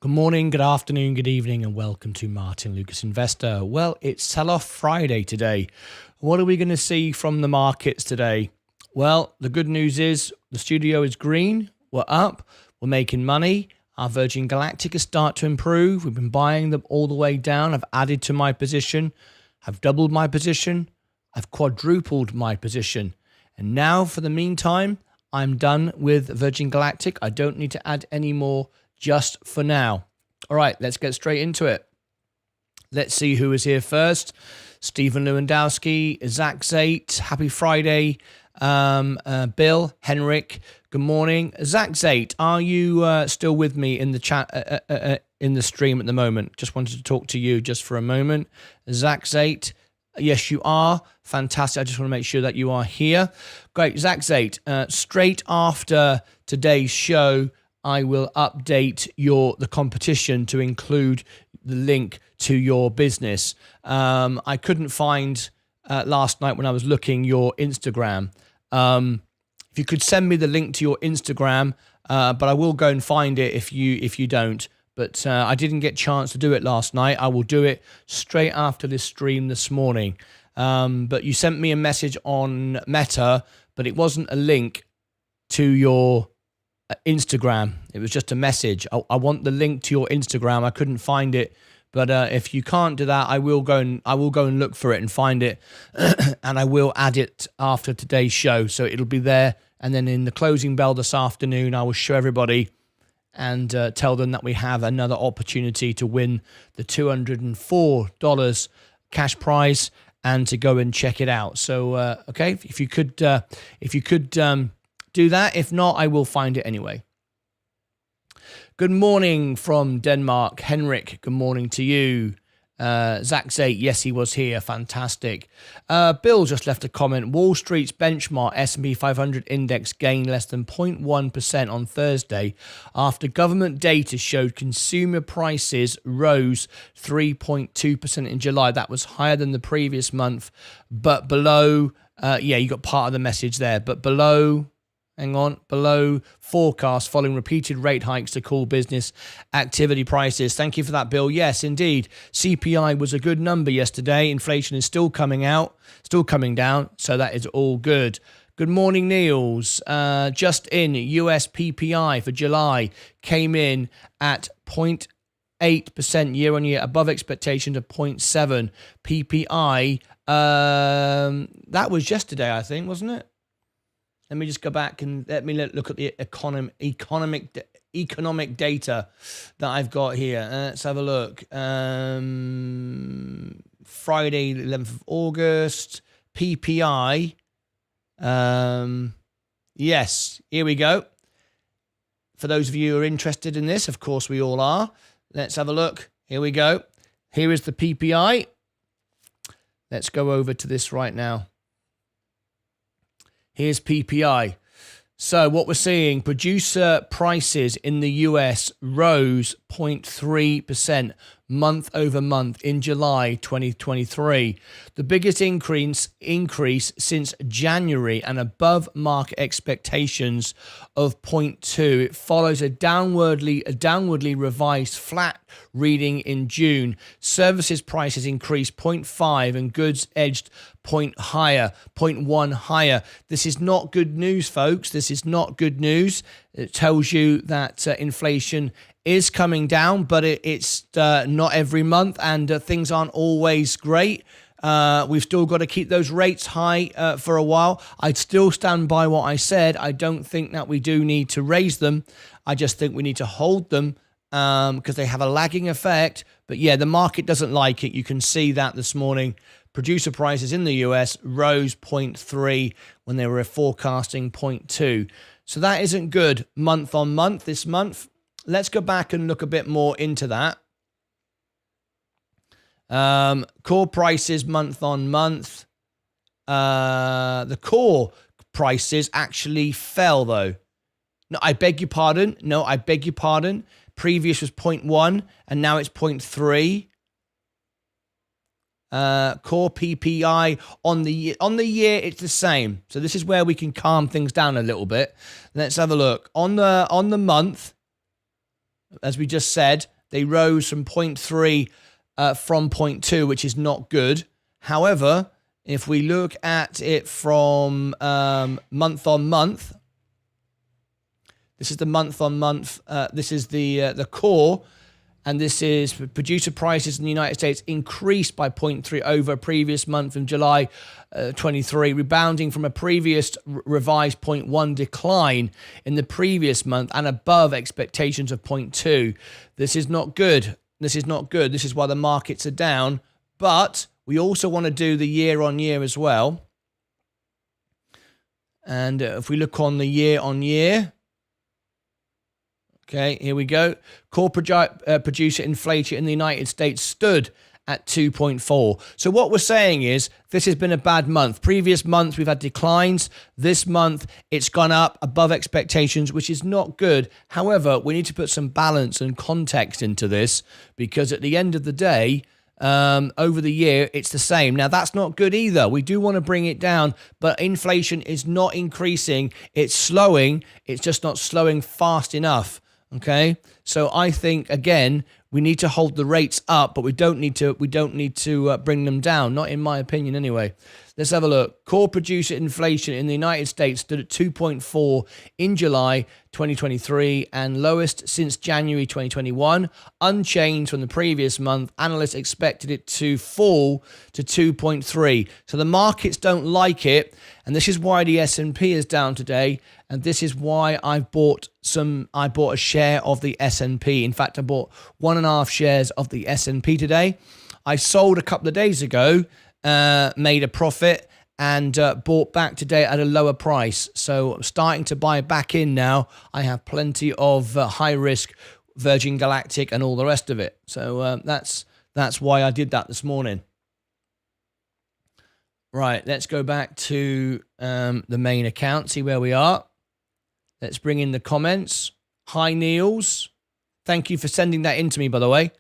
Good morning, good afternoon, good evening, and welcome to Martyn Lucas Investor. Well, it's sell-off Friday today. What are we going to see from the markets today? Well, the good news is the studio is green. We're up. We're making money. Our Virgin Galactic has started to improve. We've been buying them all the way down. I've added to my position. I've doubled my position. I've quadrupled my position. And now, for the meantime, I'm done with Virgin Galactic. I don't need to add any more just for now. All right, let's get straight into it. Let's see who is here first. Stephen Lewandowski, Zach Zate, happy Friday. Bill, Henrik, good morning. Zach Zate, are you still with me in the chat, in the stream at the moment? Just wanted to talk to you just for a moment. Zach Zate, yes, you are. Fantastic. I just want to make sure that you are here. Great. Zach Zate, straight after today's show, I will update the competition to include the link to your business. I couldn't find last night when I was looking your Instagram. If you could send me the link to your Instagram, but I will go and find it if you don't. But I didn't get a chance to do it last night. I will do it straight after this stream this morning. But you sent me a message on Meta, but it wasn't a link to your Instagram. It was just a message. I want the link to your Instagram. I couldn't find it, but if you can't do that, I will go and look for it and find it, and I will add it after today's show, so it'll be there. And then in the closing bell this afternoon, I will show everybody and tell them that we have another opportunity to win the $204 cash prize and to go and check it out. So okay, if you could do that. If not, I will find it anyway. Good morning from Denmark. Henrik, good morning to you. Zach Zate, yes, he was here. Fantastic. Bill just left a comment. Wall Street's benchmark S&P 500 index gained less than 0.1% on Thursday after government data showed consumer prices rose 3.2% in July. That was higher than the previous month, but below, you got part of the message there, but below forecast following repeated rate hikes to cool business activity prices. Thank you for that, Bill. Yes, indeed. CPI was a good number yesterday. Inflation is still coming down, so that is all good. Good morning, Niels. Just in, US PPI for July came in at 0.8% year on year, above expectations of 0.7. PPI, that was yesterday, I think, wasn't it? Let me just go back and let me look at the economic data that I've got here. Let's have a look. Friday, 11th of August, PPI. Yes, here we go. For those of you who are interested in this, of course we all are. Let's have a look. Here we go. Here is the PPI. Let's go over to this right now. Here's PPI. So what we're seeing, producer prices in the US rose 0.3% month over month in July 2023. The biggest increase since January and above market expectations of 0.2. It follows a downwardly revised flat reading in June. Services prices increased 0.5 and goods edged 0.1 higher. This is not good news, folks. This is not good news. It tells you that inflation is coming down, but it's not every month, and things aren't always great. We've still got to keep those rates high for a while. I'd still stand by what I said. I don't think that we do need to raise them. I just think we need to hold them because they have a lagging effect. But yeah, the market doesn't like it. You can see that this morning. Producer prices in the US rose 0.3 when they were forecasting 0.2. So that isn't good month on month this month. Let's go back and look a bit more into that. Core prices month on month. The core prices actually fell though. No, I beg your pardon. Previous was 0.1 and now it's 0.3. Core PPI on the year it's the same. So this is where we can calm things down a little bit. Let's have a look on the month. as we just said, they rose from 0.3 from 0.2, which is not good. However, if we look at it from month on month, this is the month on month. This is the core, and this is producer prices in the United States increased by 0.3 over a previous month in July 23, rebounding from a previous revised 0.1 decline in the previous month and above expectations of 0.2. This is not good. This is not good. This is why the markets are down. But we also want to do the year on year as well. And if we look on the year on year, okay, here we go. Core producer inflation in the United States stood at 2.4. So what we're saying is this has been a bad month. Previous months we've had declines. This month it's gone up above expectations, which is not good. However, we need to put some balance and context into this, because at the end of the day, over the year it's the same. Now that's not good either. We do want to bring it down, but inflation is not increasing. It's slowing. It's just not slowing fast enough. Okay, so I think again we need to hold the rates up, but we don't need to bring them down. Not in my opinion, anyway. Let's have a look. Core producer inflation in the United States stood at 2.4 in July 2023 and lowest since January 2021, unchanged from the previous month. Analysts expected it to fall to 2.3. So the markets don't like it, and this is why the S&P is down today, and this is why I bought a share of the S&P. In fact, I bought 1.5 shares of the S&P today. I sold a couple of days ago, made a profit, and bought back today at a lower price. So I'm starting to buy back in now. I have plenty of high risk Virgin Galactic and all the rest of it. So that's why I did that this morning. Right, let's go back to the main account, see where we are. Let's bring in the comments. Hi, Niels. Thank you for sending that in to me, by the way.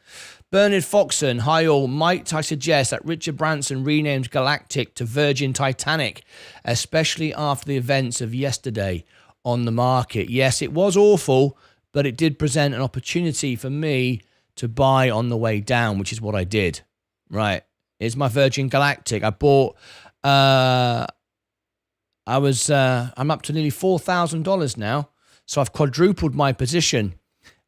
Bernard Foxon, hi all. Might I suggest that Richard Branson renamed Galactic to Virgin Titanic, especially after the events of yesterday on the market? Yes, it was awful, but it did present an opportunity for me to buy on the way down, which is what I did. Right, here's my Virgin Galactic. I bought, I'm up to nearly $4,000 now, so I've quadrupled my position.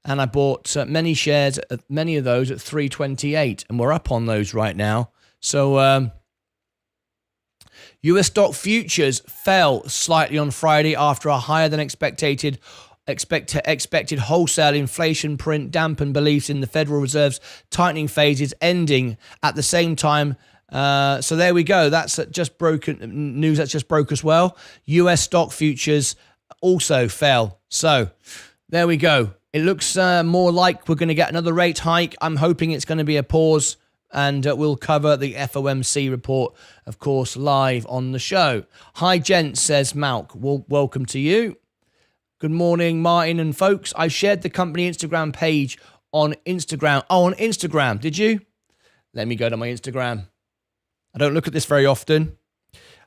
And I bought many shares, many of those at 328, and we're up on those right now. So US stock futures fell slightly on Friday after a higher than expected wholesale inflation print dampened beliefs in the Federal Reserve's tightening phases ending at the same time. So there we go. That's just broken news. That's just broke as well. US stock futures also fell. So there we go. It looks more like we're going to get another rate hike. I'm hoping it's going to be a pause, and we'll cover the FOMC report, of course, live on the show. Hi, gents, says Malk. Well, welcome to you. Good morning, Martin and folks. I shared the company Instagram page on Instagram. Oh, on Instagram, did you? Let me go to my Instagram. I don't look at this very often.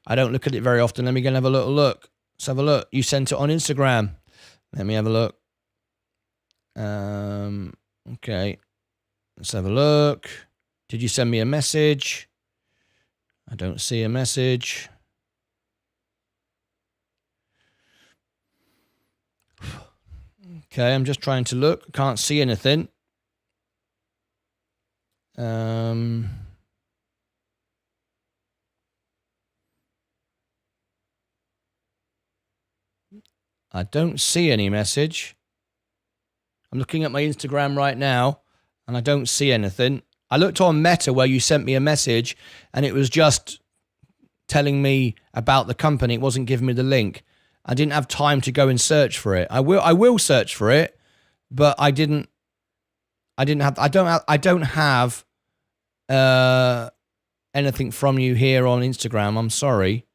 Let me go and have a little look. Let's have a look. You sent it on Instagram. Let me have a look. Okay, let's have a look. Did you send me a message? I don't see a message. Okay, I'm just trying to look. Can't see anything. I don't see any message. I'm looking at my Instagram right now, and I don't see anything. I looked on Meta where you sent me a message, and it was just telling me about the company. It wasn't giving me the link. I didn't have time to go and search for it. I will search for it, but I don't have anything from you here on Instagram. I'm sorry.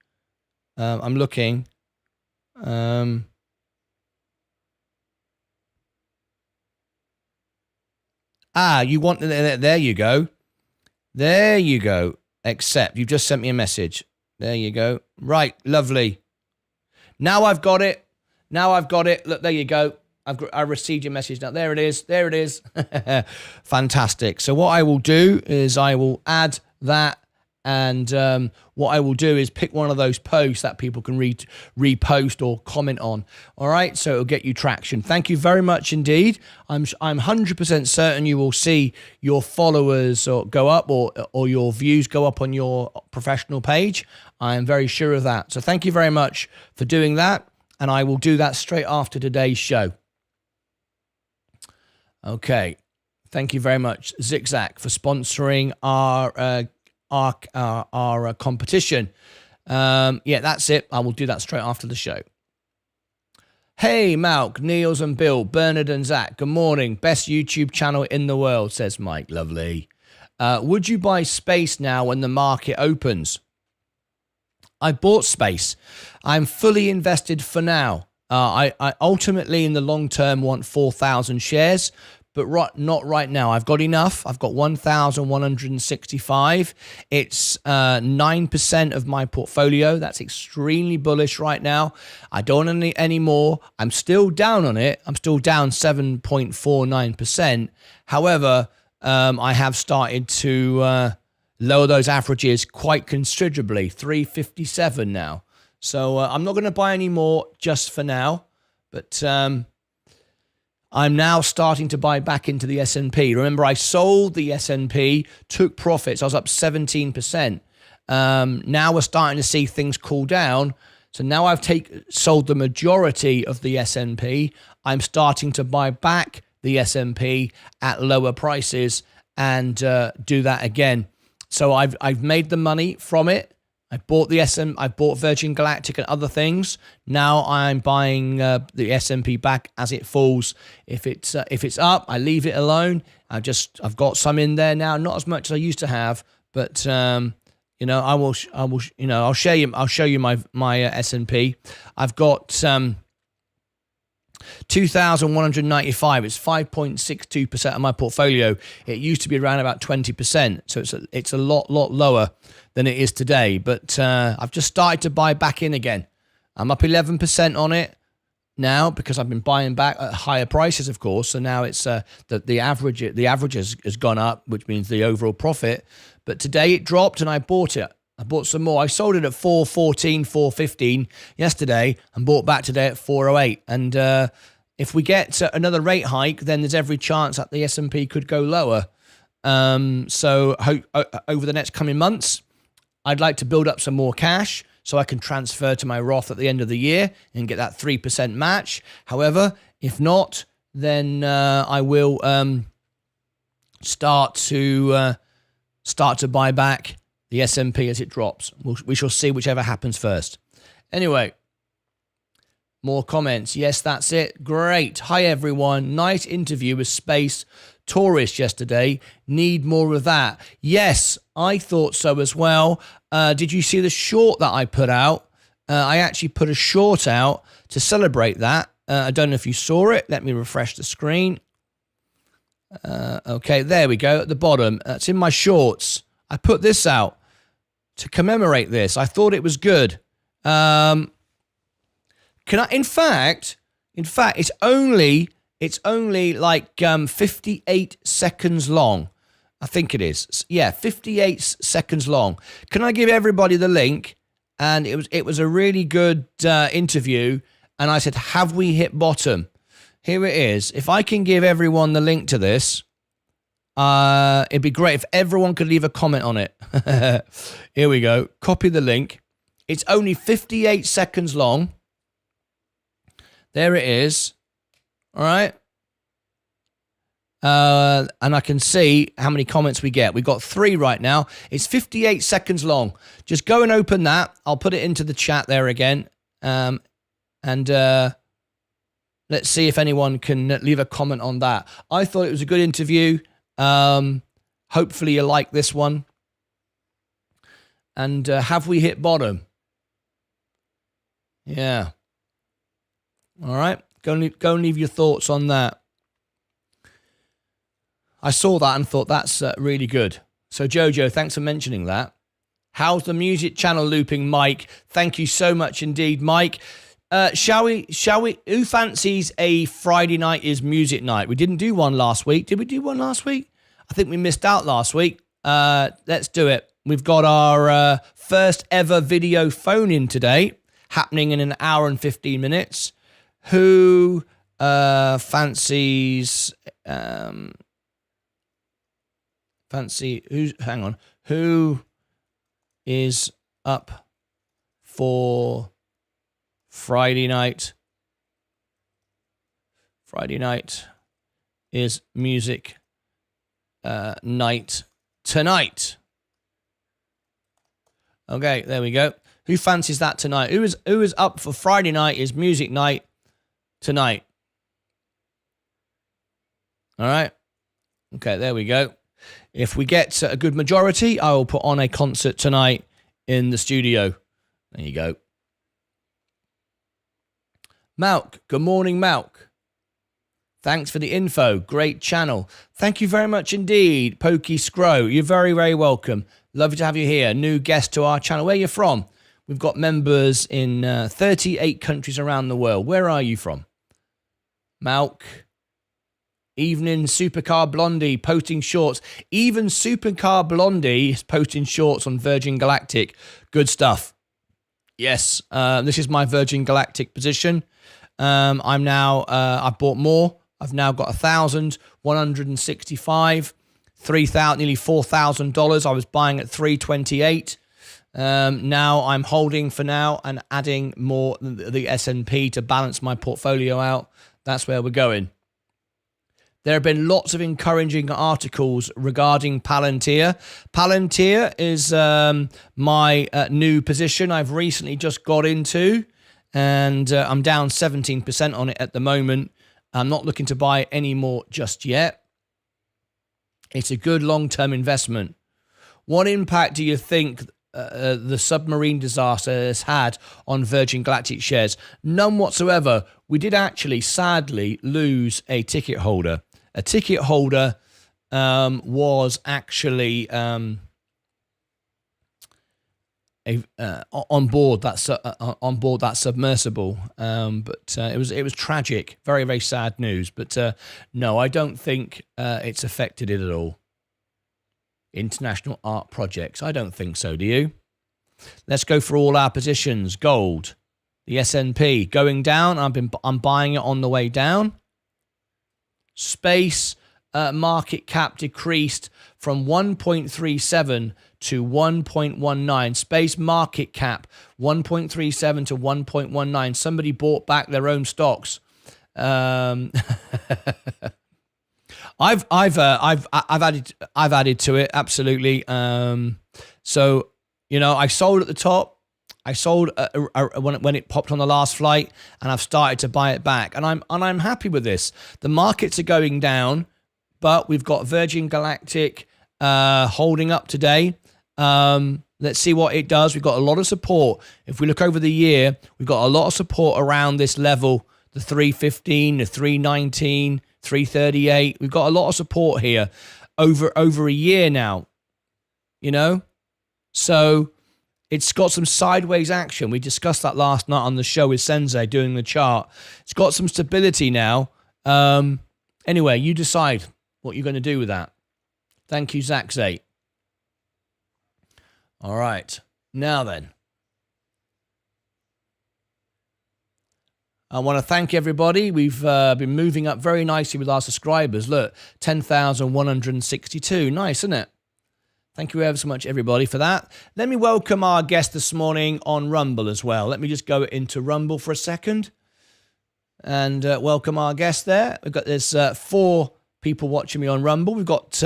I'm looking. You want, there you go. There you go. Accept. You've just sent me a message. There you go. Right. Lovely. Now I've got it. Look, there you go. I received your message now. There it is. There it is. Fantastic. So what I will do is I will add that. And what I will do is pick one of those posts that people can repost or comment on. All right, so it'll get you traction. Thank you very much indeed. I'm 100% certain you will see your followers or go up or your views go up on your professional page. I am very sure of that. So thank you very much for doing that, and I will do that straight after today's show. Okay, thank you very much, Zigzag, for sponsoring our competition. Yeah, that's it. I will do that straight after the show. Hey, Malk, Niels and Bill, Bernard and Zach. Good morning. Best YouTube channel in the world, says Mike. Lovely. Would you buy space now when the market opens? I bought space. I'm fully invested for now. I ultimately, in the long term, want 4,000 shares. But not right now. I've got enough. I've got 1,165. It's 9% of my portfolio. That's extremely bullish right now. I don't want any more. I'm still down on it. I'm still down 7.49%. However, I have started to lower those averages quite considerably, 357 now. So I'm not going to buy any more just for now. But I'm now starting to buy back into the S&P. Remember, I sold the S&P, took profits. I was up 17%. Now we're starting to see things cool down. So now I've sold the majority of the S&P. I'm starting to buy back the S&P at lower prices and do that again. So I've made the money from it. I bought I bought Virgin Galactic and other things. Now I'm buying the S&P back as it falls. If it's up, I leave it alone. I've got some in there now, not as much as I used to have, but I will I'll show you my S&P. I've got 2,195. It's 5.62% of my portfolio. It used to be around about 20%, so it's a lot lower than it is today. But I've just started to buy back in again. I'm up 11% on it now because I've been buying back at higher prices, of course. So now it's the average has gone up, which means the overall profit. But today it dropped, and I bought it. I bought some more. I sold it at 414, 415 yesterday and bought back today at 408. And if we get another rate hike, then there's every chance that the S&P could go lower. So over the next coming months, I'd like to build up some more cash so I can transfer to my Roth at the end of the year and get that 3% match. However, if not, then I will start to buy back the S&P as it drops. We shall see whichever happens first. Anyway, more comments. Yes, that's it. Great. Hi, everyone. Nice interview with Space Tourist yesterday. Need more of that. Yes, I thought so as well. Did you see the short that I put out? I actually put a short out to celebrate that. I don't know if you saw it. Let me refresh the screen. Okay, there we go. At the bottom. That's in my shorts. I put this out to commemorate this. I thought it was good. In fact, it's only like 58 seconds long. I think it is. Yeah, 58 seconds long. Can I give everybody the link? And it was a really good interview. And I said, have we hit bottom? Here it is. If I can give everyone the link to this, it'd be great if everyone could leave a comment on it. Here we go. Copy the link. It's only 58 seconds long. There it is. All right. And I can see how many comments we get. We've got 3 right now. It's 58 seconds long. Just go and open that. I'll put it into the chat there again. And let's see if anyone can leave a comment on that. I thought it was a good interview. Hopefully you like this one. And have we hit bottom? Yeah. All right. Go and leave your thoughts on that. I saw that and thought that's really good. So Jojo, thanks for mentioning that. How's the music channel looping, Mike? Thank you so much indeed, Mike. Shall we? Who fancies a Friday night is music night? We didn't do one last week. Did we do one last week? I think we missed out last week. Let's do it. We've got our first ever video phone in today, happening in an hour and 15 minutes. Who fancies? Hang on. Who is up for Friday night? Friday night is music night tonight. Okay, there we go. Who fancies that tonight? Who is up for Friday night is music night tonight? All right. Okay, there we go. If we get a good majority, I will put on a concert tonight in the studio. There you go. Malk, good morning, Malk. Thanks for the info. Great channel. Thank you very much indeed, Pokey Scrow. You're very, very welcome. Lovely to have you here. New guest to our channel. Where are you from? We've got members in 38 countries around the world. Where are you from? Malk. Evening Supercar Blondie posting shorts. Even Supercar Blondie is posting shorts on Virgin Galactic. Good stuff. Yes, this is my Virgin Galactic position. I'm now, I've bought more. I've now got 1,165, $3,000, nearly $4,000. I was buying at 328. Now I'm holding for now and adding more the S&P to balance my portfolio out. That's where we're going. There have been lots of encouraging articles regarding Palantir. Palantir is my new position I've recently just got into, and I'm down 17% on it at the moment. I'm not looking to buy any more just yet. It's a good long-term investment. What impact do you think the submarine disaster has had on Virgin Galactic shares? None whatsoever. We did actually, sadly, lose a ticket holder. A ticket holder was actually on board that submersible, but it was tragic, very, very sad news. But no, I don't think it's affected it at all. International art projects, I don't think so. Do you? Let's go for all our positions. Gold, the S&P going down. I'm buying it on the way down. Space market cap decreased from 1.37 to 1.19. Space market cap 1.37 to 1.19. Somebody bought back their own stocks. I've added to it, absolutely. So I sold at the top. I sold when it popped on the last flight, and I've started to buy it back, and I'm happy with this. The markets are going down, but we've got Virgin Galactic holding up today. Let's see what it does. We've got a lot of support. If we look over the year, we've got a lot of support around this level, the 315, the 319, 338. We've got a lot of support here over a year now. So it's got some sideways action. We discussed that last night on the show with Sensei doing the chart. It's got some stability now. Anyway, you decide what you're going to do with that. Thank you, Zach8. All right. Now then. I want to thank everybody. We've been moving up very nicely with our subscribers. Look, 10,162. Nice, isn't it? Thank you ever so much, everybody, for that. Let me welcome our guest this morning on Rumble as well. Let me just go into Rumble for a second and welcome our guest there. There's 4 people watching me on Rumble. We've got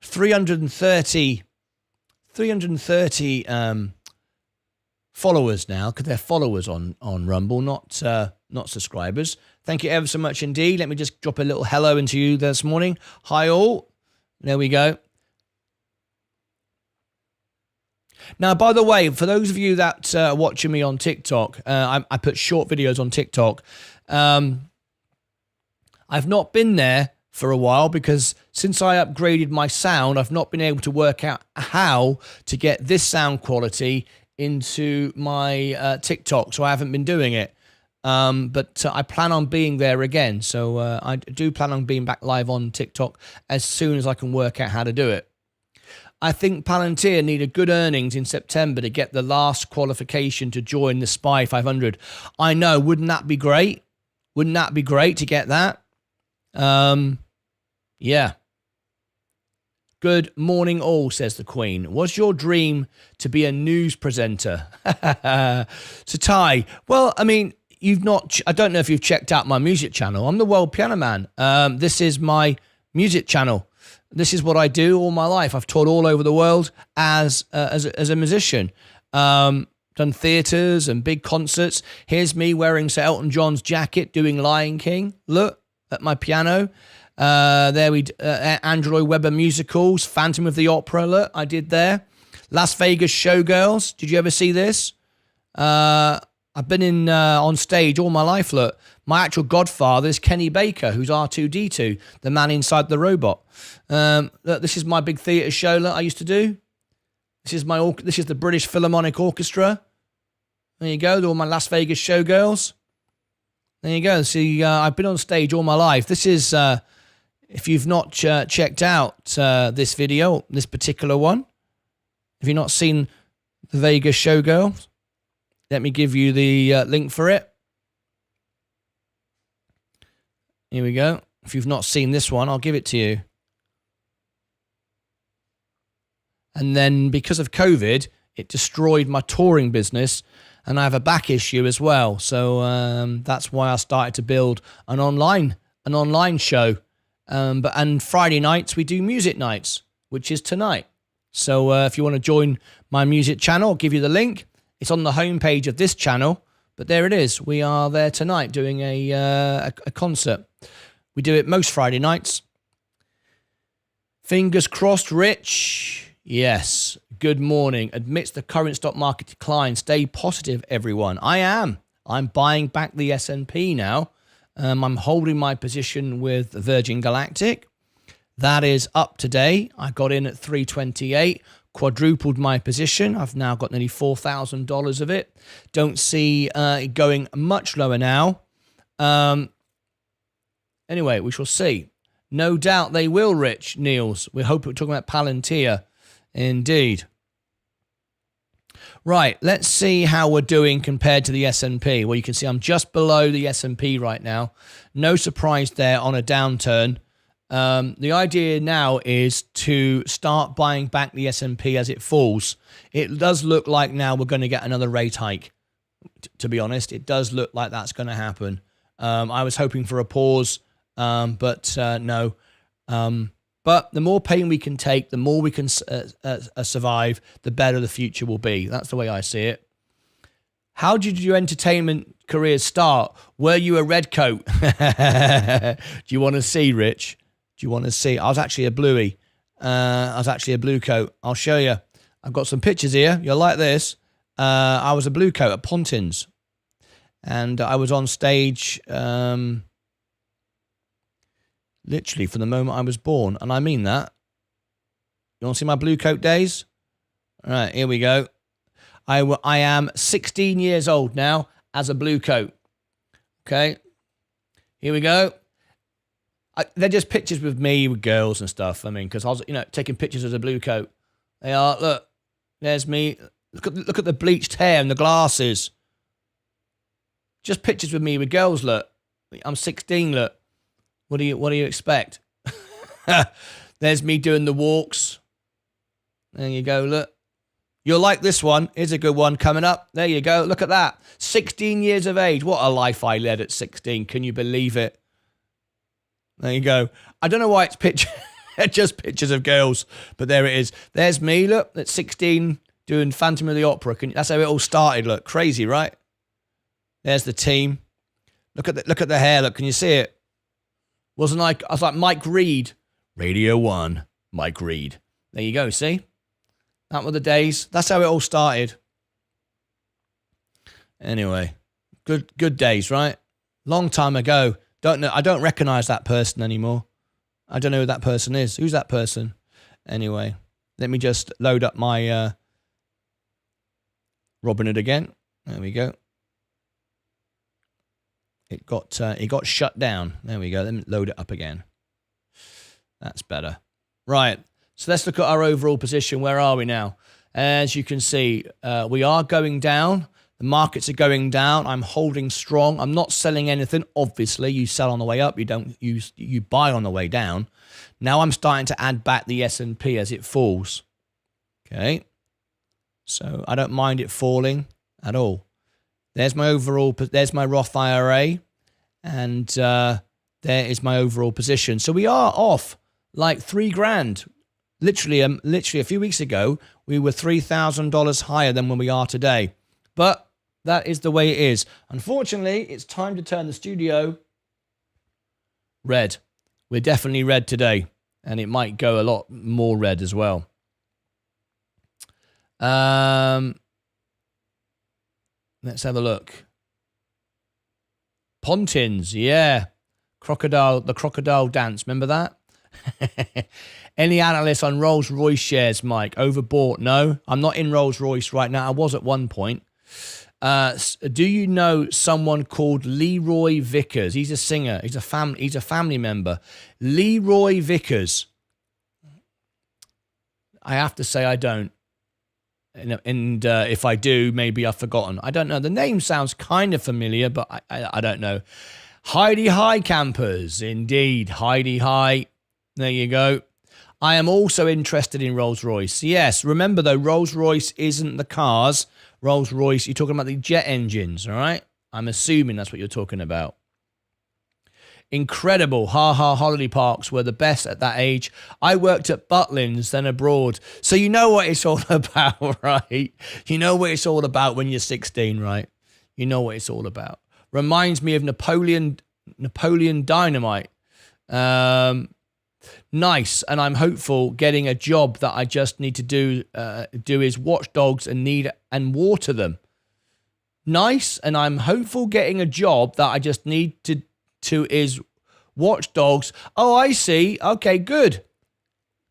330 followers now, because they're followers on Rumble, not subscribers. Thank you ever so much indeed. Let me just drop a little hello into you this morning. Hi all. There we go. Now, by the way, for those of you that are watching me on TikTok, I put short videos on TikTok. I've not been there for a while because since I upgraded my sound, I've not been able to work out how to get this sound quality into my TikTok, so I haven't been doing it. But I plan on being there again. So I do plan on being back live on TikTok as soon as I can work out how to do it. I think Palantir needed good earnings in September to get the last qualification to join the SPY 500. I know, wouldn't that be great? Wouldn't that be great to get that? Yeah. Good morning all, says the Queen. Was your dream to be a news presenter? So Ty, well, I mean, I don't know if you've checked out my music channel. I'm the World Piano Man. This is my music channel. This is what I do all my life. I've toured all over the world as a musician. Done theatres and big concerts. Here's me wearing Sir Elton John's jacket doing Lion King. Look at my piano. Andrew Lloyd Webber musicals, Phantom of the Opera. Look, I did there. Las Vegas Showgirls. Did you ever see this? I've been on stage all my life. Look, my actual godfather is Kenny Baker, who's R2-D2, the man inside the robot. Look, this is my big theatre show that I used to do. This is the British Philharmonic Orchestra. There you go, all my Las Vegas Showgirls. There you go. See, I've been on stage all my life. This is, if you've not checked out this video, this particular one, if you've not seen the Vegas Showgirls, let me give you the link for it. Here we go. If you've not seen this one, I'll give it to you. And then because of COVID, it destroyed my touring business, and I have a back issue as well. So that's why I started to build an online show. And Friday nights we do music nights, which is tonight. So if you want to join my music channel, I'll give you the link. It's on the homepage of this channel, but there it is. We are there tonight doing a concert. We do it most Friday nights. Fingers crossed, Rich. Yes. Good morning. Amidst the current stock market decline, stay positive, everyone. I am. I'm buying back the S&P now. I'm holding my position with Virgin Galactic. That is up today. I got in at 328. Quadrupled my position. I've now got nearly $4,000 of it. Don't see it going much lower now. Anyway, we shall see. No doubt they will, Rich Niels. We hope we're talking about Palantir. Indeed. Right, let's see how we're doing compared to the S&P. Well, you can see I'm just below the S&P right now. No surprise there on a downturn. The idea now is to start buying back the S&P as it falls. It does look like now we're going to get another rate hike. To be honest, it does look like that's going to happen. I was hoping for a pause, but no. But the more pain we can take, the more we can survive, the better the future will be. That's the way I see it. How did your entertainment career start? Were you a redcoat? Do you want to see, Rich? Do you want to see? I was actually a bluey. I was actually a blue coat. I'll show you. I've got some pictures here. You'll like this. I was a blue coat at Pontins. And I was on stage literally from the moment I was born. And I mean that. You want to see my blue coat days? All right, here we go. I am 16 years old now as a blue coat. Okay. Here we go. They're just pictures with me with girls and stuff. I mean, because I was, taking pictures as a blue coat. They are. Look, there's me. Look at the bleached hair and the glasses. Just pictures with me with girls. Look, I'm 16. Look, what do you expect? There's me doing the walks. There you go. Look, you'll like this one. Here's a good one coming up. There you go. Look at that. 16 years of age. What a life I led at 16. Can you believe it? There you go. I don't know why it's just pictures of girls, but there it is. There's me, look, at 16 doing Phantom of the Opera. That's how it all started, look. Crazy, right? There's the team. Look at the hair, look. Can you see it? I was like Mike Reed. Radio 1, Mike Reed. There you go, see? That were the days. That's how it all started. Anyway, good days, right? Long time ago. Don't know. I don't recognize that person anymore. I don't know who that person is. Who's that person? Anyway, let me just load up my Robinhood again. There we go. it got shut down. There we go. Let me load it up again. That's better. Right. So let's look at our overall position. Where are we now? As you can see, we are going down. The markets are going down. I'm holding strong. I'm not selling anything. Obviously, you sell on the way up. You buy on the way down. Now I'm starting to add back the S&P as it falls. Okay. So I don't mind it falling at all. There's my overall. There's my Roth IRA, and there is my overall position. So we are off like $3,000. Literally a few weeks ago, we were $3,000 higher than when we are today. But that is the way it is. Unfortunately, it's time to turn the studio red. We're definitely red today, and it might go a lot more red as well. Let's have a look. Pontins, yeah. The crocodile dance. Remember that? Any analysts on Rolls-Royce shares, Mike? Overbought? No, I'm not in Rolls-Royce right now. I was at one point. Do you know someone called Leroy Vickers? He's a singer. He's a family member. Leroy Vickers. I have to say I don't. And if I do, maybe I've forgotten. I don't know. The name sounds kind of familiar, but I don't know. Heidi High campers. Indeed. Heidi High. There you go. I am also interested in Rolls-Royce. Yes. Remember, though, Rolls-Royce isn't the cars. Rolls-Royce, you're talking about the jet engines, all right? I'm assuming that's what you're talking about. Incredible. Holiday parks were the best at that age. I worked at Butlins, then abroad. So you know what it's all about, right? You know what it's all about when you're 16, right? You know what it's all about. Reminds me of Napoleon Dynamite. Nice. And I'm hopeful getting a job that I just need to do is watch dogs and water them. Nice. And I'm hopeful getting a job that I just need to is watch dogs. Oh, I see. Okay, good.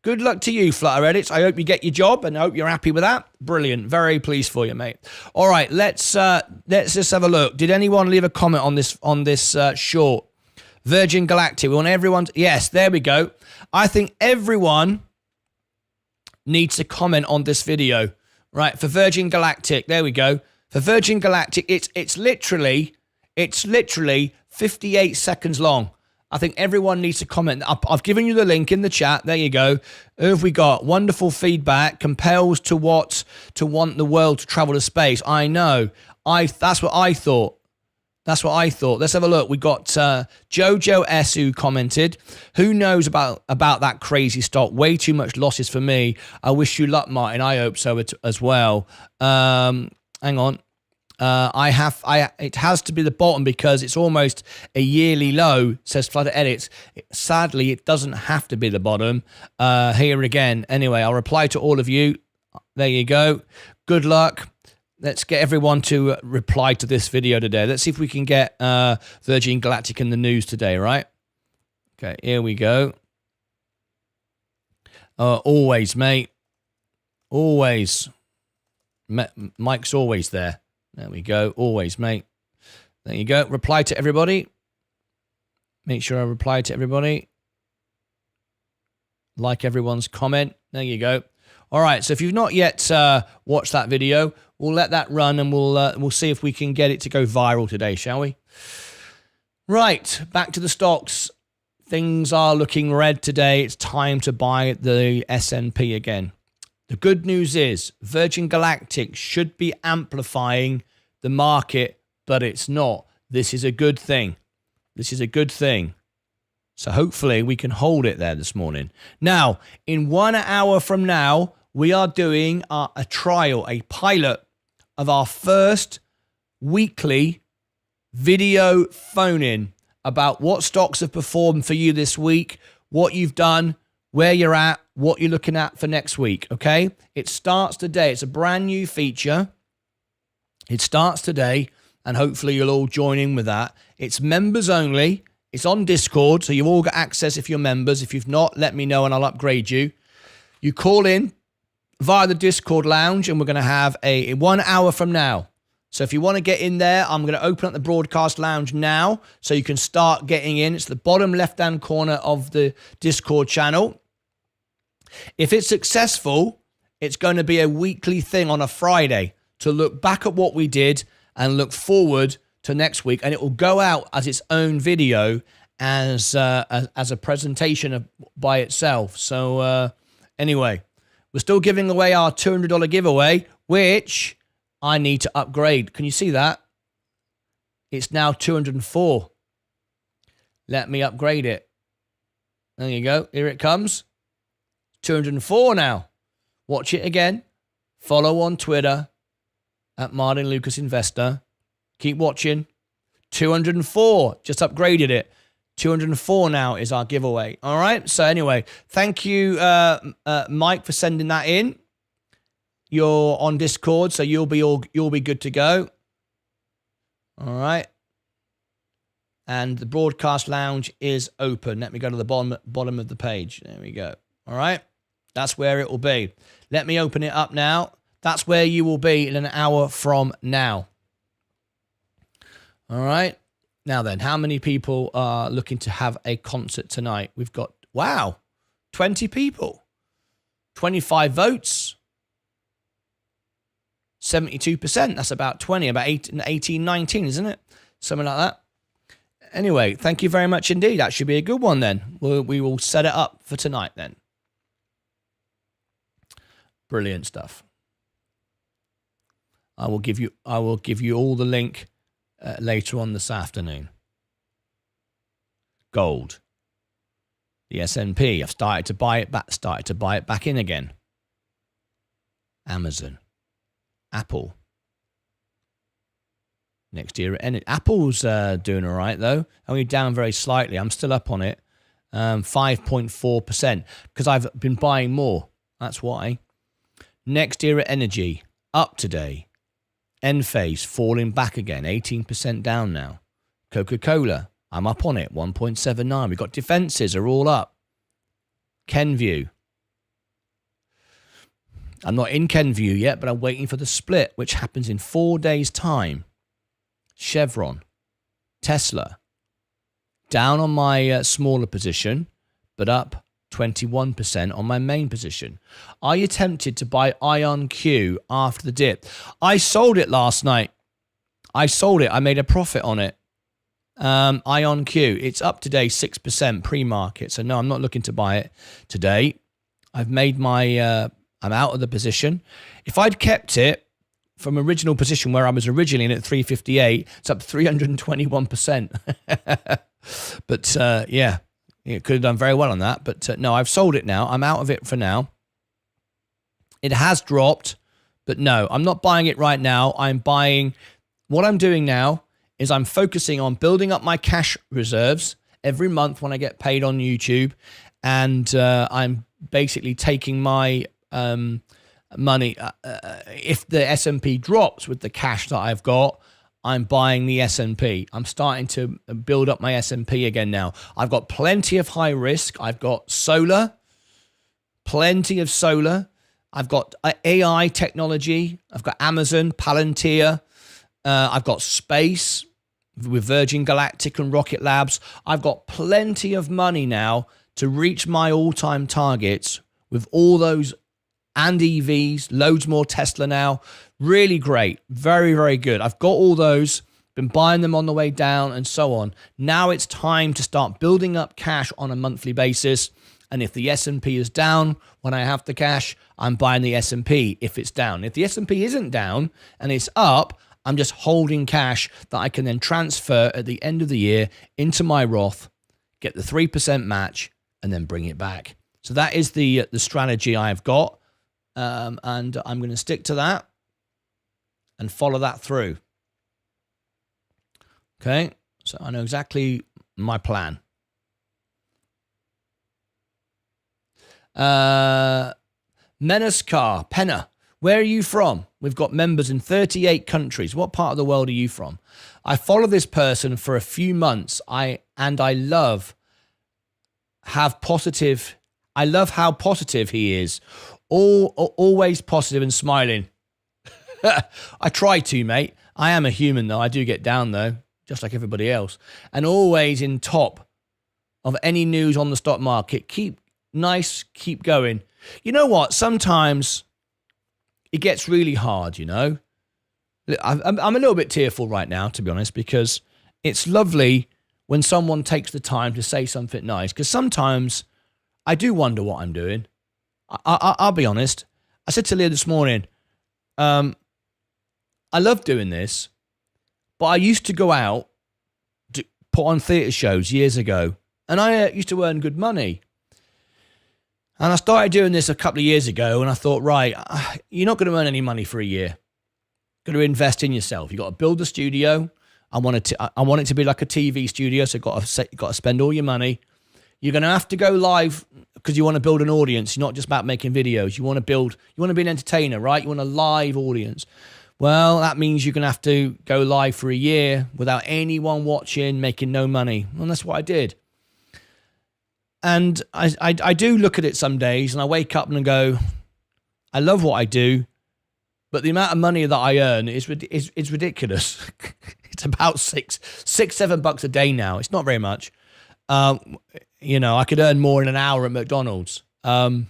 Good luck to you, Flutter Edits. I hope you get your job and I hope you're happy with that. Brilliant. Very pleased for you, mate. All right, let's just have a look. Did anyone leave a comment on this short? Virgin Galactic. We want everyone to, yes, there we go. I think everyone needs to comment on this video. Right, for Virgin Galactic. There we go. For Virgin Galactic, it's literally 58 seconds long. I think everyone needs to comment. I've given you the link in the chat. There you go. Who have we got? Wonderful feedback. Compels to want the world to travel to space. I know. That's what I thought. That's what I thought. Let's have a look. We got Jojo S who commented. Who knows about that crazy stock? Way too much losses for me. I wish you luck, Martin. I hope so as well. Hang on. It has to be the bottom because it's almost a yearly low, says Flutter Edits. Sadly, it doesn't have to be the bottom. Here again. Anyway, I'll reply to all of you. There you go. Good luck. Let's get everyone to reply to this video today. Let's see if we can get Virgin Galactic in the news today, right? Okay, here we go. Always, mate. Always. Mike's always there. There we go. Always, mate. There you go. Reply to everybody. Make sure I reply to everybody. Like everyone's comment. There you go. All right. So if you've not yet watched that video, we'll let that run and we'll see if we can get it to go viral today, shall we? Right. Back to the stocks. Things are looking red today. It's time to buy the S&P again. The good news is Virgin Galactic should be amplifying the market, but it's not. This is a good thing. This is a good thing. So hopefully we can hold it there this morning. Now, in 1 hour from now, we are doing a trial, a pilot of our first weekly video phone-in about what stocks have performed for you this week, what you've done, where you're at, what you're looking at for next week, okay? It starts today. It's a brand new feature. It starts today, and hopefully you'll all join in with that. It's members only. It's on Discord, so you've all got access if you're members. If you've not, let me know and I'll upgrade you. You call in via the Discord lounge, and we're going to have a 1 hour from now. So if you want to get in there, I'm going to open up the broadcast lounge now so you can start getting in. It's the bottom left-hand corner of the Discord channel. If it's successful, it's going to be a weekly thing on a Friday to look back at what we did and look forward to next week. And it will go out as its own video as a presentation by itself. So anyway, we're still giving away our $200 giveaway, which I need to upgrade. Can you see that? It's now 204. Let me upgrade it. There you go. Here it comes. 204 now. Watch it again. Follow on Twitter at Martyn Lucas Investor. Keep watching. 204. Just upgraded it. 204 now is our giveaway. All right. So anyway, thank you, Mike, for sending that in. You're on Discord, so you'll be good to go. All right. And the broadcast lounge is open. Let me go to the bottom of the page. There we go. All right. That's where it will be. Let me open it up now. That's where you will be in an hour from now. All right. Now then, how many people are looking to have a concert tonight? We've got, wow, 20 people. 25 votes. 72%. That's about 20, about 18, 19, isn't it? Something like that. Anyway, thank you very much indeed. That should be a good one then. We will set it up for tonight then. Brilliant stuff. I will give you all the link later on this afternoon. Gold. The S&P. I've started to buy it back in again. Amazon. Apple. Next year, Apple's doing all right though. Only down very slightly. I'm still up on it. 5.4% because I've been buying more. That's why. Next era energy up today. Enphase falling back again, 18% down now. Coca-Cola, I'm up on it, 1.79. We've got defenses are all up. Kenvue. I'm not in Kenvue yet, but I'm waiting for the split, which happens in 4 days' time. Chevron. Tesla. Down on my smaller position, but up 21% on my main position. Are you tempted to buy IonQ after the dip? I sold it last night. I sold it. I made a profit on it. IonQ. It's up today 6% pre-market. So no, I'm not looking to buy it today. I've made my... I'm out of the position. If I'd kept it from original position where I was originally in at 358, it's up 321%. But yeah. It could have done very well on that, but no, I've sold it now. I'm out of it for now. It has dropped, but no, I'm not buying it right now. I'm buying, what I'm doing now is I'm focusing on building up my cash reserves every month when I get paid on YouTube, and I'm basically taking my money. If the S&P drops with the cash that I've got, I'm buying the S&P. I'm starting to build up my S&P again now. I've got plenty of high risk. I've got solar, plenty of solar. I've got AI technology. I've got Amazon, Palantir. I've got space with Virgin Galactic and Rocket Labs. I've got plenty of money now to reach my all-time targets with all those and EVs, loads more Tesla now. Really great. Very, very good. I've got all those, been buying them on the way down and so on. Now it's time to start building up cash on a monthly basis. And if the S&P is down when I have the cash, I'm buying the S&P if it's down. If the S&P isn't down and it's up, I'm just holding cash that I can then transfer at the end of the year into my Roth, get the 3% match, and then bring it back. So that is the strategy I've got. And I'm going to stick to that and follow that through. Okay, so I know exactly my plan. Menaskar, Penna, where are you from? We've got members in 38 countries. What part of the world are you from? I follow this person for a few months. I love how positive he is. Always positive and smiling. I try to, mate. I am a human, though. I do get down, though, just like everybody else. And always in top of any news on the stock market. Keep going. You know what? Sometimes it gets really hard, you know. I'm a little bit tearful right now, to be honest, because it's lovely when someone takes the time to say something nice. Because sometimes I do wonder what I'm doing. I'll be honest. I said to Leah this morning, I love doing this, but I used to go out to put on theatre shows years ago, and I used to earn good money. And I started doing this a couple of years ago, and I thought, right, you're not going to earn any money for a year. Got to invest in yourself. You got to build a studio. I want it to be like a TV studio, so you got to spend all your money. You're going to have to go live because you want to build an audience. You're not just about making videos. You want to be an entertainer, right? You want a live audience. Well, that means you're going to have to go live for a year without anyone watching, making no money. And that's what I did. And I do look at it some days and I wake up and go, I love what I do, but the amount of money that I earn is ridiculous. It's about $6-7 a day now. It's not very much. You know, I could earn more in an hour at McDonald's. But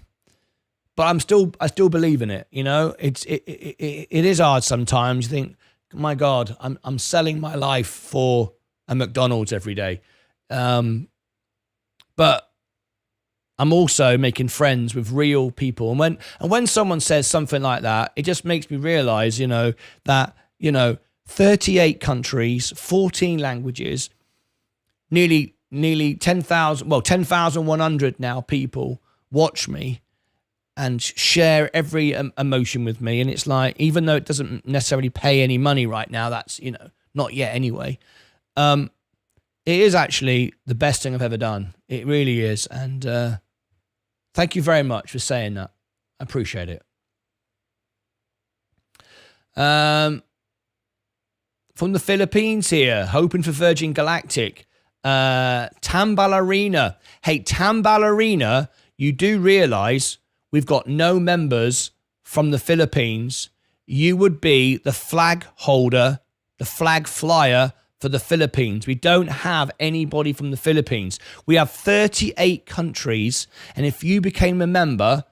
I still believe in it. You know, it is hard sometimes. You think, my God, I'm selling my life for a McDonald's every day. But I'm also making friends with real people. And when someone says something like that, it just makes me realize, you know, that, you know, 38 countries, 14 languages, nearly 10,100 now people watch me and share every emotion with me. And it's like, even though it doesn't necessarily pay any money right now, that's, you know, not yet anyway. It is actually the best thing I've ever done. It really is. And thank you very much for saying that. I appreciate it. From the Philippines here, hoping for Virgin Galactic. Tamballarina. Hey, Tamballarina, you do realize we've got no members from the Philippines. You would be the flag holder, the flag flyer for the Philippines. We don't have anybody from the Philippines. We have 38 countries, and if you became a member,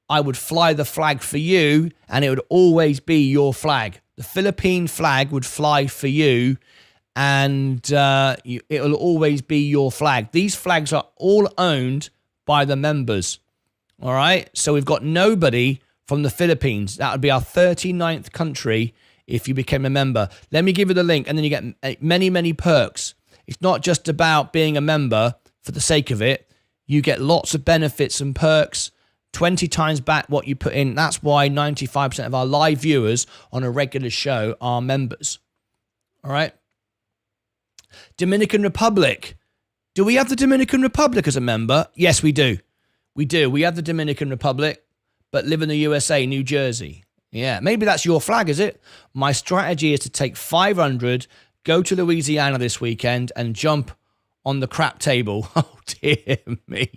I would fly the flag for you, and it would always be your flag. The Philippine flag would fly for you, and it will always be your flag. These flags are all owned by the members. All right? So we've got nobody from the Philippines. That would be our 39th country if you became a member. Let me give you the link, and then you get many, many perks. It's not just about being a member for the sake of it. You get lots of benefits and perks, 20 times back what you put in. That's why 95% of our live viewers on a regular show are members. All right? Dominican Republic. Do we have the Dominican Republic as a member? Yes, we do. We do. We have the Dominican Republic, but live in the USA, New Jersey. Yeah, maybe that's your flag, is it? My strategy is to take 500, go to Louisiana this weekend, and jump on the crap table. Oh, dear me.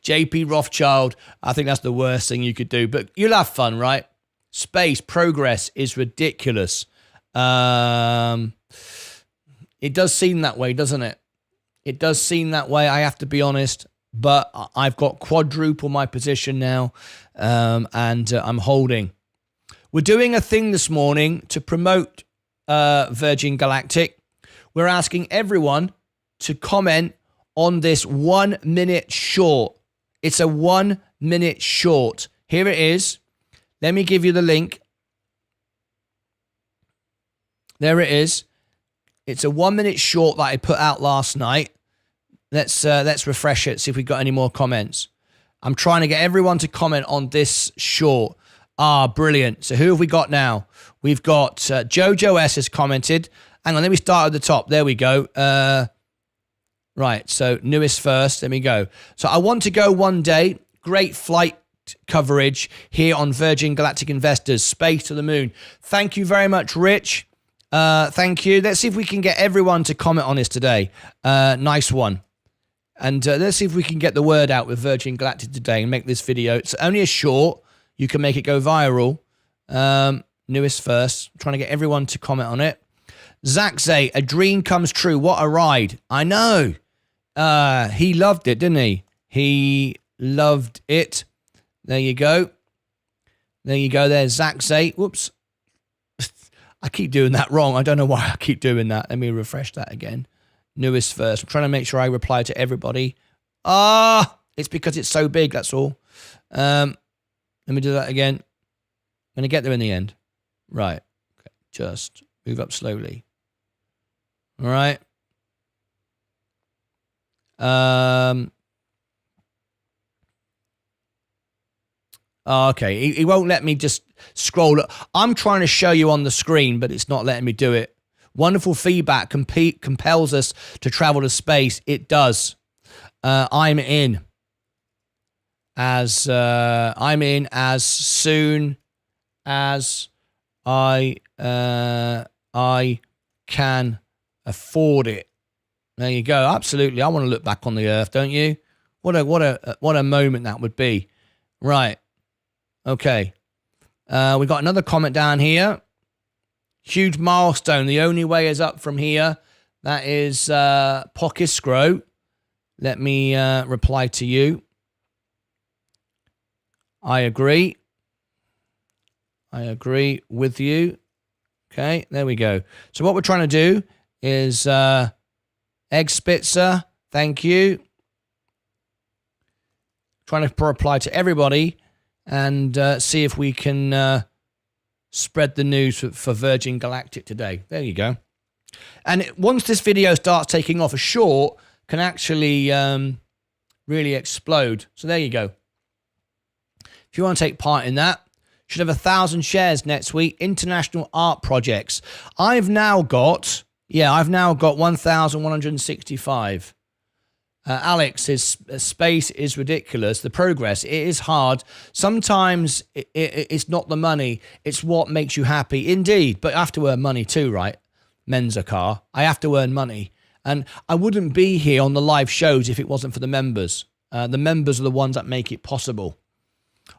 JP Rothschild, I think that's the worst thing you could do, but you'll have fun, right? Space progress is ridiculous. It does seem that way, doesn't it? It does seem that way, I have to be honest, but I've got quadruple my position now, and I'm holding. We're doing a thing this morning to promote Virgin Galactic. We're asking everyone to comment on this 1 minute short. It's a 1 minute short. Here it is. Let me give you the link. There it is. It's a 1 minute short that I put out last night. Let's refresh it, see if we got any more comments. I'm trying to get everyone to comment on this short. Ah, brilliant. So who have we got now? We've got Jojo S has commented. Hang on, let me start at the top. There we go. Right, so newest first. Let me go. So I want to go one day. Great flight coverage here on Virgin Galactic Investors. Space to the moon. Thank you very much, Rich. Thank you. Let's see if we can get everyone to comment on this today. Nice one. And let's see if we can get the word out with Virgin Galactic today and make this video. It's only a short. You can make it go viral. Newest first. I'm trying to get everyone to comment on it. Zach Zay, a dream comes true. What a ride. I know. He loved it, didn't he? He loved it. There you go. There you go. There's Zach Zay. Whoops. I keep doing that wrong. I don't know why I keep doing that. Let me refresh that again. Newest first. I'm trying to make sure I reply to everybody. It's because it's so big. That's all. Let me do that again. I'm going to get there in the end. Right. Okay. Just move up slowly. All right. Okay. He won't let me just scroll. I'm trying to show you on the screen, but it's not letting me do it. Wonderful feedback compels us to travel to space. It does. I'm in as soon as I can afford it. There you go. Absolutely. I want to look back on the Earth, don't you? What a moment that would be. Right. Okay. We got another comment down here. Huge milestone. The only way is up from here. That is Pokiscro. Let me reply to you. I agree. I agree with you. Okay, there we go. So what we're trying to do is Egg Spitzer, thank you. Trying to reply to everybody and see if we can spread the news for Virgin Galactic today. There you go. And once this video starts taking off, a short can actually really explode. So there you go. If you want to take part in that, should have 1,000 shares next week. International art projects. I've now got 1,165. Alex, his space is ridiculous. The progress, it is hard. Sometimes it's not the money. It's what makes you happy. Indeed, but I have to earn money too, right? Menza car. I have to earn money. And I wouldn't be here on the live shows if it wasn't for the members. The members are the ones that make it possible.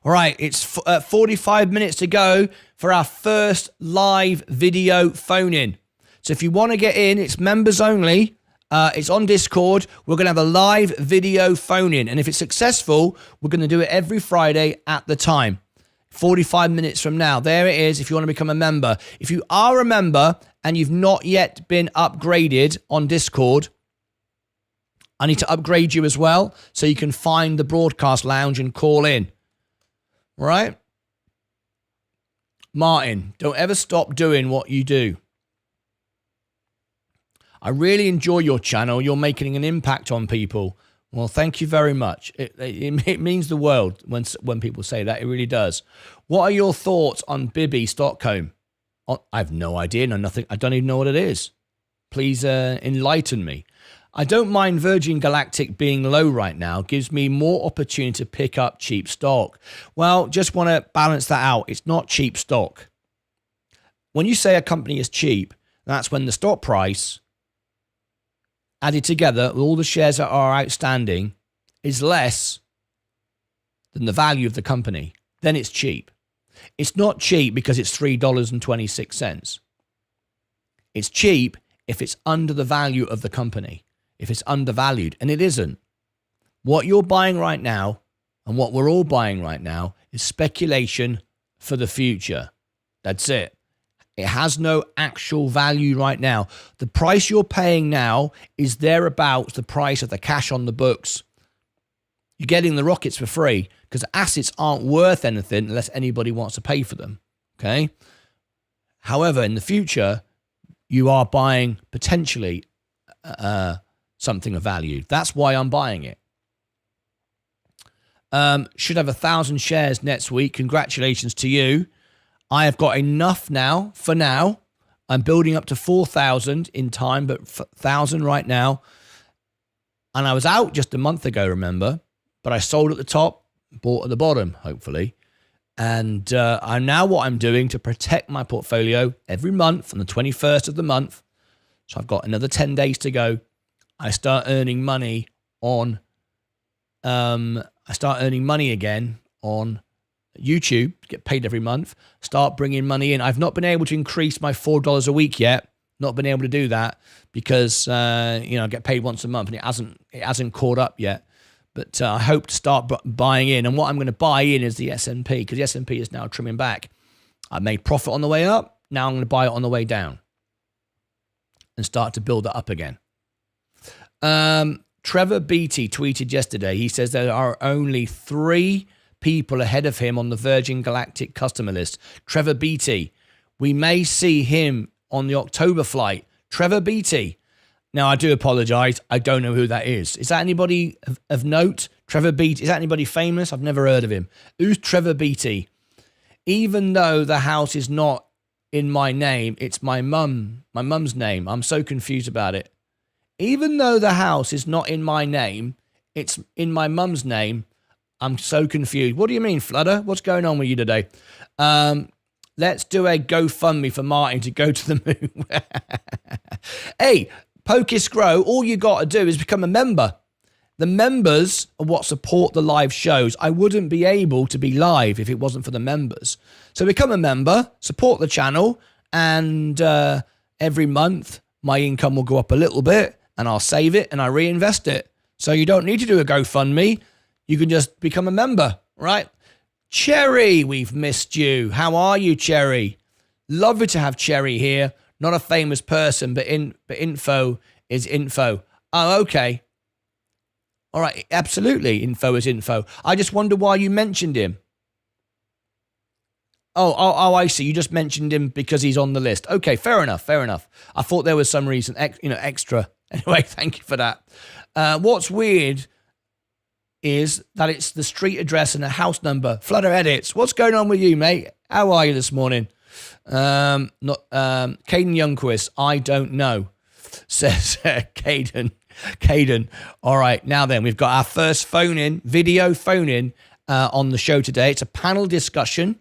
All right, it's 45 minutes to go for our first live video phone-in. So if you want to get in, it's members only. It's on Discord. We're going to have a live video phone-in. And if it's successful, we're going to do it every Friday at the time. 45 minutes from now. There it is if you want to become a member. If you are a member and you've not yet been upgraded on Discord, I need to upgrade you as well so you can find the broadcast lounge and call in. All right? Martin, don't ever stop doing what you do. I really enjoy your channel. You're making an impact on people. Well, thank you very much. It means the world when people say that. It really does. What are your thoughts on Bibby Stockholm? I have no idea. No, nothing. I don't even know what it is. Please enlighten me. I don't mind Virgin Galactic being low right now. Gives me more opportunity to pick up cheap stock. Well, just want to balance that out. It's not cheap stock. When you say a company is cheap, that's when the stock price added together with all the shares that are outstanding is less than the value of the company. Then it's cheap. It's not cheap because it's $3.26. It's cheap if it's under the value of the company. If it's undervalued, and it isn't. What you're buying right now and what we're all buying right now is speculation for the future. That's it. It has no actual value right now. The price you're paying now is thereabouts the price of the cash on the books. You're getting the rockets for free because assets aren't worth anything unless anybody wants to pay for them. Okay. However, in the future, you are buying potentially something of value. That's why I'm buying it. Should have 1,000 shares next week. Congratulations to you. I have got enough now, for now. I'm building up to 4,000 in time, but 1,000 right now. And I was out just a month ago, remember? But I sold at the top, bought at the bottom, hopefully. And I'm now what I'm doing to protect my portfolio every month on the 21st of the month. So I've got another 10 days to go. I start earning money on, again on YouTube, get paid every month, start bringing money in. I've not been able to increase my $4 a week yet. Not been able to do that because I get paid once a month and it hasn't caught up yet. But I hope to start buying in. And what I'm going to buy in is the S&P, because the S&P is now trimming back. I made profit on the way up. Now I'm going to buy it on the way down and start to build it up again. Trevor Beatty tweeted yesterday. He says there are only 3 people ahead of him on the Virgin Galactic customer list. Trevor Beatty. We may see him on the October flight. Trevor Beatty. Now, I do apologize. I don't know who that is. Is that anybody of note? Trevor Beatty. Is that anybody famous? I've never heard of him. Who's Trevor Beatty? Even though the house is not in my name, it's my mum's name. I'm so confused about it. Even though the house is not in my name, it's in my mum's name. I'm so confused. What do you mean, Flutter? What's going on with you today? Let's do a GoFundMe for Martyn to go to the moon. Hey, Pocus Grow, all you got to do is become a member. The members are what support the live shows. I wouldn't be able to be live if it wasn't for the members. So become a member, support the channel, and every month my income will go up a little bit, and I'll save it and I reinvest it. So you don't need to do a GoFundMe. You can just become a member, right? Cherry, we've missed you. How are you, Cherry? Lovely to have Cherry here. Not a famous person, but info is info. Oh, okay. All right, absolutely. Info is info. I just wonder why you mentioned him. Oh, I see. You just mentioned him because he's on the list. Okay, fair enough. I thought there was some reason, extra. Anyway, thank you for that. What's weird is that it's the street address and the house number. Flutter Edits. What's going on with you, mate? How are you this morning? Caden Youngquist. I don't know, says Caden. All right, now then, we've got our first video phone in on the show today. It's a panel discussion,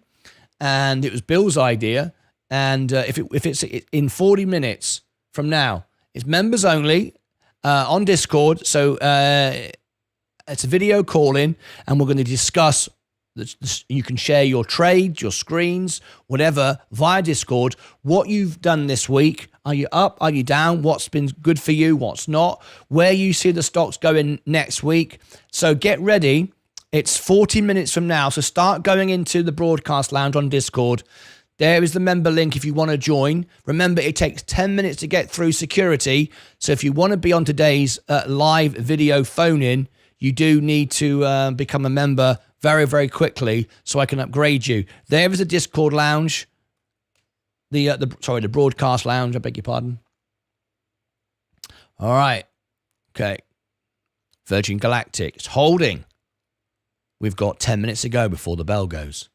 and it was Bill's idea. And if it's in 40 minutes from now, it's members only on Discord. So it's a video call in, and we're going to discuss. You can share your trades, your screens, whatever, via Discord. What you've done this week. Are you up? Are you down? What's been good for you? What's not? Where you see the stocks going next week. So get ready. It's 40 minutes from now. So start going into the broadcast lounge on Discord. There is the member link if you want to join. Remember, it takes 10 minutes to get through security. So if you want to be on today's live video phone-in, you do need to become a member very, very quickly so I can upgrade you. There is a Discord lounge. The broadcast lounge, I beg your pardon. All right. Okay. Virgin Galactic. It's holding. We've got 10 minutes to go before the bell goes.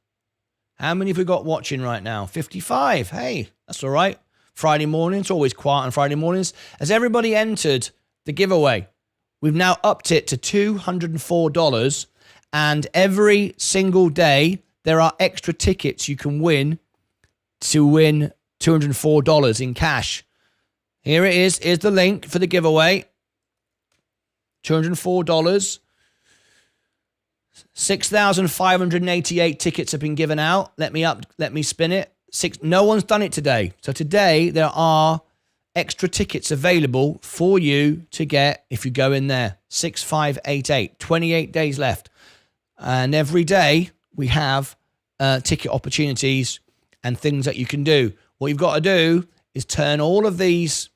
How many have we got watching right now? 55. Hey, that's all right. Friday morning. It's always quiet on Friday mornings. Has everybody entered the giveaway? We've now upped it to $204. And every single day, there are extra tickets you can win to win $204 in cash. Here it is. Here's the link for the giveaway. $204. 6,588 tickets have been given out. Let me spin it. No one's done it today. So today there are extra tickets available for you to get if you go in there. 6,588. 28 days left. And every day we have ticket opportunities and things that you can do. What you've got to do is turn all of these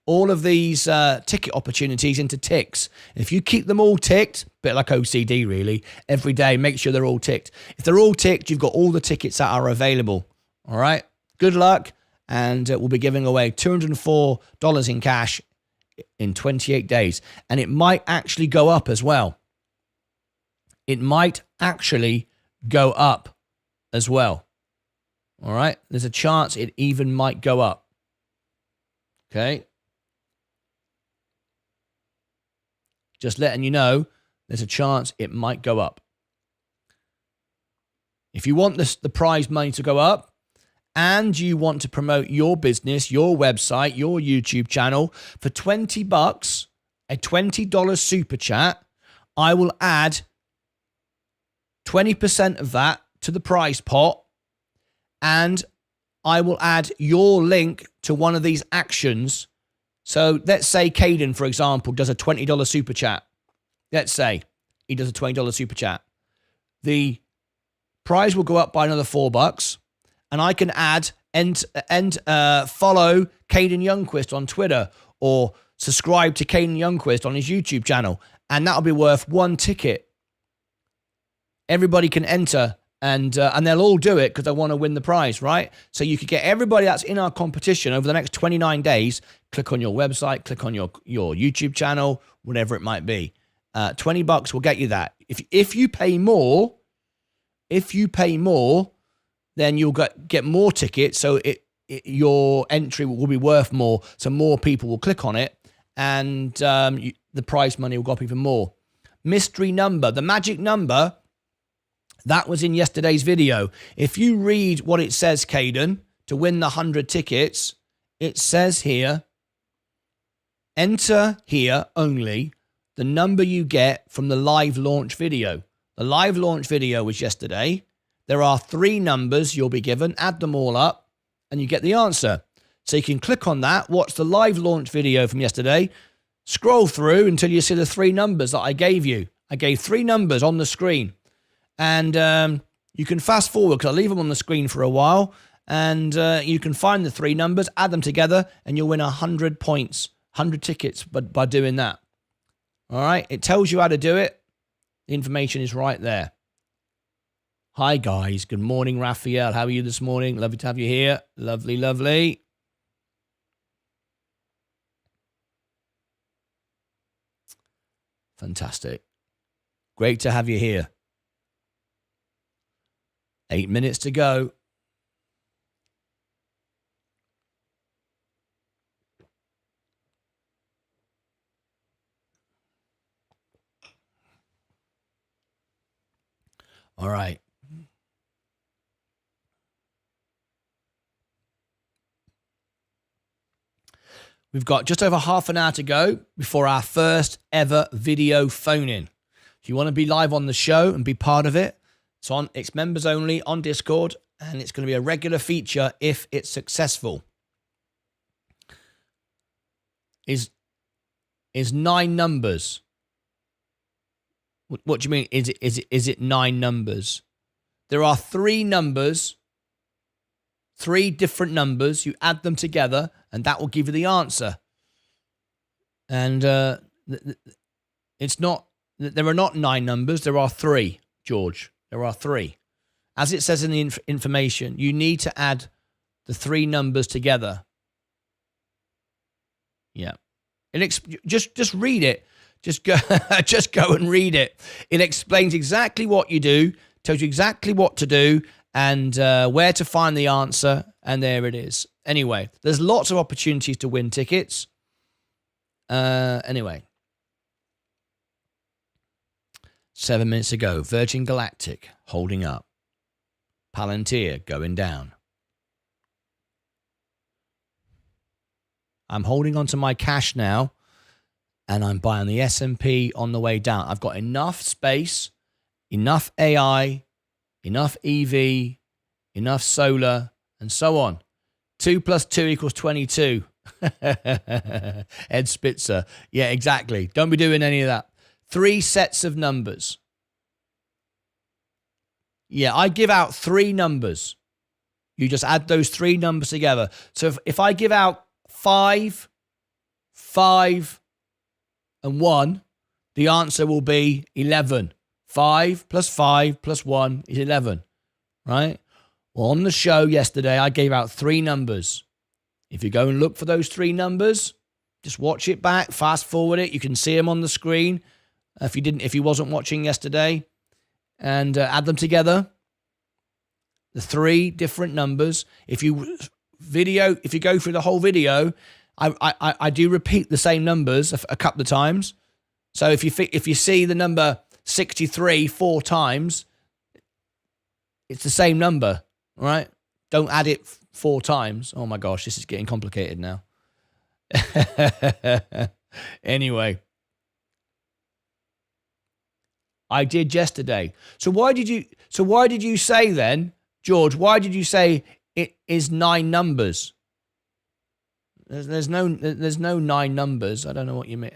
ticket opportunities into ticks. If you keep them all ticked, a bit like OCD really, every day, make sure they're all ticked. If they're all ticked, you've got all the tickets that are available. All right. Good luck. And we'll be giving away $204 in cash in 28 days. And it might actually go up as well. It might actually go up as well. All right. There's a chance it even might go up. Okay. Just letting you know, there's a chance it might go up. If you want the prize money to go up and you want to promote your business, your website, your YouTube channel for $20, a $20 super chat, I will add 20% of that to the prize pot, and I will add your link to one of these actions. So let's say Caden, for example, does a $20 super chat. Let's say he does a $20 super chat. The prize will go up by another $4, and I can add and follow Caden Youngquist on Twitter, or subscribe to Caden Youngquist on his YouTube channel, and that'll be worth one ticket. Everybody can enter, and they'll all do it because they want to win the prize, right? So you could get everybody that's in our competition over the next 29 days. Click on your website, click on your YouTube channel, whatever it might be. $20 will get you that. If you pay more, then you'll get more tickets. So your entry will be worth more. So more people will click on it, and the prize money will go up even more. Mystery number, the magic number, that was in yesterday's video. If you read what it says, Caden, to win the 100 tickets, it says here, enter here only the number you get from the live launch video. The live launch video was yesterday. There are 3 numbers you'll be given. Add them all up, and you get the answer. So you can click on that, watch the live launch video from yesterday, scroll through until you see the 3 numbers that I gave you. I gave 3 numbers on the screen. And you can fast forward because I leave them on the screen for a while. And you can find the 3 numbers, add them together, and you'll win 100 points, 100 tickets by doing that. All right? It tells you how to do it. The information is right there. Hi, guys. Good morning, Raphael. How are you this morning? Lovely to have you here. Lovely, lovely. Fantastic. Great to have you here. 8 minutes to go. All right. We've got just over half an hour to go before our first ever video phone-in. If you want to be live on the show and be part of it, it's members only on Discord, and it's going to be a regular feature if it's successful. Is 9 numbers? What do you mean? Is it 9 numbers? There are 3 numbers, 3 different numbers. You add them together, and that will give you the answer. And it's not. There are not 9 numbers. There are 3, George. There are 3. As it says in the information, you need to add the 3 numbers together. Yeah. Just read it. Just go and read it. It explains exactly what you do, tells you exactly what to do, and where to find the answer, and there it is. Anyway, there's lots of opportunities to win tickets. Anyway. 7 minutes ago, Virgin Galactic holding up. Palantir going down. I'm holding on to my cash now, and I'm buying the S&P on the way down. I've got enough space, enough AI, enough EV, enough solar, and so on. 2 + 2 = 22. Ed Spitzer. Yeah, exactly. Don't be doing any of that. 3 sets of numbers. Yeah, I give out 3 numbers. You just add those 3 numbers together. So if I give out 5, 5, and 1, the answer will be 11. 5 + 5 + 1 is 11, right? Well, on the show yesterday, I gave out 3 numbers. If you go and look for those 3 numbers, just watch it back, fast forward it. You can see them on the screen. If you wasn't watching yesterday, and add them together, the 3 different numbers. If you go through the whole video, I do repeat the same numbers a couple of times. So if you see the number 63 4 times, it's the same number, right? Don't add it 4 times. Oh my gosh, this is getting complicated now. Anyway. I did yesterday. So why did you say then, George, why did you say it is 9 numbers? There's no 9 numbers. I don't know what you mean.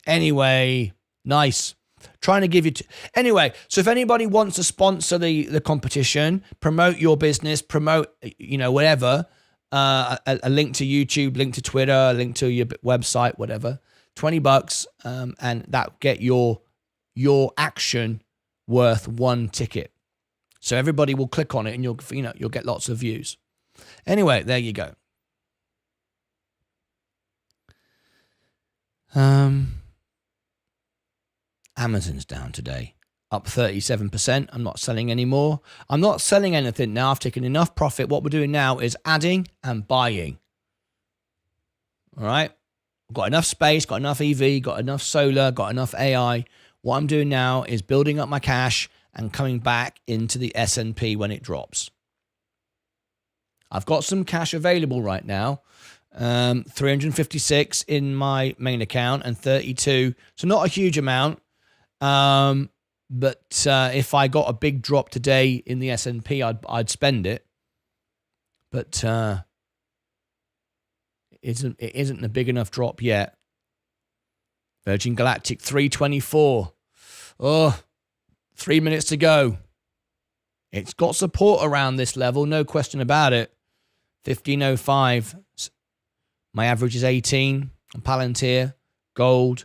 Anyway, nice. Trying to give you anyway. So if anybody wants to sponsor the competition, promote your business, promote whatever, a link to YouTube, link to Twitter, a link to your website, whatever, $20, and that get your action worth 1 ticket. So everybody will click on it, and you'll get lots of views. Anyway, there you go. Amazon's down today, up 37%. I'm not selling anymore. I'm not selling anything now. I've taken enough profit. What we're doing now is adding and buying. All right. I've got enough space, got enough EV, got enough solar, got enough AI. What I'm doing now is building up my cash and coming back into the S&P when it drops. I've got some cash available right now. 356 in my main account and 32. So not a huge amount. But if I got a big drop today in the S&P, I'd spend it. But it isn't a big enough drop yet. Virgin Galactic 324. Oh, 3 minutes to go. It's got support around this level, no question about it. 1505. My average is 18 on Palantir, gold.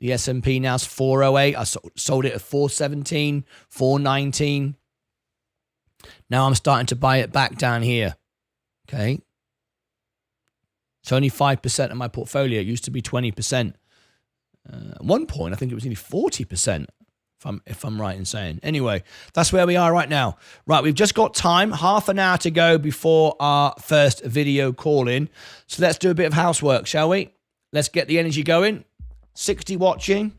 The S&P now is 408. I sold it at 417, 419. Now I'm starting to buy it back down here. Okay. It's only 5% of my portfolio. It used to be 20%. At one point, I think it was nearly 40%, if I'm right in saying. Anyway, that's where we are right now. Right, we've just got time, half an hour to go before our first video call in. So let's do a bit of housework, shall we? Let's get the energy going. 60 watching,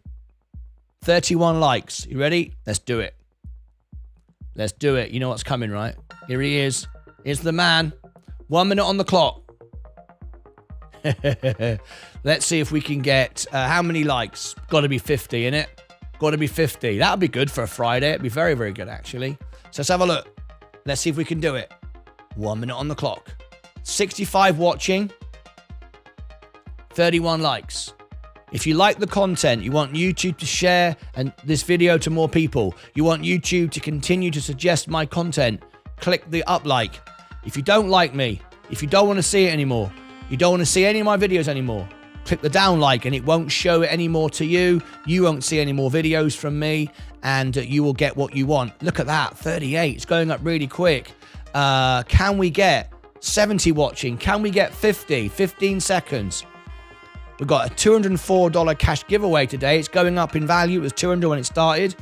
31 likes. You ready? Let's do it. Let's do it. You know what's coming, right? Here he is. Here's the man. 1 minute on the clock. Let's see if we can get how many likes. Got to be 50, innit? Got to be 50. That would be good for a Friday. It'd be very, very good, actually. So let's have a look. Let's see if we can do it. 1 minute on the clock. 65 watching. 31 likes. If you like the content, you want YouTube to share this video to more people, you want YouTube to continue to suggest my content, click the up like. If you don't like me, if you don't want to see it anymore, you don't want to see any of my videos anymore, click the down like and it won't show it anymore to you. You won't see any more videos from me and you will get what you want. Look at that, 38. It's going up really quick. Can we get 70 watching? Can we get 50? 15 seconds. We've got a $204 cash giveaway today. It's going up in value. It was $200 when it started.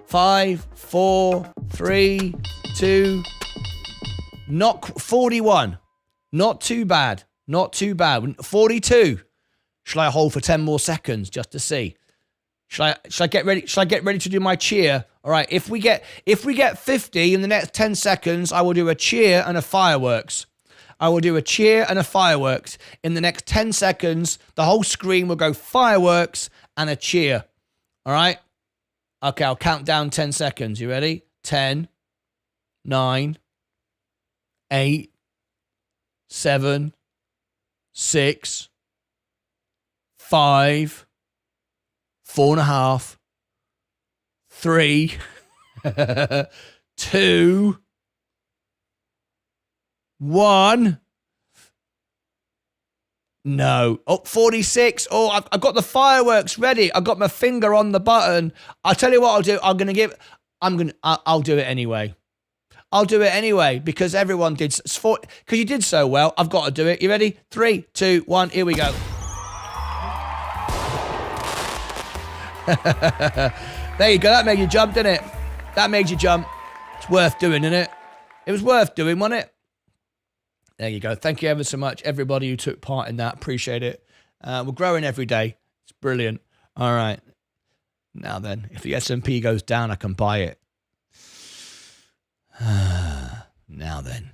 5, 4, 3, 2. Not 41. Not too bad. Not too bad. 42. Shall I hold for 10 more seconds just to see? Shall I get ready? Shall I get ready to do my cheer? All right. If we get 50 in the next 10 seconds, I will do a cheer and a fireworks. I will do a cheer and a fireworks. In the next 10 seconds, the whole screen will go fireworks and a cheer. All right? Okay, I'll count down 10 seconds. You ready? 10, 9, 8, 7, 6, 5, 4.5, 3, 2, 1. No. Oh, 46. Oh, I've got the fireworks ready. I've got my finger on the button. I'll tell you what I'll do. I'll do it anyway. I'll do it anyway because everyone did. Because you did so well. I've got to do it. You ready? 3, 2, 1. Here we go. There you go. That made you jump, didn't it? That made you jump. It's worth doing, isn't it? It was worth doing, wasn't it? There you go. Thank you ever so much, everybody who took part in that. Appreciate it. We're growing every day. It's brilliant. All right. Now then, if the S&P goes down, I can buy it. Now then.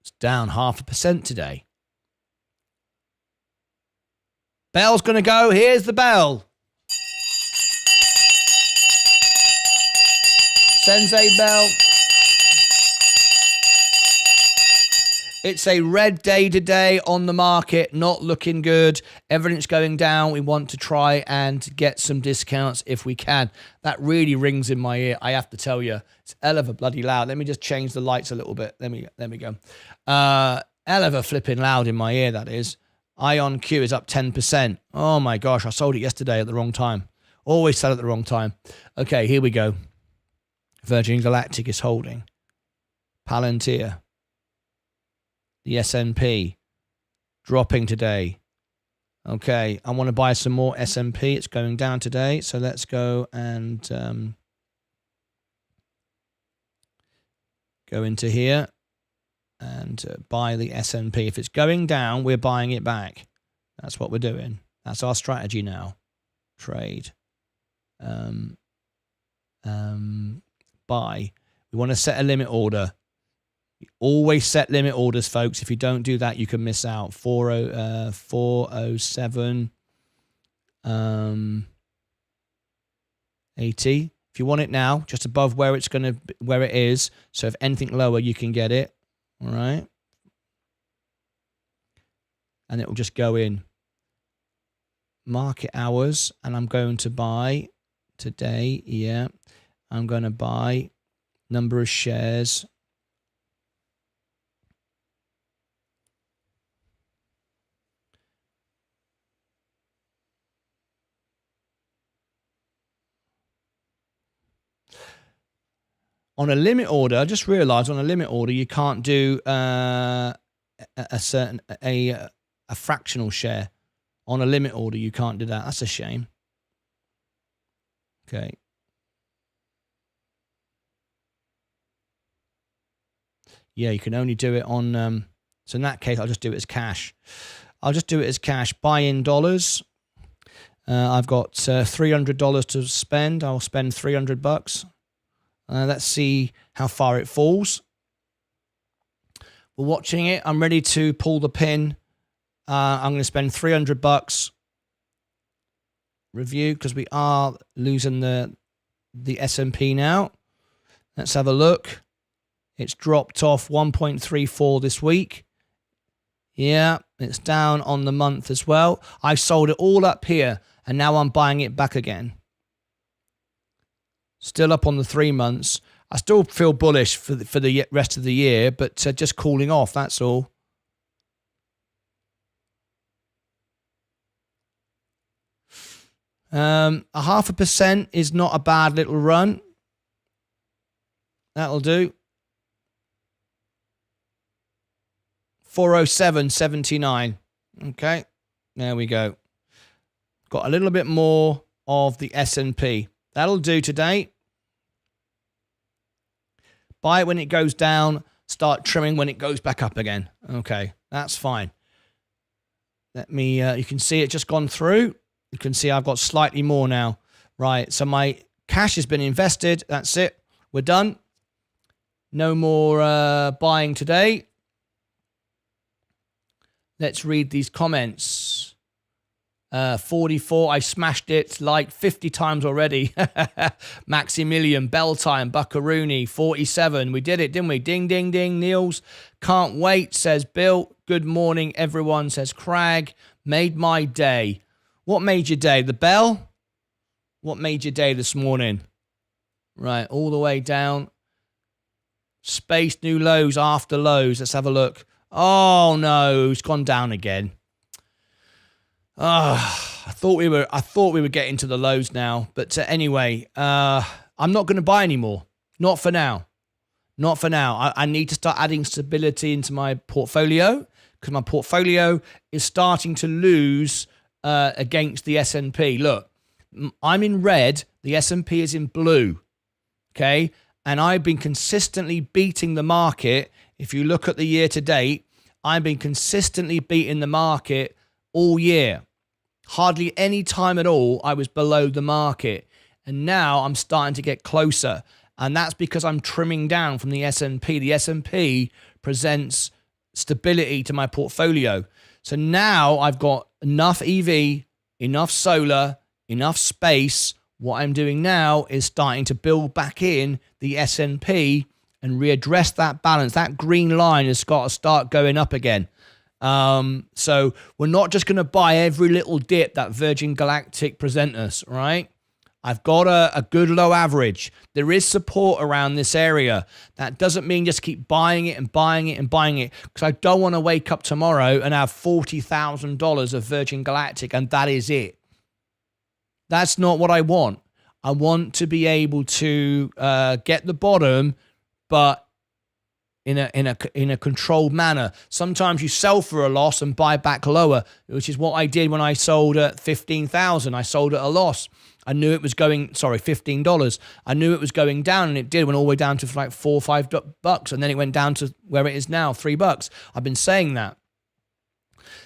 It's down 0.5% today. Bell's going to go. Here's the bell. Sensei bell. It's a red day today on the market, not looking good. Everything's going down. We want to try and get some discounts if we can. That really rings in my ear, I have to tell you. It's hell of a bloody loud. Let me just change the lights a little bit. There we go. Hell of a flipping loud in my ear, that is. Ion Q is up 10%. Oh my gosh, I sold it yesterday at the wrong time. Always sell at the wrong time. Okay, here we go. Virgin Galactic is holding. Palantir. The S&P dropping today. Okay, I want to buy some more S&P. It's going down today. So let's go and go into here and buy the S&P. If it's going down, we're buying it back. That's what we're doing. That's our strategy now. Trade. Buy. We want to set a limit order. Always set limit orders, folks. If you don't do that, you can miss out. 407 80. If you want it now, just above where it is. So if anything lower, you can get it. All right. And it will just go in. Market hours, and I'm going to buy today. Yeah. I'm going to buy number of shares. On a limit order, I just realized on a limit order, you can't do a fractional share. On a limit order, you can't do that. That's a shame. Okay. Yeah, you can only do it on, so in that case, I'll just do it as cash. I'll just do it as cash. Buy in dollars. I've got $300 to spend. I'll spend $300. Let's see how far it falls. We're watching it. I'm ready to pull the pin. I'm going to spend $300. Review, because we are losing the S&P now. Let's have a look. It's dropped off 1.34 this week. Yeah, it's down on the month as well. I sold it all up here, and now I'm buying it back again. Still up on the 3 months. I still feel bullish for the rest of the year, but just cooling off, that's all. A 0.5% is not a bad little run. That'll do. 407.79. Okay, there we go. Got a little bit more of the S&P. That'll do today. Buy it when it goes down. Start trimming when it goes back up again. Okay, that's fine. Let me, you can see it just gone through. You can see I've got slightly more now. Right, so my cash has been invested. That's it. We're done. No more buying today. Let's read these comments. 44, I smashed it like 50 times already. Maximilian, Belltime, Buckaroony, 47. We did it, didn't we? Ding, ding, ding. Niels, can't wait, says Bill. Good morning, everyone, says Crag. Made my day. What made your day? The bell? What made your day this morning? Right, all the way down. Space new lows after lows. Let's have a look. Oh no, it's gone down again. I thought we were getting to the lows now, but anyway, I'm not going to buy anymore. Not for now. Not for now. I need to start adding stability into my portfolio because my portfolio is starting to lose against the S&P. Look, I'm in red. The S&P is in blue. Okay, and I've been consistently beating the market. If you look at the year to date, I've been consistently beating the market all year. Hardly any time at all I was below the market. And now I'm starting to get closer. And that's because I'm trimming down from the S&P. The S&P presents stability to my portfolio. So now I've got enough EV enough solar, enough space. What I'm doing now is starting to build back in the S&P and readdress that balance. That green line has got to start going up again. So we're not just going to buy every little dip that Virgin Galactic present us, right? I've got a good low average. There is support around this area. That doesn't mean just keep buying it and buying it and buying it, because I don't want to wake up tomorrow and have $40,000 of Virgin Galactic and that is it. That's not what I want. I want to be able to get the bottom, but in a controlled manner. Sometimes you sell for a loss and buy back lower, which is what I did when I sold at 15,000. I sold at a loss. I knew it was going, $15. I knew it was going down, and it did. Went all the way down to like $4 or $5, and then it went down to where it is now, $3. I've been saying that.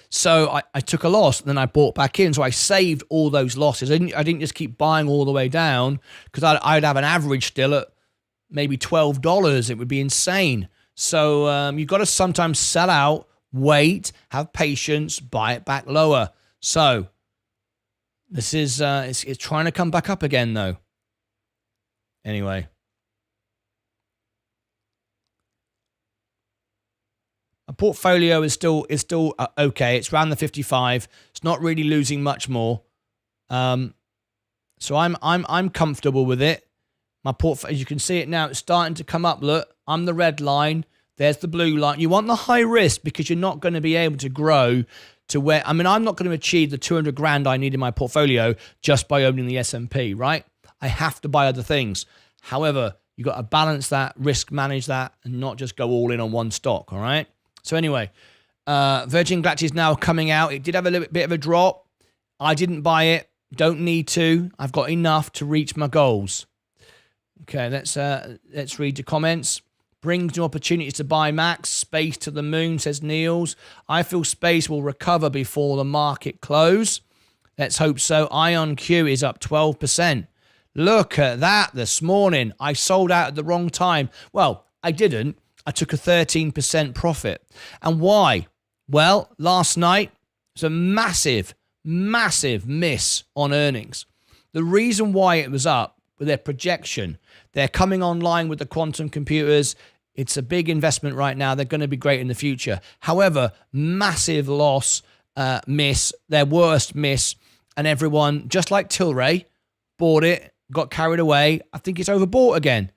So I took a loss, and then I bought back in. So I saved all those losses. I didn't just keep buying all the way down, because I'd have an average still at maybe $12. It would be insane. So you've got to sometimes sell out, wait, have patience, buy it back lower. So this is it's trying to come back up again, though. Anyway. A portfolio is still okay. It's around the 55. It's not really losing much more. So I'm comfortable with it. My portfolio, as you can see it now, it's starting to come up. Look, I'm the red line. There's the blue line. You want the high risk because you're not going to be able to grow to where, I'm not going to achieve the 200 grand I need in my portfolio just by owning the S&P, right? I have to buy other things. However, you got to balance that, risk manage that, and not just go all in on one stock, all right? So anyway, Virgin Galactic is now coming out. It did have a little bit of a drop. I didn't buy it. Don't need to. I've got enough to reach my goals. Okay, let's read the comments. Brings new opportunities to buy Max. Space to the moon, says Niels. I feel space will recover before the market close. Let's hope so. IonQ is up 12%. Look at that this morning. I sold out at the wrong time. Well, I didn't. I took a 13% profit. And why? Well, last night was a massive, massive miss on earnings. The reason why it was up with their projection, they're coming online with the quantum computers. It's a big investment right now. They're going to be great in the future. However, massive loss, miss, their worst miss. And everyone, just like Tilray, bought it, got carried away. I think it's overbought again.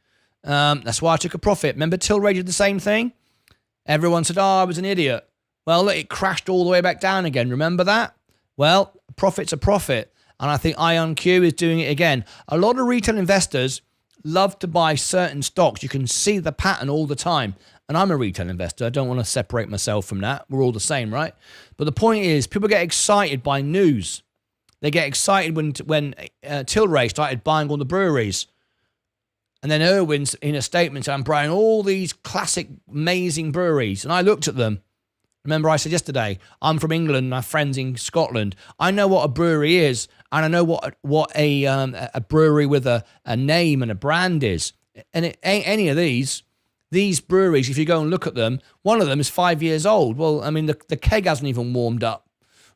That's why I took a profit. Remember Tilray did the same thing? Everyone said, I was an idiot. Well, look, it crashed all the way back down again. Remember that? Well, profit's a profit. And I think IonQ is doing it again. A lot of retail investors love to buy certain stocks. You can see the pattern all the time. And I'm a retail investor. I don't want to separate myself from that. We're all the same, right? But the point is, people get excited by news. They get excited when Tilray started buying all the breweries. And then Irwin's in a statement said, I'm buying all these classic, amazing breweries. And I looked at them. Remember I said yesterday, I'm from England and I have friends in Scotland. I know what a brewery is, and I know what a brewery with a name and a brand is. And it ain't any of these breweries, if you go and look at them, one of them is 5 years old. Well, I mean, the keg hasn't even warmed up,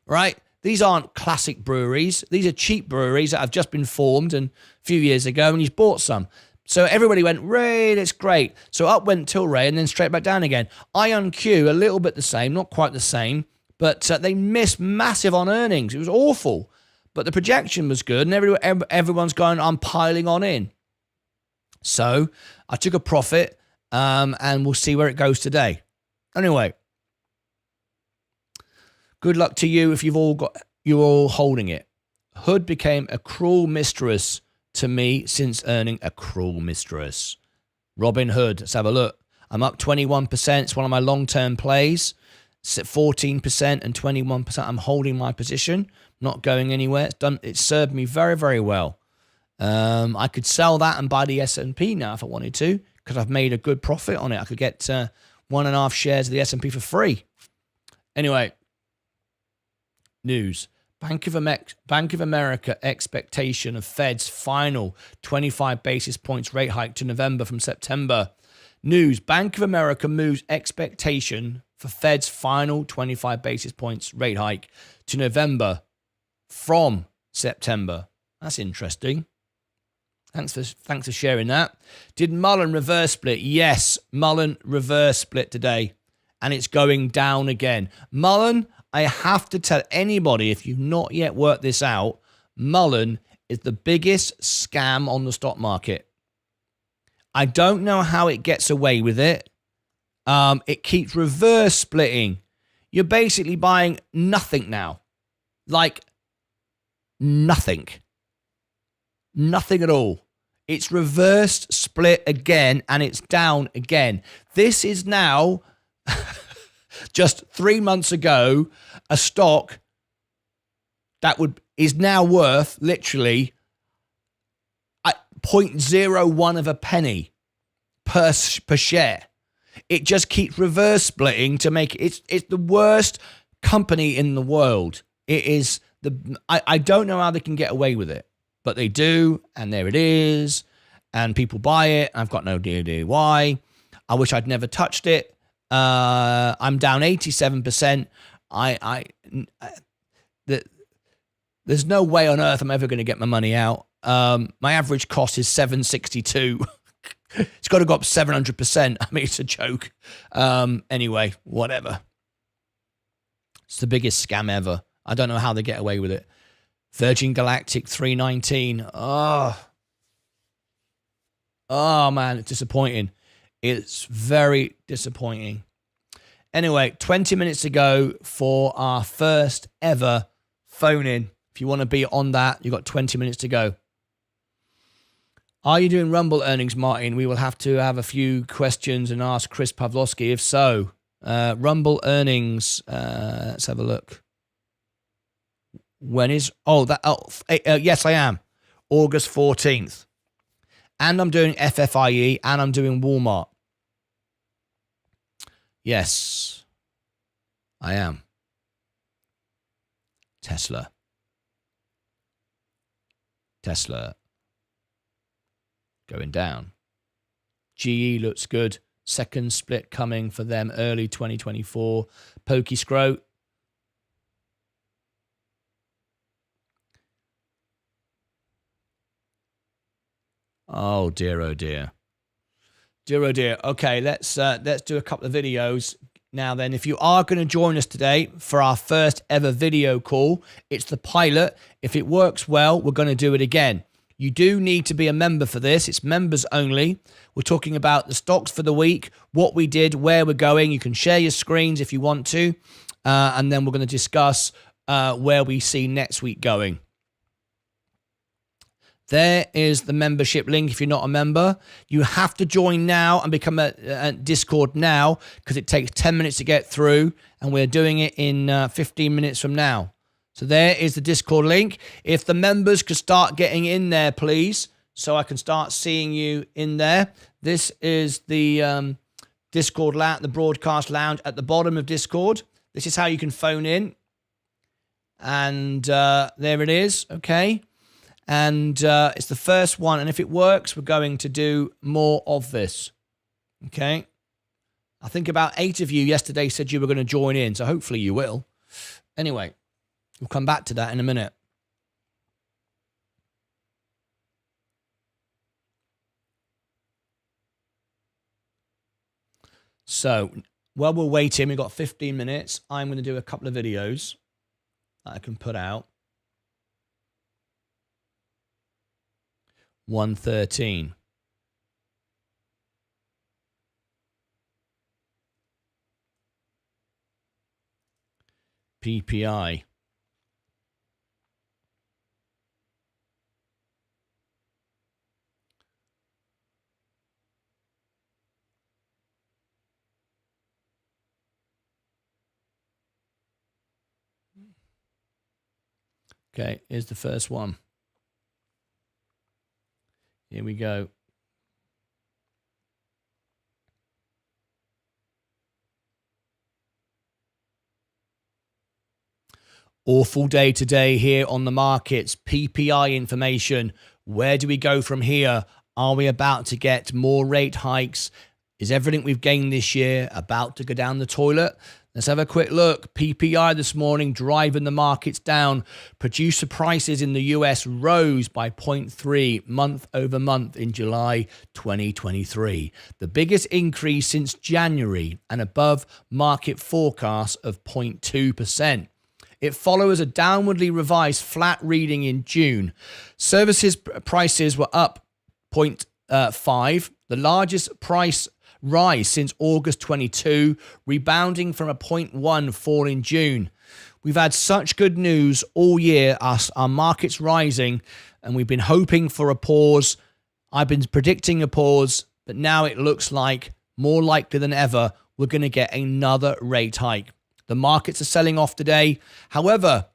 right? These aren't classic breweries. These are cheap breweries that have just been formed and a few years ago, and he's bought some. So everybody went, Ray, that's great. So up went Tilray and then straight back down again. IonQ, a little bit the same, not quite the same, but they missed massive on earnings. It was awful. But the projection was good, and everyone's going, I'm piling on in. So I took a profit, and we'll see where it goes today. Anyway, good luck to you if you're all holding it. Hood became a cruel mistress to me since earning a cruel mistress. Robinhood, let's have a look. I'm up 21%. It's one of my long-term plays. It's at 14% and 21%. I'm holding my position, not going anywhere. It's served me very, very well. I could sell that and buy the S&P now if I wanted to, because I've made a good profit on it. I could get 1.5 shares of the S&P for free. Anyway, news. Bank of America expectation of Fed's final 25 basis points rate hike to November from September. News. Bank of America moves expectation for Fed's final 25 basis points rate hike to November from September. That's interesting. Thanks for sharing that. Did Mullen reverse split? Yes, Mullen reverse split today, and it's going down again. Mullen, I have to tell anybody, if you've not yet worked this out, Mullen is the biggest scam on the stock market. I don't know how it gets away with it. It keeps reverse splitting. You're basically buying nothing now. Like nothing. Nothing at all. It's reversed split again, and it's down again. This is now, just 3 months ago, a stock that is now worth literally 0.01 of a penny per share. It just keeps reverse splitting to make it. It's the worst company in the world. It is I don't know how they can get away with it. But they do, and there it is, and people buy it. I've got no idea why. I wish I'd never touched it. I'm down 87%. There's no way on earth I'm ever going to get my money out. My average cost is 762. It's got to go up 700%. I mean, it's a joke. Anyway, whatever. It's the biggest scam ever. I don't know how they get away with it. Virgin Galactic 319. Oh man, it's disappointing. It's very disappointing. Anyway, 20 minutes to go for our first ever phone in. If you want to be on that, you've got 20 minutes to go. Are you doing Rumble earnings, Martin? We will have to have a few questions and ask Chris Pavlovsky. If so, Rumble earnings. Let's have a look. When is... yes, I am. August 14th. And I'm doing FFIE and I'm doing Walmart. Yes, I am. Tesla. Going down. GE looks good. Second split coming for them early 2024. Pokey Scroat. Oh dear, oh dear. Dear, oh dear. Okay, let's do a couple of videos. Now then, if you are going to join us today for our first ever video call, it's the pilot. If it works well, we're going to do it again. You do need to be a member for this. It's members only. We're talking about the stocks for the week, what we did, where we're going. You can share your screens if you want to. And then we're going to discuss where we see next week going. There is the membership link if you're not a member. You have to join now and become a Discord now because it takes 10 minutes to get through, and we're doing it in 15 minutes from now. So there is the Discord link. If the members could start getting in there, please, so I can start seeing you in there. This is the Discord lounge, the broadcast lounge at the bottom of Discord. This is how you can phone in. And there it is, okay? And it's the first one. And if it works, we're going to do more of this. Okay. I think about 8 of you yesterday said you were going to join in. So hopefully you will. Anyway, we'll come back to that in a minute. So while we're waiting, we've got 15 minutes. I'm going to do a couple of videos that I can put out. 113. PPI. Okay, here's the first one. Here we go. Awful day today here on the markets. PPI information. Where do we go from here? Are we about to get more rate hikes? Is everything we've gained this year about to go down the toilet? Let's have a quick look. PPI this morning driving the markets down. Producer prices in the US rose by 0.3 month over month in July 2023. The biggest increase since January and above market forecast of 0.2%. It follows a downwardly revised flat reading in June. Services prices were up 0.5, the largest price rise since August 22, rebounding from a 0.1 fall in June. We've had such good news all year, our market's rising, and we've been hoping for a pause. I've been predicting a pause, but now it looks like, more likely than ever, we're going to get another rate hike. The markets are selling off today. However,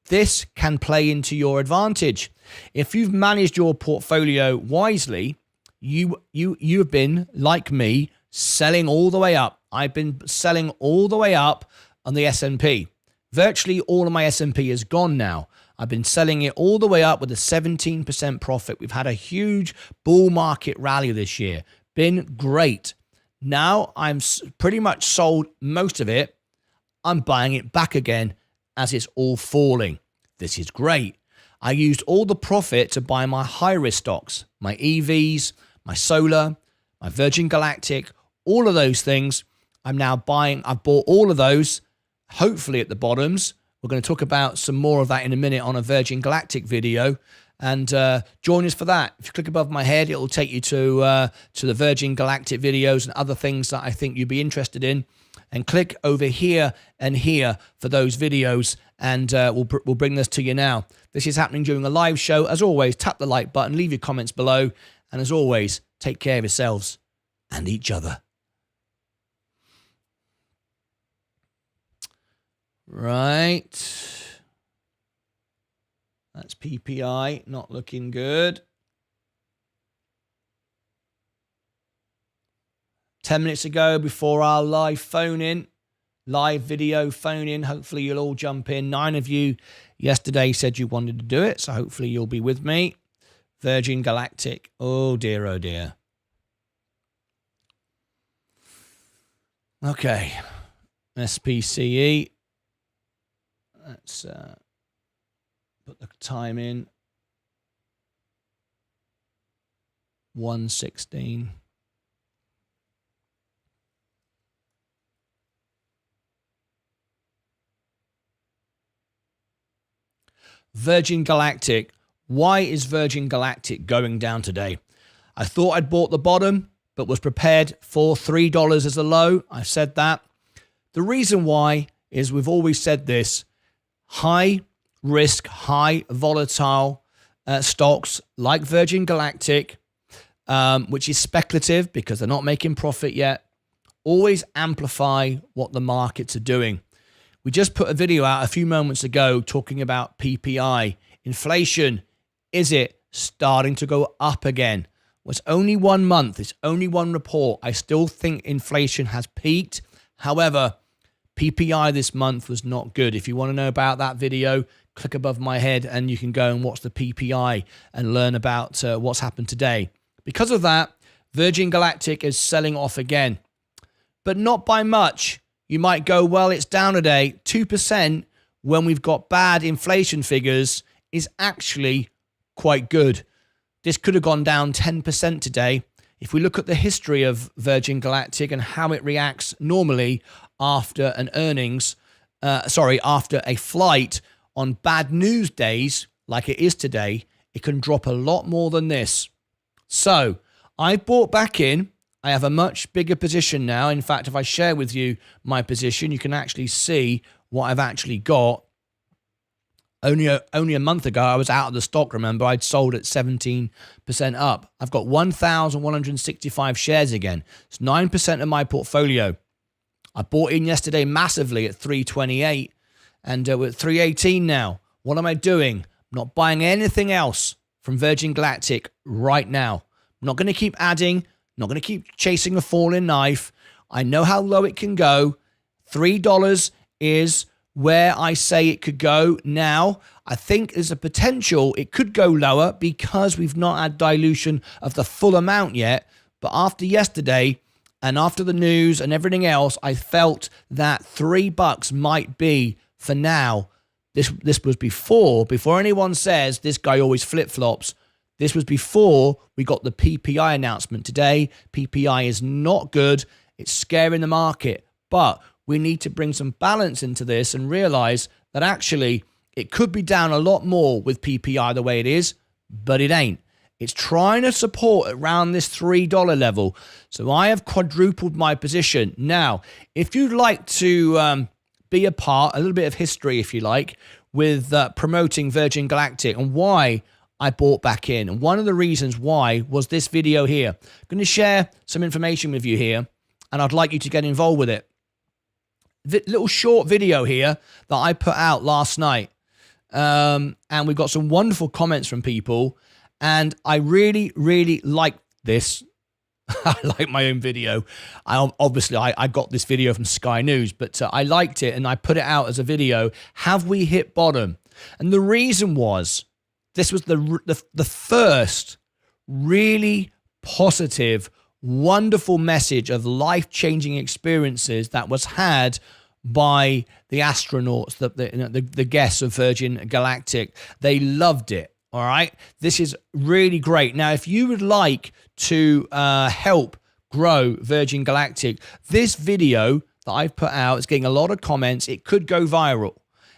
this can play into your advantage. If you've managed your portfolio wisely, you've been, like me, selling all the way up. I've been selling all the way up on the S&P. Virtually all of my S&P is gone now. I've been selling it all the way up with a 17% profit. We've had a huge bull market rally this year. Been great. Now I'm pretty much sold most of it. I'm buying it back again as it's all falling. This is great. I used all the profit to buy my high-risk stocks, my EVs, my solar, my Virgin Galactic, all of those things. I'm now buying. I've bought all of those, hopefully at the bottoms. We're going to talk about some more of that in a minute on a Virgin Galactic video. And join us for that. If you click above my head, it will take you to the Virgin Galactic videos and other things that I think you'd be interested in. And click over here and here for those videos, and we'll bring this to you now. This is happening during a live show. As always, tap the like button, leave your comments below, and as always, take care of yourselves and each other. Right. That's PPI, not looking good. 10 minutes ago, before our live video phone in, hopefully you'll all jump in. 9 of you yesterday said you wanted to do it, so hopefully you'll be with me. Virgin Galactic, oh dear, oh dear. Okay, SPCE. Let's put the time in. 1:16. Virgin Galactic. Why is Virgin Galactic going down today? I thought I'd bought the bottom, but was prepared for $3 as a low. I've said that. The reason why is we've always said this. High risk, high volatile stocks like Virgin Galactic, which is speculative because they're not making profit yet, always amplify what the markets are doing. We just put a video out a few moments ago talking about PPI. Inflation, is it starting to go up again? Well, it's only 1 month. It's only one report. I still think inflation has peaked. However, PPI this month was not good. If you want to know about that video, click above my head and you can go and watch the PPI and learn about what's happened today. Because of that, Virgin Galactic is selling off again, but not by much. You might go, well, it's down today. 2% when we've got bad inflation figures is actually quite good. This could have gone down 10% today. If we look at the history of Virgin Galactic and how it reacts normally after an after a flight on bad news days, like it is today, it can drop a lot more than this. So I bought back in. I have a much bigger position now. In fact, if I share with you my position, you can actually see what I've actually got. Only a month ago, I was out of the stock, remember? I'd sold at 17% up. I've got 1,165 shares again. It's 9% of my portfolio. I bought in yesterday massively at 328, and we're at 318 now. What am I doing? I'm not buying anything else from Virgin Galactic right now. I'm not going to keep adding. Not going to keep chasing a falling knife. I know how low it can go. $3 is where I say it could go now. I think there's a potential it could go lower because we've not had dilution of the full amount yet. But after yesterday, And after the news and everything else, I felt that $3 might be, for now, this was before anyone says this guy always flip-flops. This was before we got the PPI announcement today. PPI is not good. It's scaring the market. But we need to bring some balance into this and realize that actually it could be down a lot more with PPI the way it is, but it ain't. It's trying to support around this $3 level. So I have quadrupled my position. Now, if you'd like to be a part, a little bit of history, if you like, with promoting Virgin Galactic and why I bought back in. And one of the reasons why was this video here. I'm going to share some information with you here, and I'd like you to get involved with it. Little short video here that I put out last night. And we got some wonderful comments from people. And I really, really like this. I like my own video. I got this video from Sky News, but I liked it and I put it out as a video. Have we hit bottom? And the reason was, this was the first really positive, wonderful message of life-changing experiences that was had by the astronauts, the guests of Virgin Galactic. They loved it. All right. This is really great. Now, if you would like to help grow Virgin Galactic, this video that I've put out is getting a lot of comments. It could go viral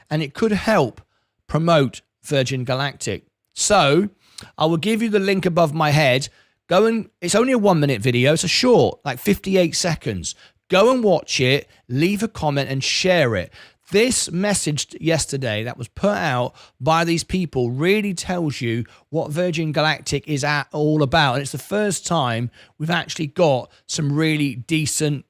and it could help promote Virgin Galactic. So I will give you the link above my head. It's only a 1-minute video. It's a short, like 58 seconds. Go and watch it, leave a comment and share it. This message yesterday that was put out by these people really tells you what Virgin Galactic is all about. And it's the first time we've actually got some really decent,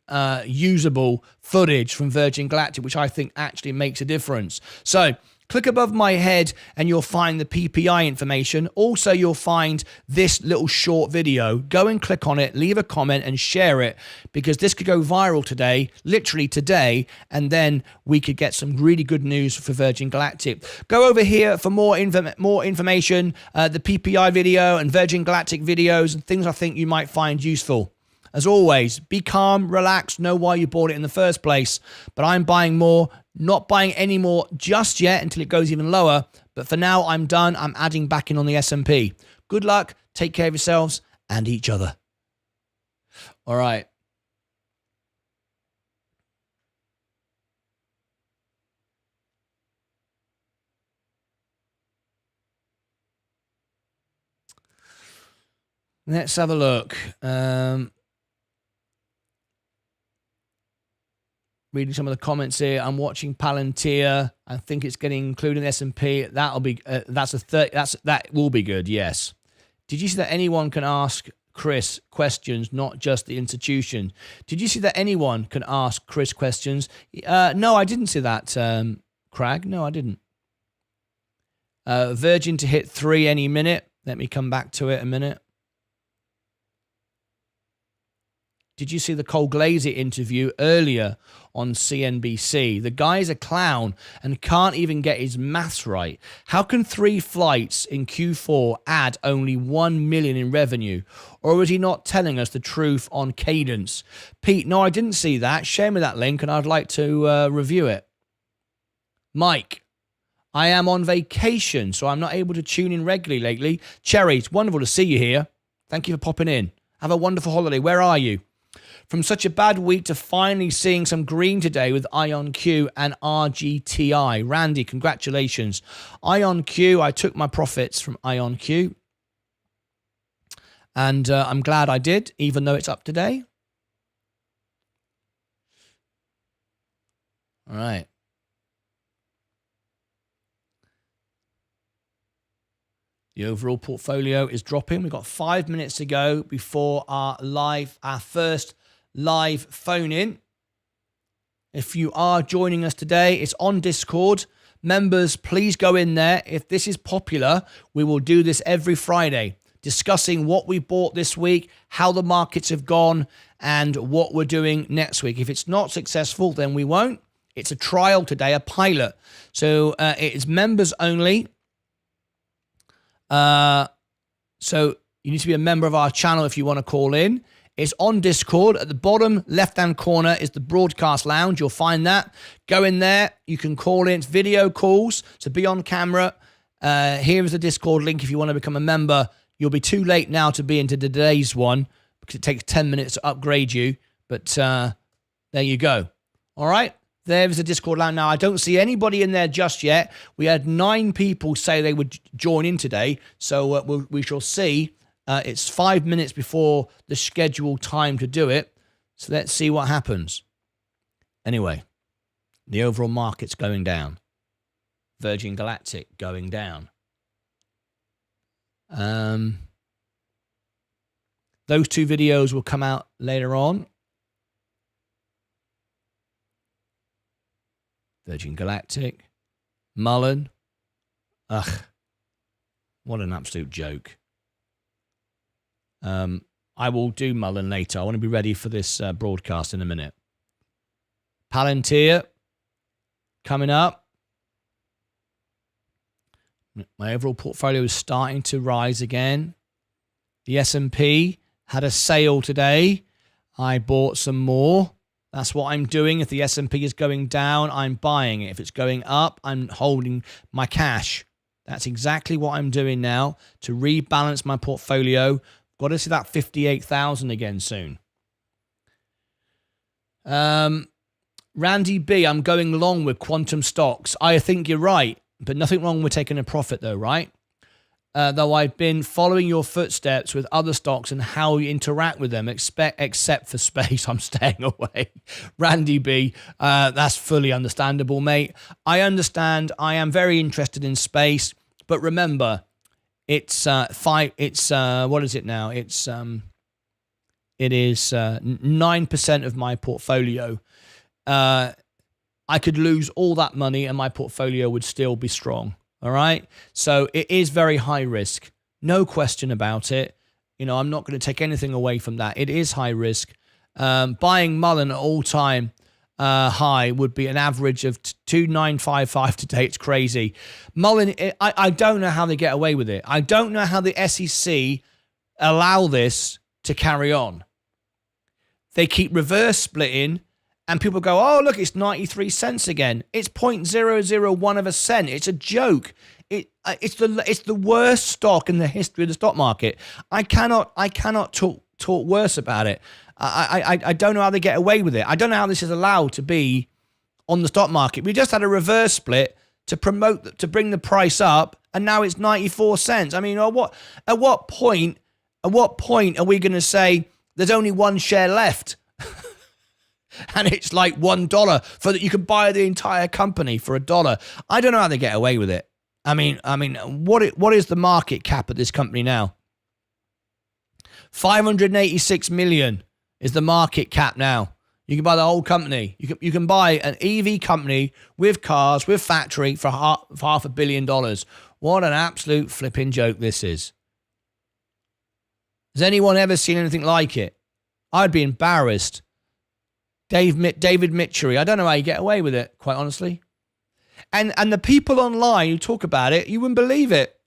usable footage from Virgin Galactic, which I think actually makes a difference. So click above my head and you'll find the PPI information. Also, you'll find this little short video. Go and click on it, leave a comment and share it, because this could go viral today, literally today, and then we could get some really good news for Virgin Galactic. Go over here for more information, the PPI video and Virgin Galactic videos and things I think you might find useful. As always, be calm, relax, know why you bought it in the first place. But I'm buying more, not buying any more just yet until it goes even lower. But for now, I'm done. I'm adding back in on the S&P. Good luck. Take care of yourselves and each other. All right. Let's have a look. Reading some of the comments here. I'm watching Palantir. I think it's getting included in the S&P. That'll be that will be good. Yes. Did you see that anyone can ask Chris questions, not just the institution? Did you see that anyone can ask Chris questions? No, I didn't see that. Crag. No, I didn't. Virgin to hit 3 any minute. Let me come back to it a minute. Did you see the Cole Glazer interview earlier on CNBC? The guy's a clown and can't even get his maths right. How can 3 flights in Q4 add only 1 million in revenue? Or is he not telling us the truth on cadence? Pete, no, I didn't see that. Share me that link and I'd like to review it. Mike, I am on vacation, so I'm not able to tune in regularly lately. Cherry, it's wonderful to see you here. Thank you for popping in. Have a wonderful holiday. Where are you? From such a bad week to finally seeing some green today with IonQ and RGTI. Randy, congratulations. IonQ, I took my profits from IonQ. And I'm glad I did, even though it's up today. All right. The overall portfolio is dropping. We've got 5 minutes to go before our first live phone in. If you are joining us today, it's on Discord. Members, please go in there. If this is popular, we will do this every Friday, discussing what we bought this week, how the markets have gone, and what we're doing next week. If it's not successful, then we won't. It's a trial today, a pilot. So it is members only. So you need to be a member of our channel if you want to call in. It's on Discord. At the bottom left-hand corner is the broadcast lounge. You'll find that. Go in there. You can call in. It's video calls, so be on camera. Here is the Discord link if you want to become a member. You'll be too late now to be into today's one because it takes 10 minutes to upgrade you. But there you go. All right. There's the Discord lounge now. I don't see anybody in there just yet. We had 9 people say they would join in today. So we shall see. It's 5 minutes before the scheduled time to do it. So let's see what happens. Anyway, the overall market's going down. Virgin Galactic going down. Those 2 videos will come out later on. Virgin Galactic. Mullen. Ugh. What an absolute joke. I will do Mullen later. I want to be ready for this broadcast in a minute. Palantir. Coming up. My overall portfolio is starting to rise again. The S&P had a sale today. I bought some more. That's what I'm doing. If the S&P is going down, I'm buying it. If it's going up, I'm holding my cash. That's exactly what I'm doing now to rebalance my portfolio. Got to see that 58,000 again soon. Randy B, I'm going long with quantum stocks. I think you're right, but nothing wrong with taking a profit though, right? Though I've been following your footsteps with other stocks and how you interact with them, except for space, I'm staying away. Randy B, that's fully understandable, mate. I understand. I am very interested in space, but remember, it's what is it now? It is 9% of my portfolio. I could lose all that money and my portfolio would still be strong. All right. So it is very high risk. No question about it. You know, I'm not going to take anything away from that. It is high risk. Buying Mullen at all time high would be an average of 2,955 today. It's crazy. Mullen, I don't know how they get away with it. I don't know how the SEC allow this to carry on. They keep reverse splitting. And people go, oh, look, it's 93 cents again. It's 0.001 of a cent. It's a joke. It's the worst stock in the history of the stock market. I cannot talk worse about it. I don't know how they get away with it. I don't know how this is allowed to be on the stock market. We just had a reverse split to bring the price up, and now it's 94 cents. I mean, at what point are we going to say there's only one share left? And it's like $1 for that you can buy the entire company for $1. I don't know how they get away with it. I mean, what is the market cap at this company now? 586 million is the market cap now. You can buy the whole company. You can buy an EV company with cars, with factory for half $500 million. What an absolute flipping joke this is. Has anyone ever seen anything like it? I'd be embarrassed. David Mitchery, I don't know how you get away with it, quite honestly. And the people online who talk about it, you wouldn't believe it.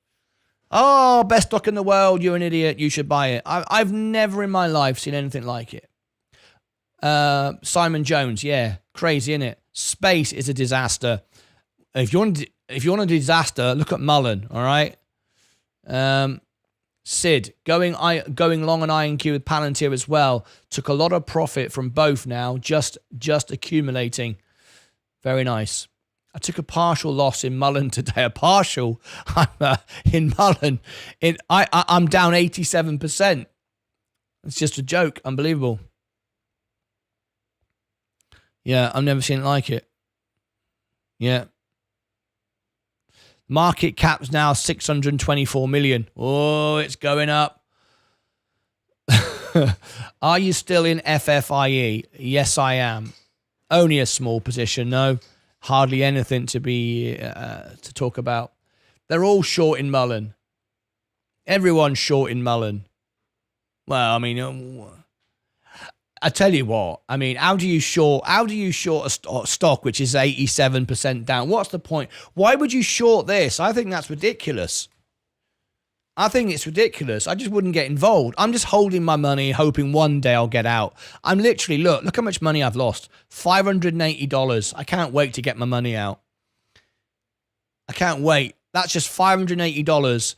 Oh, best stock in the world, you're an idiot, you should buy it. I've never in my life seen anything like it. Simon Jones, yeah, crazy, innit? Space is a disaster. If you want a disaster, look at Mullen, all right? Sid, going long on INQ with Palantir as well. Took a lot of profit from both now, just accumulating. Very nice. I took a partial loss in Mullen today. A partial in Mullen. I'm down 87%. It's just a joke. Unbelievable. Yeah, I've never seen it like it. Yeah. Market cap's now 624 million. Oh, it's going up. Are you still in FFIE? Yes, I am. Only a small position, no. Hardly anything to be to talk about. They're all short in Mullen. Everyone's short in Mullen. Well, I mean, I tell you what. I mean, how do you short a stock which is 87% down? What's the point? Why would you short this? I think that's ridiculous. I think it's ridiculous. I just wouldn't get involved. I'm just holding my money, hoping one day I'll get out. I'm literally, look how much money I've lost. $580. I can't wait to get my money out. I can't wait. That's just $580.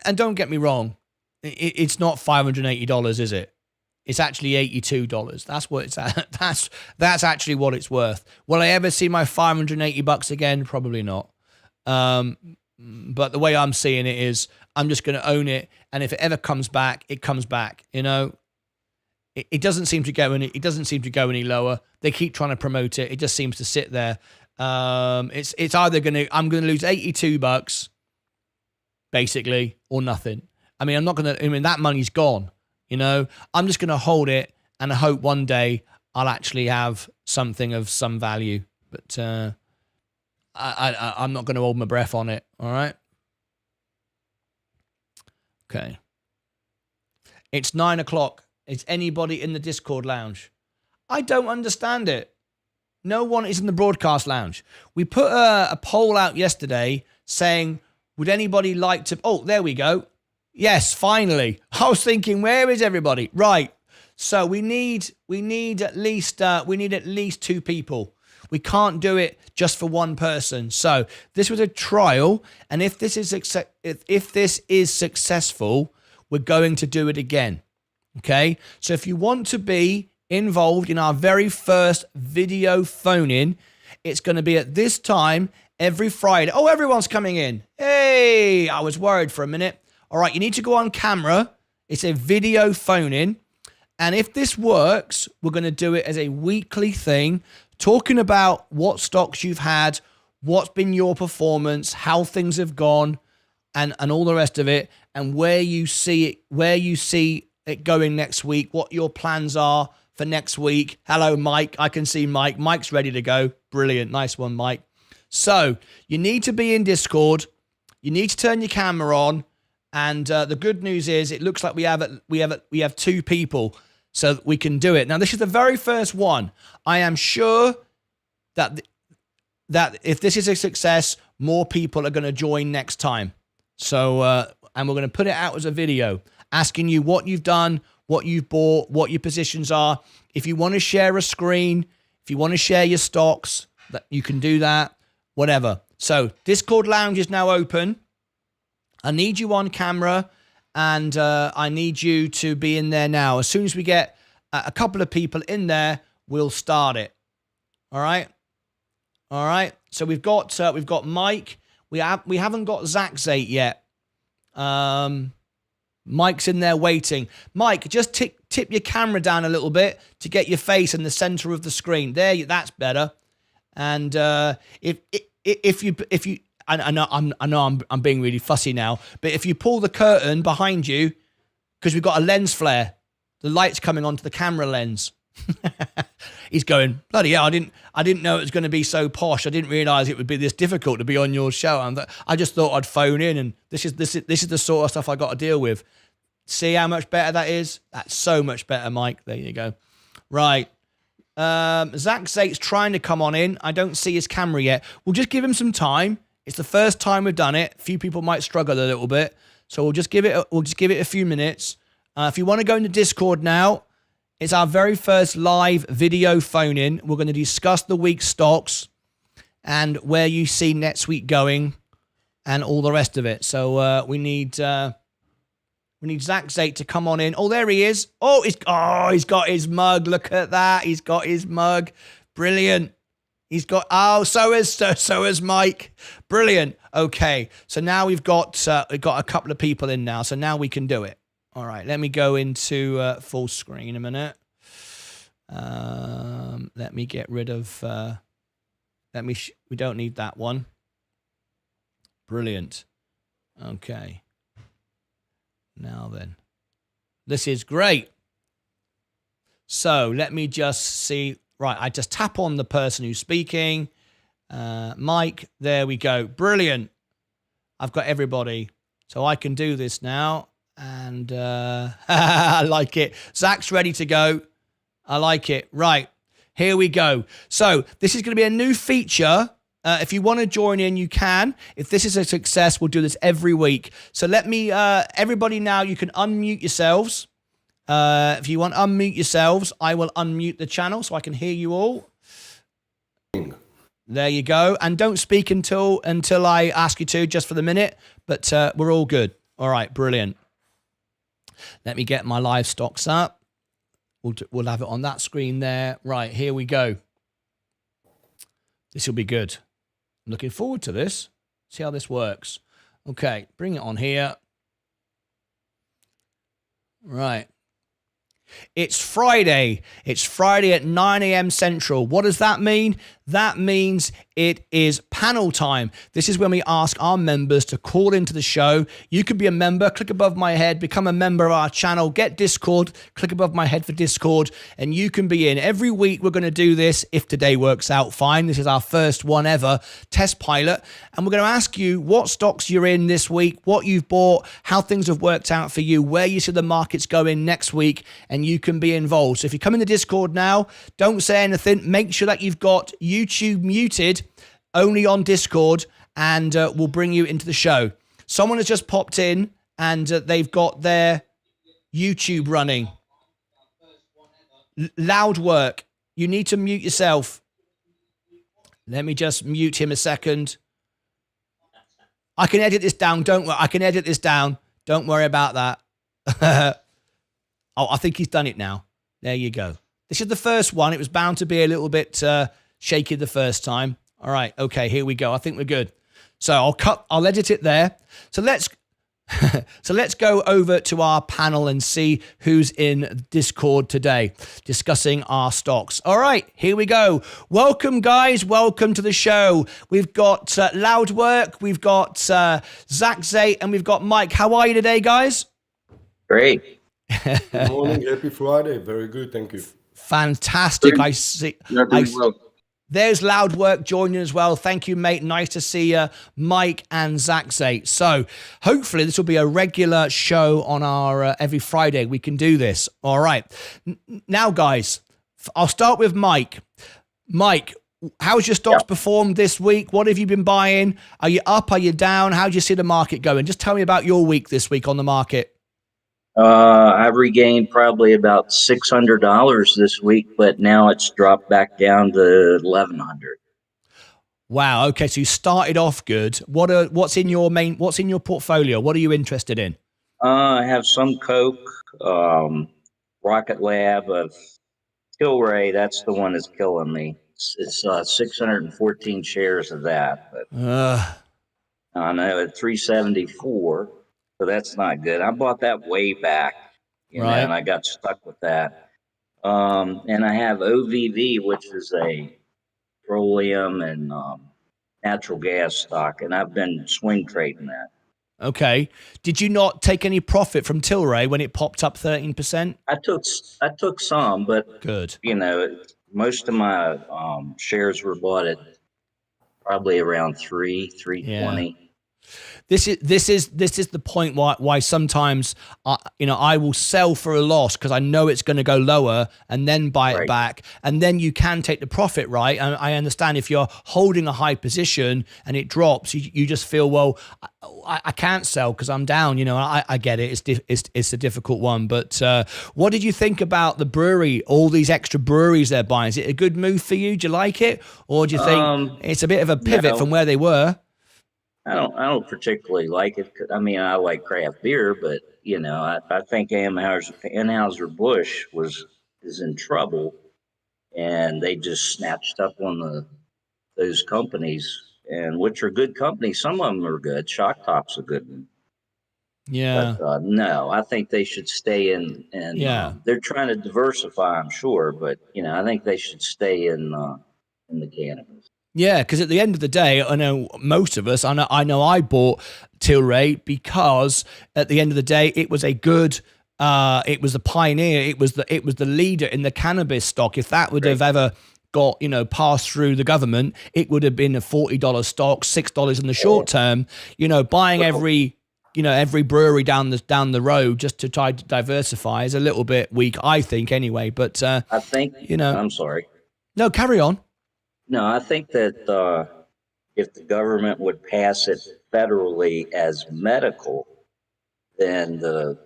And don't get me wrong, it's not $580, is it? It's actually $82. That's what it's at. That's actually what it's worth. Will I ever see my $580 again? Probably not. But the way I'm seeing it is I'm just going to own it, and if it ever comes back, it comes back. You know, it doesn't seem to go any. It doesn't seem to go any lower. They keep trying to promote it. It just seems to sit there. It's either I'm going to lose $82 basically or nothing. I mean, that money's gone. You know, I'm just going to hold it and I hope one day I'll actually have something of some value. But I'm not going to hold my breath on it. All right. Okay. It's 9 o'clock. Is anybody in the Discord lounge? I don't understand it. No one is in the broadcast lounge. We put a poll out yesterday saying, would anybody like to... Oh, there we go. Yes, finally. I was thinking, where is everybody? Right. So we need at least 2 people. We can't do it just for one person. So this was a trial, and if this is successful, we're going to do it again. Okay? So if you want to be involved in our very first video phone-in, it's going to be at this time every Friday. Oh, everyone's coming in. Hey, I was worried for a minute. All right, you need to go on camera. It's a video phone-in. And if this works, we're going to do it as a weekly thing, talking about what stocks you've had, what's been your performance, how things have gone, and all the rest of it, and where you see it going next week, what your plans are for next week. Hello, Mike. I can see Mike. Mike's ready to go. Brilliant. Nice one, Mike. So you need to be in Discord. You need to turn your camera on. And the good news is it looks like we have 2 people, so we can do it. Now, this is the very first one. I am sure that if this is a success, more people are going to join next time. So, and we're going to put it out as a video, asking you what you've done, what you've bought, what your positions are. If you want to share a screen, if you want to share your stocks, that you can do that, whatever. So, Discord Lounge is now open. I need you on camera, and I need you to be in there now. As soon as we get a couple of people in there, we'll start it. All right. So we've got Mike. We haven't got Zach Zate yet. Mike's in there waiting. Mike, just tip your camera down a little bit to get your face in the center of the screen. There, that's better. And if you. I know I'm being really fussy now, but if you pull the curtain behind you, because we've got a lens flare, the light's coming onto the camera lens. He's going, bloody hell! I didn't know it was going to be so posh. I didn't realise it would be this difficult to be on your show. And I just thought I'd phone in, and this is the sort of stuff I got to deal with. See how much better that is? That's so much better, Mike. There you go. Right. Zach Zate's trying to come on in. I don't see his camera yet. We'll just give him some time. It's the first time we've done it. A few people might struggle a little bit, so we'll just give it a few minutes. If you want to go into Discord now, it's our very first live video phone-in. We're going to discuss the week's stocks and where you see next week going, and all the rest of it. So we need Zach Zate to come on in. Oh, there he is. He's got his mug. Look at that. He's got his mug. Brilliant. He's got, so is Mike. Brilliant. Okay, so now we've got a couple of people in now, so now we can do it. All right, let me go into full screen a minute. Let me get rid of, we don't need that one. Brilliant. Okay. Now then, this is great. So let me just see. Right, I just tap on the person who's speaking. Mike, there we go. Brilliant. I've got everybody. So I can do this now. And I like it. Zach's ready to go. I like it. Right, here we go. So this is going to be a new feature If you want to join in, you can. If this is a success, we'll do this every week. So let me, everybody now, you can unmute yourselves. If you want to unmute yourselves, I will unmute the channel so I can hear you all. There you go. And don't speak until I ask you to, just for the minute. But we're all good. All right, brilliant. Let me get my live stocks up. We'll have it on that screen there. Right, here we go. This will be good. I'm looking forward to this. See how this works. Okay, bring it on here. Right. It's Friday. It's Friday at 9 a.m. Central. What does that mean? That means it is panel time. This is when we ask our members to call into the show. You could be a member. Click above my head. Become a member of our channel. Get Discord. Click above my head for Discord. And you can be in. Every week we're going to do this if today works out fine. This is our first one ever test pilot. And we're going to ask you what stocks you're in this week, what you've bought, how things have worked out for you, where you see the markets going next week, and you can be involved. So if you come in the Discord now, don't say anything. Make sure that you've got YouTube muted, only on Discord, and we'll bring you into the show. Someone has just popped in and they've got their YouTube running. Loud work. You need to mute yourself. Let me just mute him a second. I can edit this down. Don't worry. I can edit this down. Don't worry about that. Oh, I think he's done it now. There you go. This is the first one. It was bound to be a little bit shaky the first time. All right. Okay, here we go. I think we're good. So I'll edit it there. So let's go over to our panel and see who's in Discord today discussing our stocks. All right, here we go. Welcome, guys. Welcome to the show. We've got Loud Work, we've got Zach Zate, and we've got Mike. How are you today, guys? Great. Good morning. Happy Friday. Very good. Thank you. Fantastic. I see. There's Loud Work joining as well. Thank you, mate. Nice to see Mike and Zach Zate. So hopefully this will be a regular show on our every Friday. We can do this. All right. Now, guys, I'll start with Mike. Mike, how's your stocks performed this week? What have you been buying? Are you up? Are you down? How do you see the market going? Just tell me about your week this week on the market. I've regained probably about $600 this week, but now it's dropped back down to $1,100. Wow. Okay, so you started off good. What's in your portfolio? What are you interested in? I have some Coke, Rocket Lab, Tilray. That's the one that's killing me. It's 614 shares of that. But I know at 374. So that's not good. I bought that way back, right, and I got stuck with that. And I have OVV, which is a petroleum and natural gas stock, and I've been swing trading that. Okay. Did you not take any profit from Tilray when it popped up 13%? I took some, but good. Most of my shares were bought at probably around 320. Yeah. This is the point why sometimes I will sell for a loss because I know it's going to go lower and then buy it back, and then you can take the profit, right? And I understand if you're holding a high position and it drops, you just feel, well, I can't sell because I'm down. I get it. It's a difficult one. But what did you think about the brewery? All these extra breweries they're buying. Is it a good move for you? Do you like it, or do you think it's a bit of a pivot from where they were? I don't particularly like it. I mean, I like craft beer, but I think Anheuser-Busch is in trouble, and they just snatched up on those companies, and which are good companies. Some of them are good. Shock Top's a good one. Yeah. But, no, I think they should stay in. And they're trying to diversify, I'm sure, but I think they should stay in the cannabis. Yeah, because at the end of the day, I know most of us, I know I bought Tilray because at the end of the day, it was a good, it was the pioneer, it was the leader in the cannabis stock. If that would have ever got, passed through the government, it would have been a $40 stock, $6 in the short term. Buying every brewery down the road just to try to diversify is a little bit weak, I think, anyway. But I think, I'm sorry. No, carry on. No, I think that if the government would pass it federally as medical, then the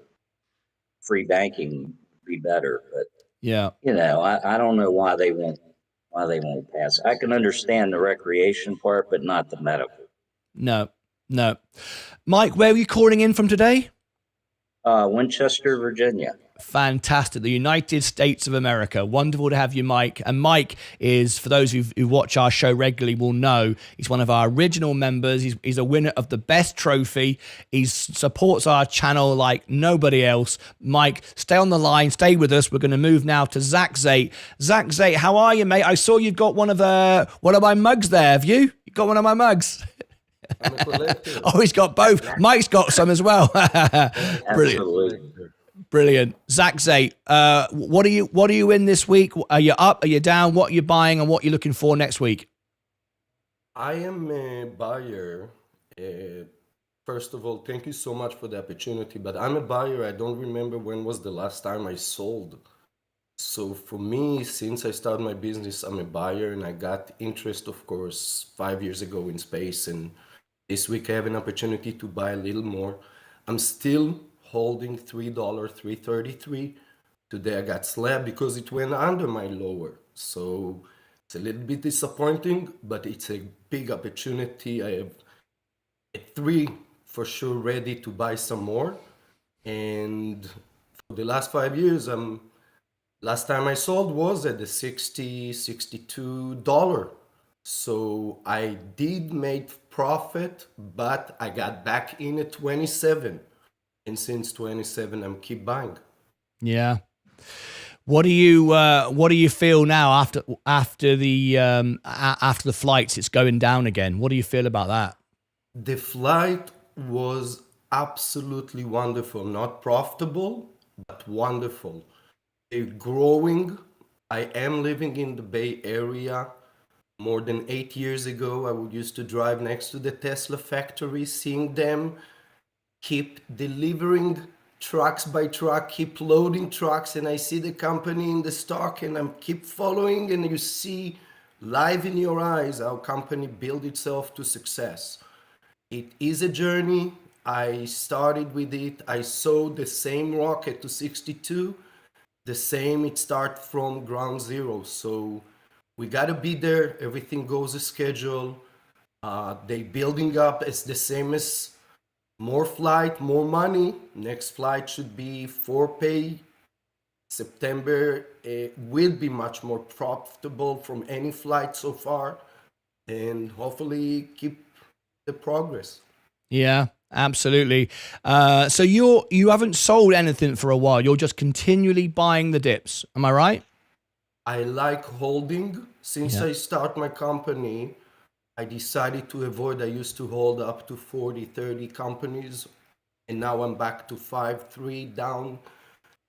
free banking would be better. But Yeah. I don't know why they won't pass it. I can understand the recreation part, but not the medical. No. Mike, where are you calling in from today? Winchester, Virginia. Fantastic. The United States of America. Wonderful to have you, Mike. And Mike is, for those who watch our show regularly will know, he's one of our original members. He's a winner of the best trophy. He supports our channel like nobody else. Mike, stay on the line. Stay with us. We're going to move now to Zach Zate. Zach Zate, how are you, mate? I saw you've got one of my mugs there. Have you? You got one of my mugs? I'm a collector. Oh, he's got both. Mike's got some as well. Brilliant. Absolutely. Brilliant. Zach Zate, what are you in this week? Are you up? Are you down? What are you buying and what are you looking for next week? I am a buyer. First of all, thank you so much for the opportunity, but I'm a buyer. I don't remember when was the last time I sold. So for me, since I started my business, I'm a buyer, and I got interest, of course, 5 years ago in space. And this week I have an opportunity to buy a little more. I'm still holding $3.33. Today I got slapped because it went under my lower. So it's a little bit disappointing, but it's a big opportunity. I have a 3 for sure ready to buy some more. And for the last 5 years, last time I sold was at the $62. So I did make profit, but I got back in at 27. And since 27, I'm keep buying. Yeah. What do you feel now after the flights? It's going down again. What do you feel about that? The flight was absolutely wonderful. Not profitable, but wonderful. They're growing. I am living in the Bay Area. More than 8 years ago, I would used to drive next to the Tesla factory, seeing them keep delivering trucks by truck, keep loading trucks, and I see the company in the stock, and I'm keep following, and you see live in your eyes how company build itself to success. It is a journey. I started with it. I saw the same rocket to 62, the same. It start from ground zero. So we gotta be there. Everything goes as scheduled. They building up. It's the same as more flight, more money. Next flight should be 4-pay. September will be much more profitable from any flight so far, and hopefully keep the progress. Yeah, absolutely. So you haven't sold anything for a while. You're just continually buying the dips. Am I right? I like holding. Since I start my company, I decided to avoid. I used to hold up to 40, 30 companies, and now I'm back to 5, 3 down.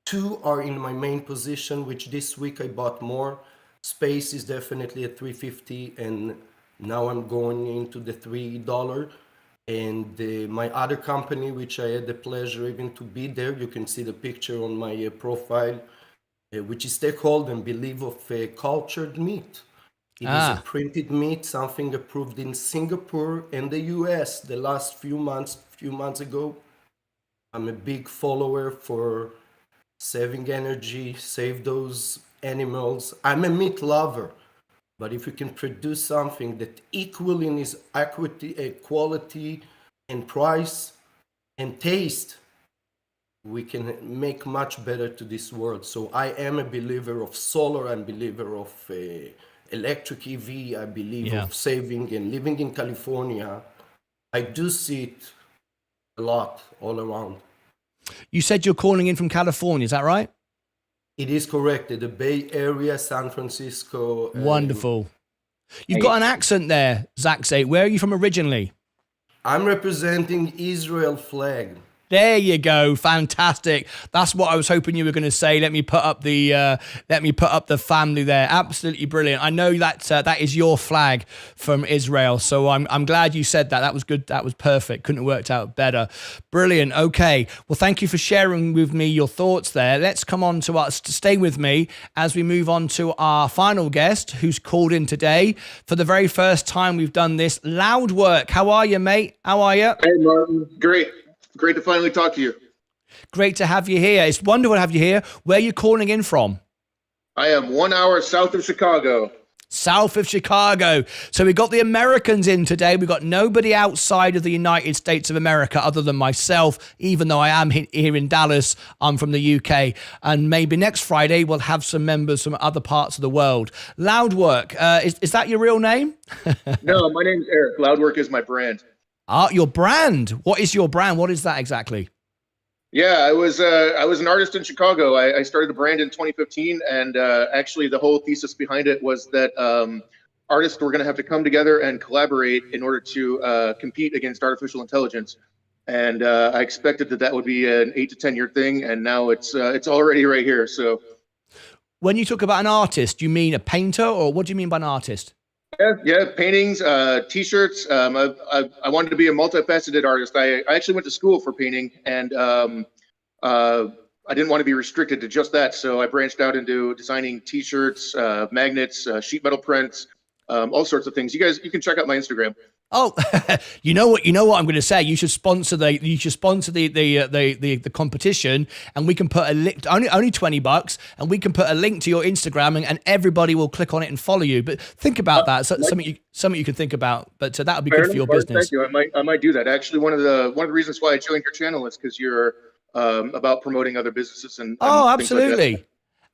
2 are in my main position, which this week I bought more. Space is definitely at 350, and now I'm going into the $3. And my other company, which I had the pleasure even to be there, you can see the picture on my profile, which is stakeholder and believe of cultured meat. It is a printed meat, something approved in Singapore and the US the last few months ago. I'm a big follower for saving energy, save those animals. I'm a meat lover, but if you can produce something that equal in its equity, quality and price and taste, we can make much better to this world. So I am a believer of solar. I'm a believer of electric EV. I believe of saving, and living in California, I do see it a lot all around. You said you're calling in from California. Is that right? It is correct. The Bay Area, San Francisco. Wonderful. You've got an accent there, Zach Zate. Where are you from originally? I'm representing Israel flag. There you go. Fantastic. That's what I was hoping you were going to say. Let me put up the family there. Absolutely brilliant. I know that that is your flag from Israel. So I'm glad you said that. That was good. That was perfect. Couldn't have worked out better. Brilliant. Okay. Well, thank you for sharing with me your thoughts there. Let's come on to us to stay with me as we move on to our final guest who's called in today for the very first time we've done this. Loudwork. How are you, mate? How are you? Hey, Martin. Great to finally talk to you. Great to have you here. It's wonderful to have you here. Where are you calling in from? I am 1 hour south of Chicago. South of Chicago. So we got the Americans in today. We got nobody outside of the United States of America other than myself, even though I am here in Dallas. I'm from the UK. And maybe next Friday we'll have some members from other parts of the world. Loudwork, is that your real name? No, my name's Eric. Loudwork is my brand. Your brand. What is your brand? What is that exactly? Yeah, I was an artist in Chicago. I started the brand in 2015, and actually the whole thesis behind it was that artists were going to have to come together and collaborate in order to compete against artificial intelligence. And I expected that would be an 8 to 10 year thing, and now it's already right here. So, when you talk about an artist, do you mean a painter, or what do you mean by an artist? Yeah, paintings, T-shirts. I wanted to be a multifaceted artist. I actually went to school for painting, and I didn't want to be restricted to just that. So I branched out into designing T-shirts, magnets, sheet metal prints, all sorts of things. You can check out my Instagram. Oh, you know what I'm going to say. You should sponsor the competition, and we can put a link. Only $20, and we can put a link to your Instagram, and everybody will click on it and follow you. But think about that. So, something you can think about. But that would be good for your business. Thank you. I might do that. Actually, one of the reasons why I joined your channel is because you're about promoting other businesses and absolutely. Like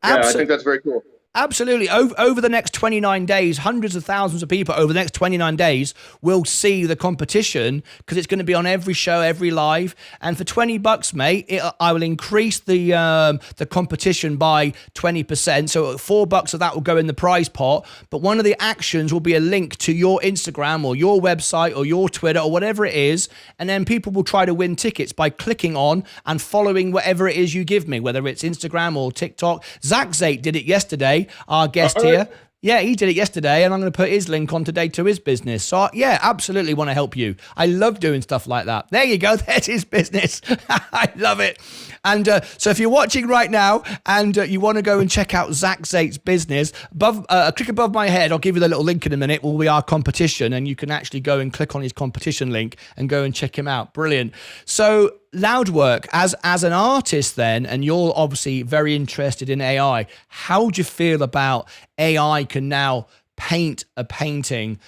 that. Yeah, I think that's very cool. Absolutely. Over the next 29 days, hundreds of thousands of people over the next 29 days will see the competition because it's going to be on every show, every live. And for $20, mate, I will increase the competition by 20%. So $4 of that will go in the prize pot. But one of the actions will be a link to your Instagram or your website or your Twitter or whatever it is. And then people will try to win tickets by clicking on and following whatever it is you give me, whether it's Instagram or TikTok. Zach Zate did it yesterday. Our guest here. Yeah, he did it yesterday, and I'm going to put his link on today to his business. So, yeah, absolutely want to help you. I love doing stuff like that. There you go. There's his business. I love it. And so if you're watching right now and you want to go and check out Zach Zate's business, click above my head. I'll give you the little link in a minute. Will be our competition, and you can actually go and click on his competition link and go and check him out. Brilliant. So, Loudwork, as an artist then, and you're obviously very interested in AI, how do you feel about AI can now paint a painting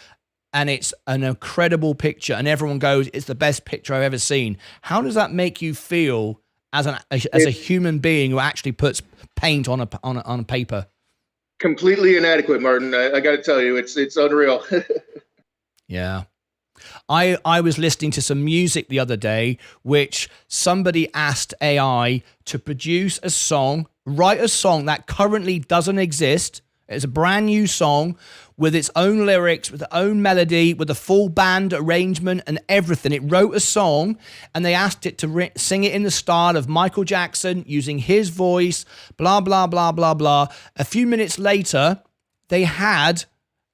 and it's an incredible picture and everyone goes, it's the best picture I've ever seen? How does that make you feel as a human being who actually puts paint on a paper? Completely inadequate, Martin. I got to tell you, it's unreal. Yeah. I was listening to some music the other day, which somebody asked AI to produce a song, write a song that currently doesn't exist. It's a brand new song with its own lyrics, with its own melody, with a full band arrangement and everything. It wrote a song, and they asked it to sing it in the style of Michael Jackson, using his voice, blah, blah, blah, blah, blah. A few minutes later, they had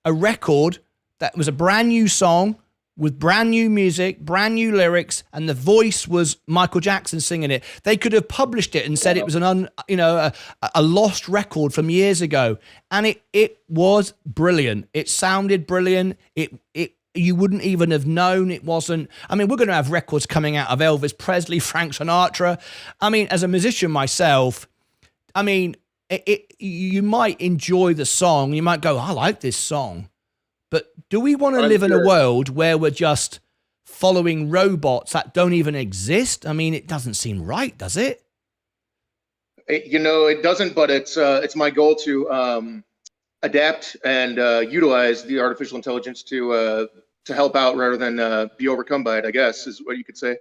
a record that was a brand new song, with brand new music, brand new lyrics, and the voice was Michael Jackson singing it. They could have published it and said it was a lost record from years ago, and it was brilliant. It sounded brilliant. You wouldn't even have known it wasn't. I mean, we're going to have records coming out of Elvis Presley, Frank Sinatra. I mean, as a musician myself, I mean, you might enjoy the song. You might go, I like this song. But do we want to live in a world where we're just following robots that don't even exist? I mean, it doesn't seem right, does it? It doesn't, but it's my goal to adapt and utilize the artificial intelligence to help out rather than be overcome by it, I guess, is what you could say.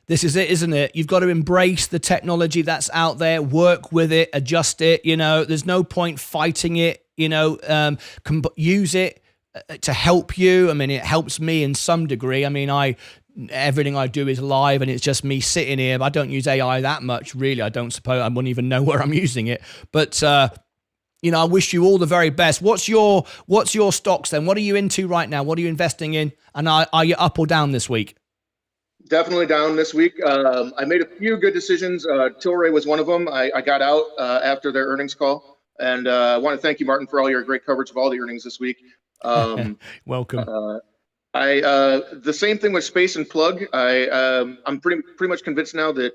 This is it, isn't it? You've got to embrace the technology that's out there, work with it, adjust it. There's no point fighting it. Use it to help you. I mean, it helps me in some degree. I mean, I everything I do is live and it's just me sitting here. I don't use AI that much, really. I don't suppose I wouldn't even know where I'm using it. But you know, I wish you all the very best. What's your stocks then? What are you into right now? What are you investing in? And are you up or down this week? Definitely down this week. I made a few good decisions. Tilray was one of them. I got out after their earnings call. And I want to thank you, Martin, for all your great coverage of all the earnings this week. Welcome. The same thing with Space and Plug. I'm pretty much convinced now that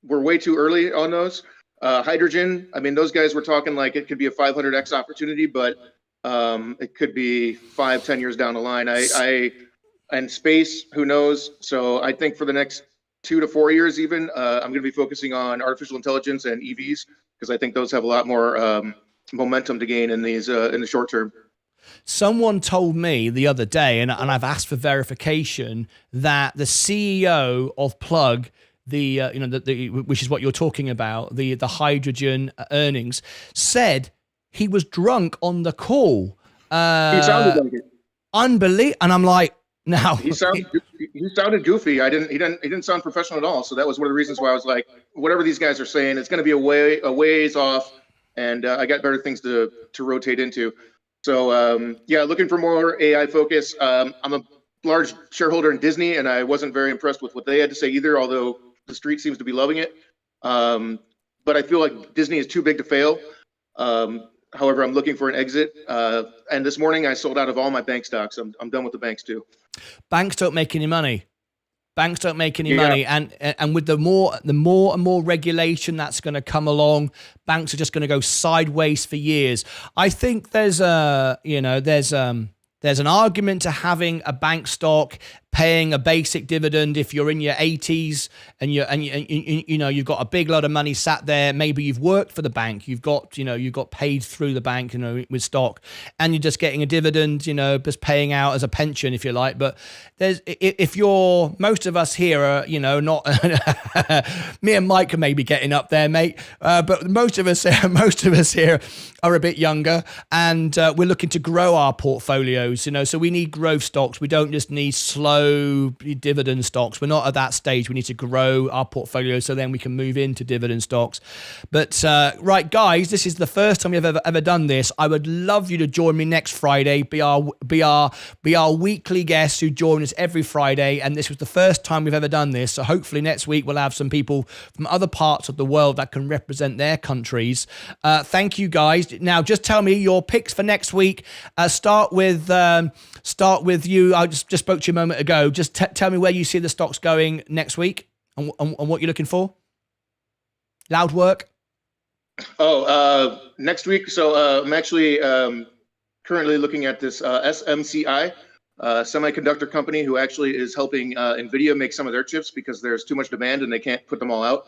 we're way too early on those. Hydrogen, I mean, those guys were talking like it could be a 500x opportunity, but it could be 5-10 years down the line. And space, who knows? So I think for the next 2 to 4 years, even, I'm going to be focusing on artificial intelligence and EVs because I think those have a lot more momentum to gain in these in the short term. Someone told me the other day, and I've asked for verification, that the CEO of Plug, which is what you're talking about, the hydrogen earnings, said he was drunk on the call. He sounded like it. Unbelievable, and I'm like, now he sounded goofy. He didn't sound professional at all. So that was one of the reasons why I was like, whatever these guys are saying, it's going to be a ways off, and I got better things to rotate into. So yeah, looking for more AI focus. I'm a large shareholder in Disney, and I wasn't very impressed with what they had to say either, although the street seems to be loving it. But I feel like Disney is too big to fail. However, I'm looking for an exit. And this morning I sold out of all my bank stocks. I'm done with the banks too. Banks don't make any money. Banks don't make any money, and with the more and more regulation that's going to come along, banks are just going to go sideways for years. I think there's an argument to having a bank stock paying a basic dividend if you're in your 80s and you've got a big lot of money sat there. Maybe you've worked for the bank, you've got paid through the bank, with stock, and you're just getting a dividend, just paying out as a pension, if you like. But most of us here are, not me and Mike are maybe getting up there, mate. But most of us here are a bit younger, and we're looking to grow our portfolios, so we need growth stocks. We don't just need slow dividend stocks. We're not at that stage. We need to grow our portfolio so then we can move into dividend stocks. But right, guys, this is the first time we've ever done this. I would love you to join me next Friday. Be our weekly guests who join us every Friday, and this was the first time we've ever done this. So hopefully next week we'll have some people from other parts of the world that can represent their countries. Thank you, guys. Now, just tell me your picks for next week. Start with you. I just spoke to you a moment ago. Just tell me where you see the stocks going next week and what you're looking for. Loud work. Next week. So I'm actually currently looking at this SMCI semiconductor company who actually is helping NVIDIA make some of their chips because there's too much demand and they can't put them all out.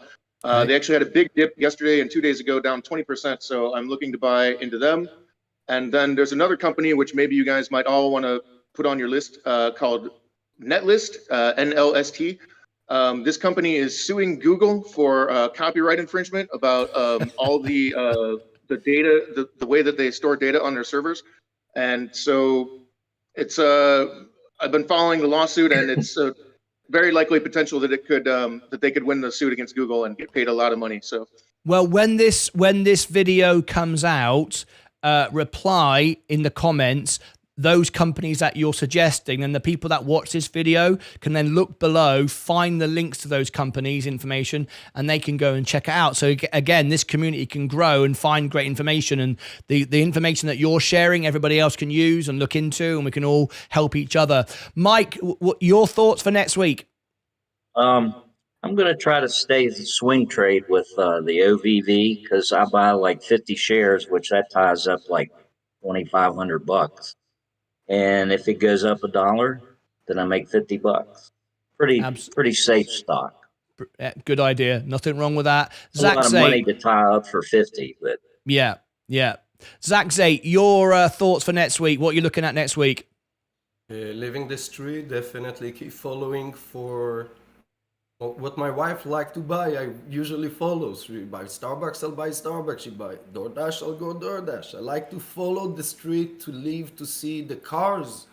They actually had a big dip yesterday and 2 days ago, down 20%. So I'm looking to buy into them. And then there's another company which maybe you guys might all want to put on your list called Netlist, NLST. This company is suing Google for copyright infringement about all the data, the way that they store data on their servers. And so it's I've been following the lawsuit, and it's a very likely potential that it could that they could win the suit against Google and get paid a lot of money. So well, when this video comes out, reply in the comments those companies that you're suggesting, and the people that watch this video can then look below, find the links to those companies' information, and they can go and check it out. So again, this community can grow and find great information, and the information that you're sharing, everybody else can use and look into, and we can all help each other. Mike, your thoughts for next week? I'm going to try to stay the swing trade with the OVV because I buy like 50 shares, which that ties up like $2,500. And if it goes up $1, then I make $50. Pretty safe stock. Good idea. Nothing wrong with that. Zach, a lot of money to tie up for 50, but yeah. Zach Zate, your thoughts for next week? What are you looking at next week? Living the street, definitely keep following for what my wife like to buy. I usually follow. She buy Starbucks, I'll buy Starbucks. She buy DoorDash, I'll go DoorDash. I like to follow the street to live, to see the cars.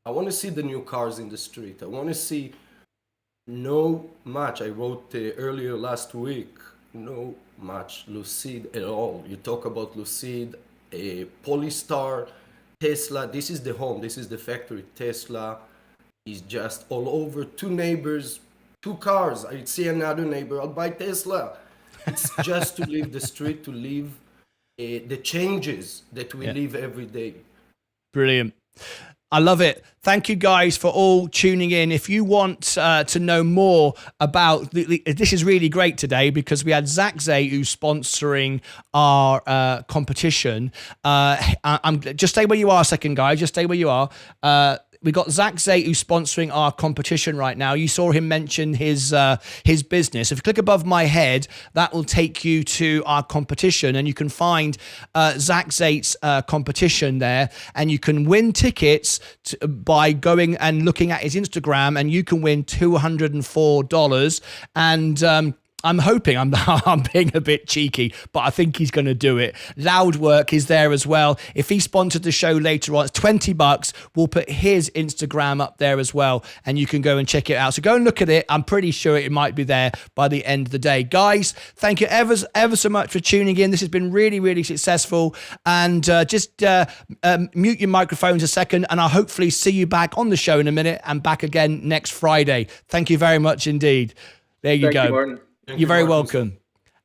I want to see the new cars in the street. I want to see No match. I wrote earlier last week. No match Lucid at all. You talk about Lucid, Polystar, Tesla. This is the home. This is the factory. Tesla is just all over. Two neighbors, two cars. I see another neighbor. I'll buy Tesla. It's just to leave the street, to leave the changes that we live every day. Brilliant. I love it. Thank you guys for all tuning in. If you want to know more about this is really great today because we had Zach Zay who's sponsoring our competition. I'm just stay where you are a second, guys. Just stay where you are. We got Zach Zay who's sponsoring our competition right now. You saw him mention his business. If you click above my head, that will take you to our competition, and you can find Zach Zay's competition there, and you can win tickets by going and looking at his Instagram, and you can win $204. And I'm hoping, I'm being a bit cheeky, but I think he's going to do it. Loudwork is there as well. If he sponsored the show later on, it's $20. We'll put his Instagram up there as well, and you can go and check it out. So go and look at it. I'm pretty sure it might be there by the end of the day. Guys, thank you ever so much for tuning in. This has been really, really successful. And just mute your microphones a second, and I'll hopefully see you back on the show in a minute and back again next Friday. Thank you very much indeed. There you go. Thank you, Martyn. You're very welcome.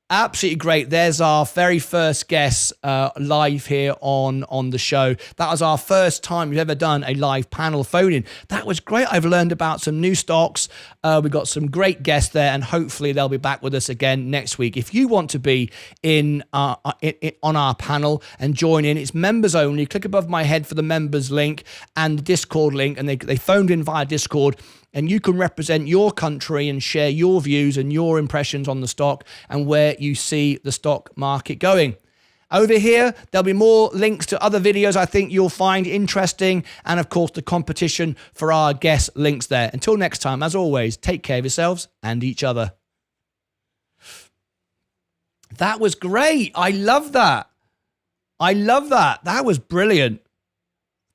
Absolutely great. There's our very first guest live here on the show. That was our first time we've ever done a live panel phone-in. That was great. I've learned about some new stocks. We've got some great guests there, and hopefully they'll be back with us again next week. If you want to be on our panel and join in, it's members only. Click above my head for the members link and the Discord link, and they phoned in via Discord. And you can represent your country and share your views and your impressions on the stock and where you see the stock market going. Over here, there'll be more links to other videos I think you'll find interesting. And of course, the competition for our guest links there. Until next time, as always, take care of yourselves and each other. That was great. I love that. That was brilliant.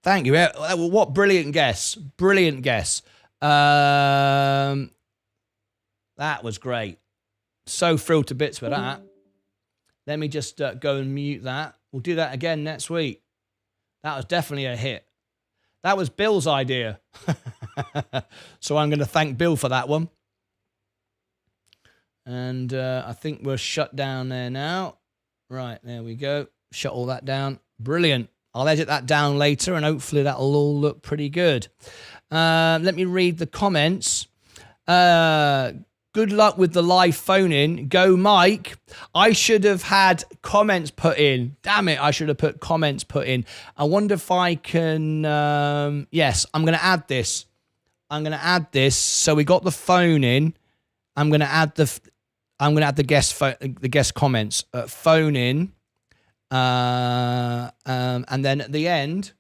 Thank you. What brilliant guess. Brilliant guess. That was great. So thrilled to bits with that. Let me just go and mute that. We'll do that again next week. That was definitely a hit. That was Bill's idea. So I'm going to thank Bill for that one. And I think we're shut down there now. Right, there we go. Shut all that down. Brilliant. I'll edit that down later, and hopefully that'll all look pretty good. Let me read the comments. Good luck with the live phone-in. Go, Mike. I should have had comments put in. Damn it, I should have put comments put in. I wonder if I can... yes, I'm going to add this. So we got the phone-in. I'm going to add the guest comments. Phone-in. And then at the end...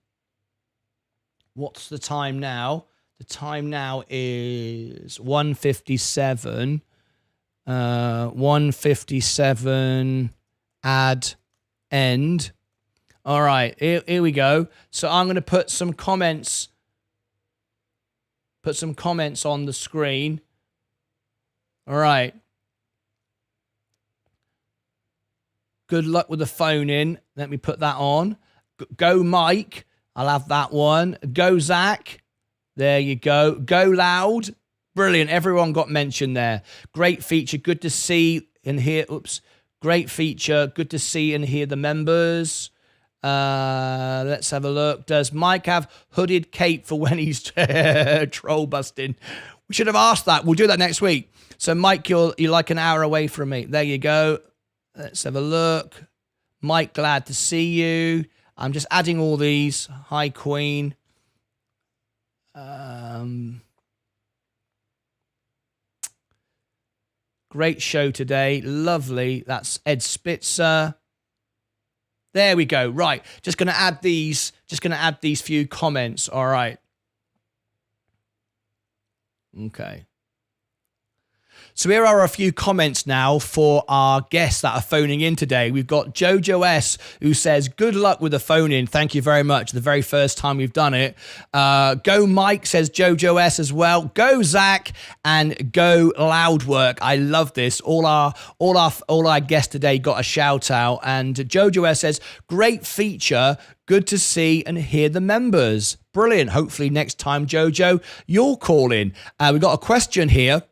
What's the time now? The time now is 1:57. 1:57. Add end. All right, here we go. So I'm going to put some comments. On the screen. All right. Good luck with the phone in. Let me put that on. Go, Mike. I'll have that one. Go, Zach. There you go. Go loud. Brilliant. Everyone got mentioned there. Great feature. Good to see and hear. Oops. Great feature. Good to see and hear the members. Let's have a look. Does Mike have hooded cape for when he's troll busting? We should have asked that. We'll do that next week. So, Mike, you're like an hour away from me. There you go. Let's have a look. Mike, glad to see you. I'm just adding all these. Hi, Queen. Great show today. Lovely. That's Ed Spitzer. There we go. Right. Just going to add these few comments. All right. Okay. So here are a few comments now for our guests that are phoning in today. We've got Jojo S, who says, good luck with the phone in. Thank you very much. The very first time we've done it. Go Mike, says Jojo S as well. Go Zach, and go Loudwork. I love this. All our guests today got a shout out. And Jojo S says, great feature. Good to see and hear the members. Brilliant. Hopefully next time, Jojo, you'll call in. We've got a question here.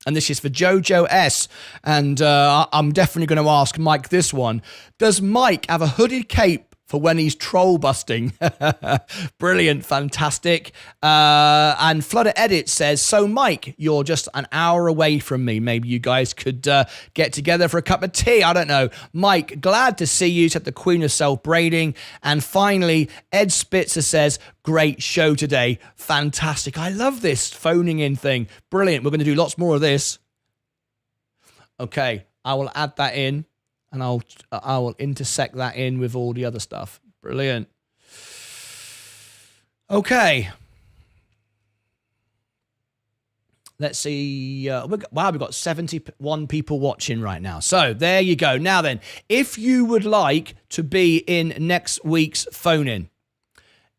And this is for Jojo S. And I'm definitely going to ask Mike this one. Does Mike have a hooded cape for when he's troll busting? Brilliant. Fantastic. And Flutter Edit says, so Mike, you're just an hour away from me. Maybe you guys could get together for a cup of tea. I don't know. Mike, glad to see you at the Queen of Self-Braiding. And finally, Ed Spitzer says, great show today. Fantastic. I love this phoning in thing. Brilliant. We're going to do lots more of this. Okay. I will add that in. And I will intersect that in with all the other stuff. Brilliant. Okay. Let's see. Wow, we've got 71 people watching right now. So there you go. Now then, if you would like to be in next week's phone-in,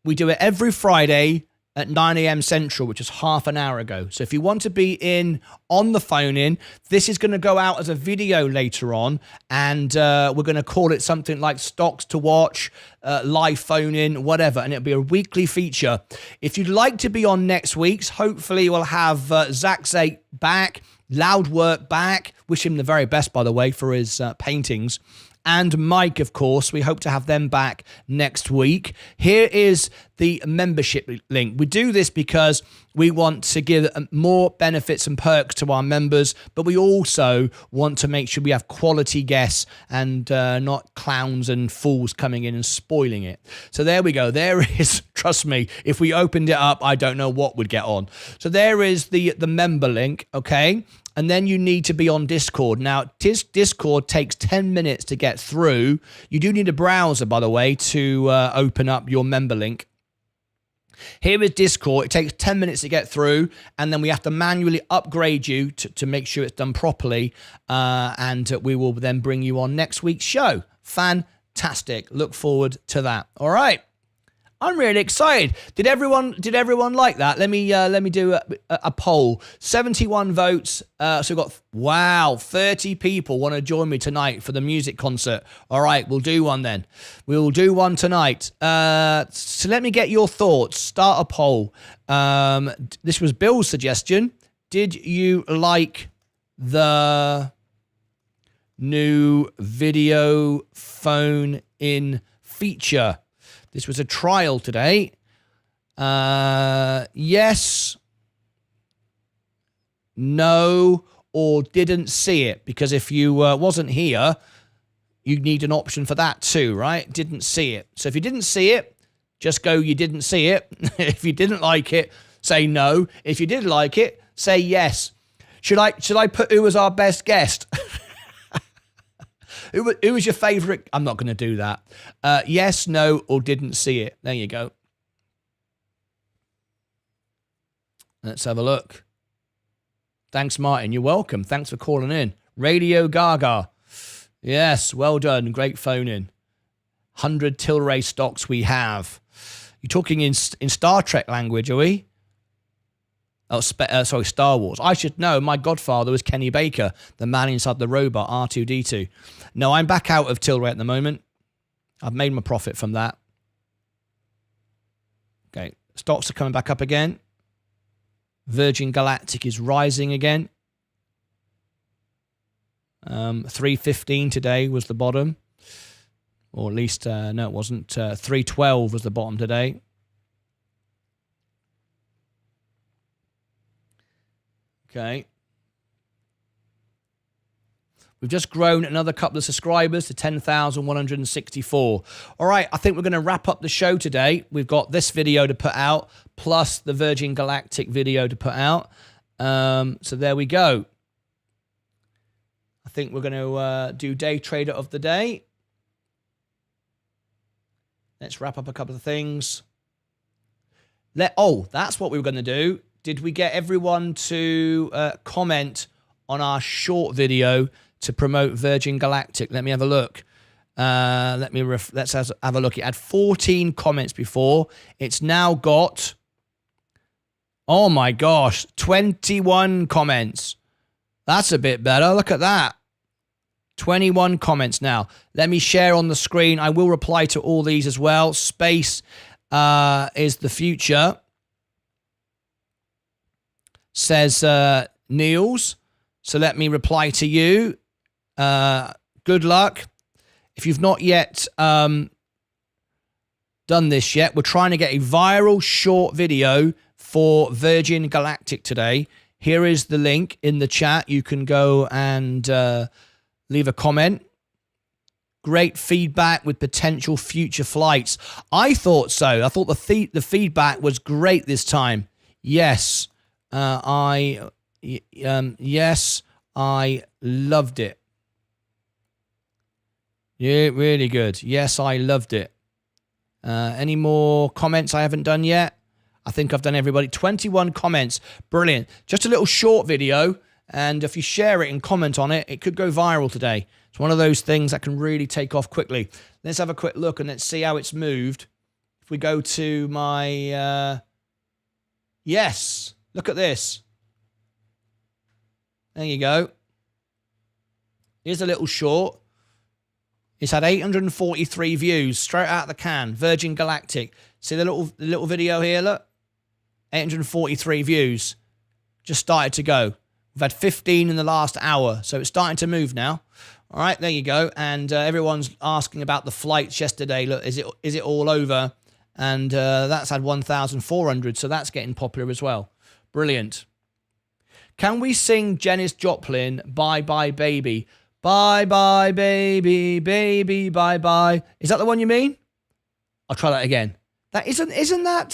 we do it every Friday at 9 a.m. Central, which is half an hour ago. So if you want to be in on the phone-in, this is going to go out as a video later on, and we're going to call it something like Stocks to Watch, live phone-in, whatever, and it'll be a weekly feature. If you'd like to be on next week's, hopefully we'll have Zach Zake back, Loudwork back. Wish him the very best, by the way, for his paintings. And Mike, of course. We hope to have them back next week. Here is the membership link. We do this because we want to give more benefits and perks to our members, but we also want to make sure we have quality guests and not clowns and fools coming in and spoiling it. So there we go. There is, trust me, if we opened it up, I don't know what would get on. So there is the member link, okay? And then you need to be on Discord. Now, Discord takes 10 minutes to get through. You do need a browser, by the way, to open up your member link. Here is Discord. It takes 10 minutes to get through, and then we have to manually upgrade you to make sure it's done properly, and we will then bring you on next week's show. Fantastic. Look forward to that. All right. I'm really excited. Did everyone like that? Let me do a poll. 71 votes. So we've got 30 people want to join me tonight for the music concert. All right, we'll do one then. We'll do one tonight. So let me get your thoughts. Start a poll. This was Bill's suggestion. Did you like the new video phone in feature? This was a trial today. Yes, no, or didn't see it. Because if you wasn't here, you need an option for that too, right? Didn't see it. So if you didn't see it, just go, you didn't see it. If you didn't like it, say no. If you did like it, say yes. Should I put who was our best guest? Who was your favourite? I'm not going to do that. Yes, no, or didn't see it. There you go. Let's have a look. Thanks, Martin. You're welcome. Thanks for calling in. Radio Gaga. Yes, well done. Great phone in. 100 Tilray stocks we have. You're talking in Star Trek language, are we? Oh, sorry, Star Wars. I should know. My godfather was Kenny Baker, the man inside the robot, R2-D2. No, I'm back out of Tilray at the moment. I've made my profit from that. Okay, stocks are coming back up again. Virgin Galactic is rising again. 315 today was the bottom. Or at least, no, it wasn't. 312 was the bottom today. Okay. We've just grown another couple of subscribers to 10,164. All right, I think we're going to wrap up the show today. We've got this video to put out, plus the Virgin Galactic video to put out. So there we go. I think we're going to do Day Trader of the Day. Let's wrap up a couple of things. That's what we were going to do. Did we get everyone to comment on our short video to promote Virgin Galactic? Let me have a look. Let's have a look. It had 14 comments before. It's now got, oh my gosh, 21 comments. That's a bit better. Look at that. 21 comments now. Let me share on the screen. I will reply to all these as well. Space is the future, says Niels. So let me reply to you. Good luck. If you've not yet done this yet, we're trying to get a viral short video for Virgin Galactic today. Here is the link in the chat. You can go and leave a comment. Great feedback with potential future flights. I thought so. I thought the feedback was great this time. Yes, yes, I loved it. Yeah, really good. Yes, I loved it. Any more comments I haven't done yet? I think I've done everybody. 21 comments. Brilliant. Just a little short video. And if you share it and comment on it, it could go viral today. It's one of those things that can really take off quickly. Let's have a quick look and let's see how it's moved. If we go to my... yes. Look at this. There you go. Here's a little short. It's had 843 views straight out of the can. Virgin Galactic. See the little video here? Look. 843 views. Just started to go. We've had 15 in the last hour, so it's starting to move now. All right, there you go. And everyone's asking about the flights yesterday. Look, is it all over? And that's had 1,400, so that's getting popular as well. Brilliant. Can we sing Janis Joplin, Bye Bye Baby? Bye bye baby, baby, bye bye. Is that the one you mean? I'll try that again. That isn't that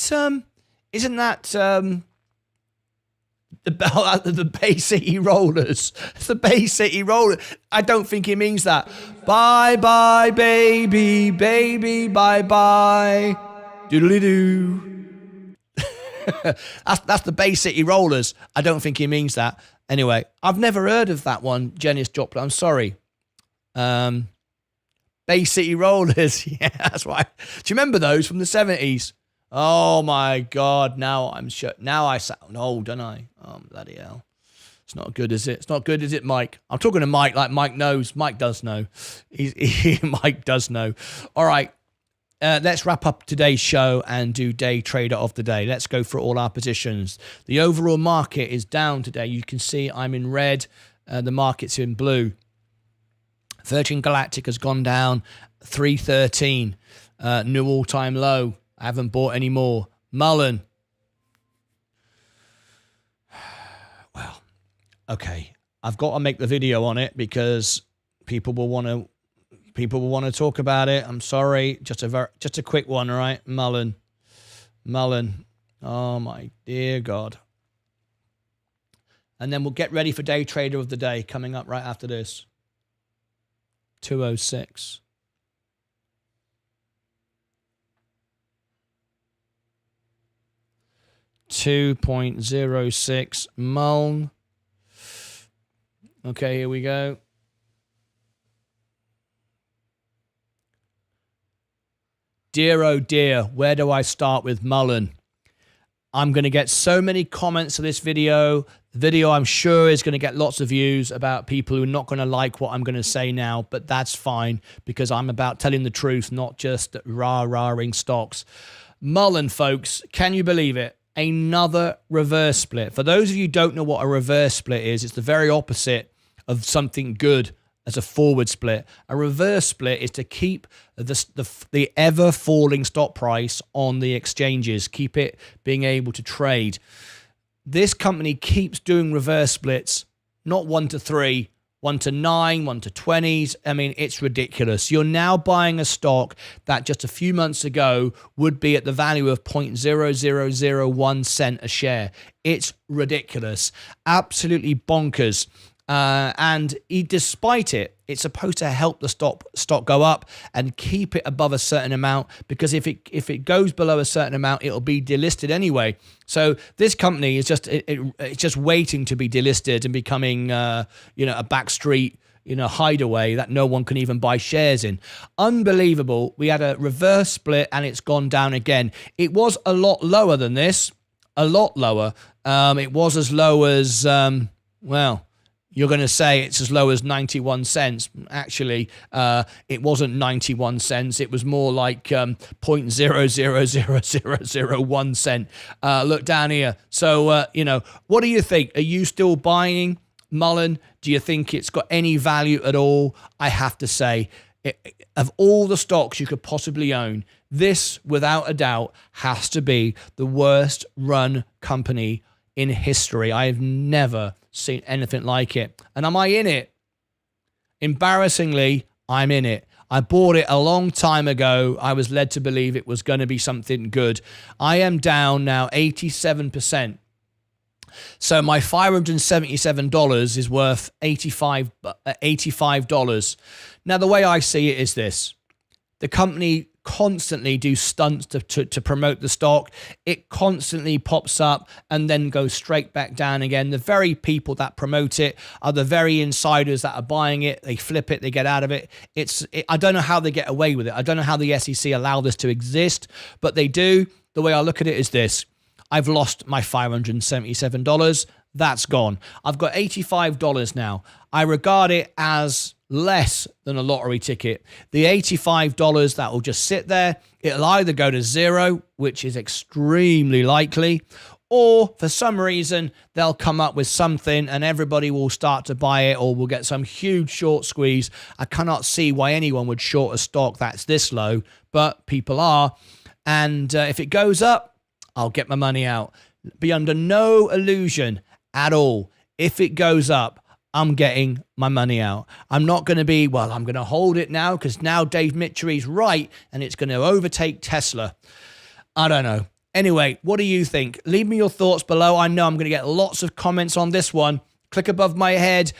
the Bay City Rollers? It's the Bay City Rollers. I don't think he means that. Bye bye baby, baby, bye bye. Doodly doo. That's the Bay City Rollers. I don't think he means that. Anyway, I've never heard of that one, Janis Joplin. I'm sorry. Bay City Rollers. Yeah, that's right. Do you remember those from the 70s? Oh my God! Now I sound old, don't I? Oh bloody hell! It's not good, is it? It's not good, is it, Mike? I'm talking to Mike like Mike knows. Mike does know. Mike does know. All right. Let's wrap up today's show and do day trader of the day. Let's go for all our positions. The overall market is down today. You can see I'm in red. The market's in blue. Virgin Galactic has gone down 313. New all-time low. I haven't bought any more. Mullen. Well, okay. I've got to make the video on it because people will want to talk about it. I'm sorry. Just a quick one, all right? Mullen. Oh, my dear God. And then we'll get ready for day trader of the day coming up right after this. 206. $2.06 Mullen. Okay, here we go. Dear, oh dear, where do I start with Mullen? I'm going to get so many comments to this video. The video, I'm sure, is going to get lots of views about people who are not going to like what I'm going to say now, but that's fine because I'm about telling the truth, not just rah-rahing stocks. Mullen, folks, can you believe it? Another reverse split. For those of you who don't know what a reverse split is, it's the very opposite of something good as a forward split. A reverse split is to keep the ever falling stock price on the exchanges, keep it being able to trade. This company keeps doing reverse splits, not 1 to 3, 1 to 9, 1 to 20s. I mean, it's ridiculous. You're now buying a stock that just a few months ago would be at the value of 0.0001 cent a share. It's ridiculous. Absolutely bonkers. Despite it, it's supposed to help the stock go up and keep it above a certain amount, because if it goes below a certain amount, it'll be delisted anyway. So this company is it's just waiting to be delisted and becoming a backstreet hideaway that no one can even buy shares in. Unbelievable. We had a reverse split and it's gone down again. It was a lot lower than this, a lot lower. It was as low as you're going to say it's as low as 91 cents. Actually, it wasn't 91 cents. It was more like 0.000001 cent. Look down here. So, what do you think? Are you still buying Mullen? Do you think it's got any value at all? I have to say, of all the stocks you could possibly own, this, without a doubt, has to be the worst run company in history. I have never seen anything like it. And am I in it? Embarrassingly, I'm in it. I bought it a long time ago. I was led to believe it was going to be something good. I am down now 87%. So my $577 is worth $85. Now, the way I see it is this. The company constantly do stunts to promote the stock. It constantly pops up and then goes straight back down again. The very people that promote it are the very insiders that are buying it. They flip it, they get out of it. I don't know how they get away with it. I don't know how the SEC allow this to exist, but they do. The way I look at it is this. I've lost my $577. That's gone. I've got $85 now. I regard it as less than a lottery ticket. The $85 that will just sit there. It'll either go to zero, which is extremely likely, or for some reason they'll come up with something and everybody will start to buy it, or we'll get some huge short squeeze. I cannot see why anyone would short a stock that's this low, but people are. And if it goes up, I'll get my money out. Be under no illusion at all. If it goes up, I'm getting my money out. I'm not going to be, I'm going to hold it now because now Dave Mitchery's right and it's going to overtake Tesla. I don't know. Anyway, what do you think? Leave me your thoughts below. I know I'm going to get lots of comments on this one. Click above my head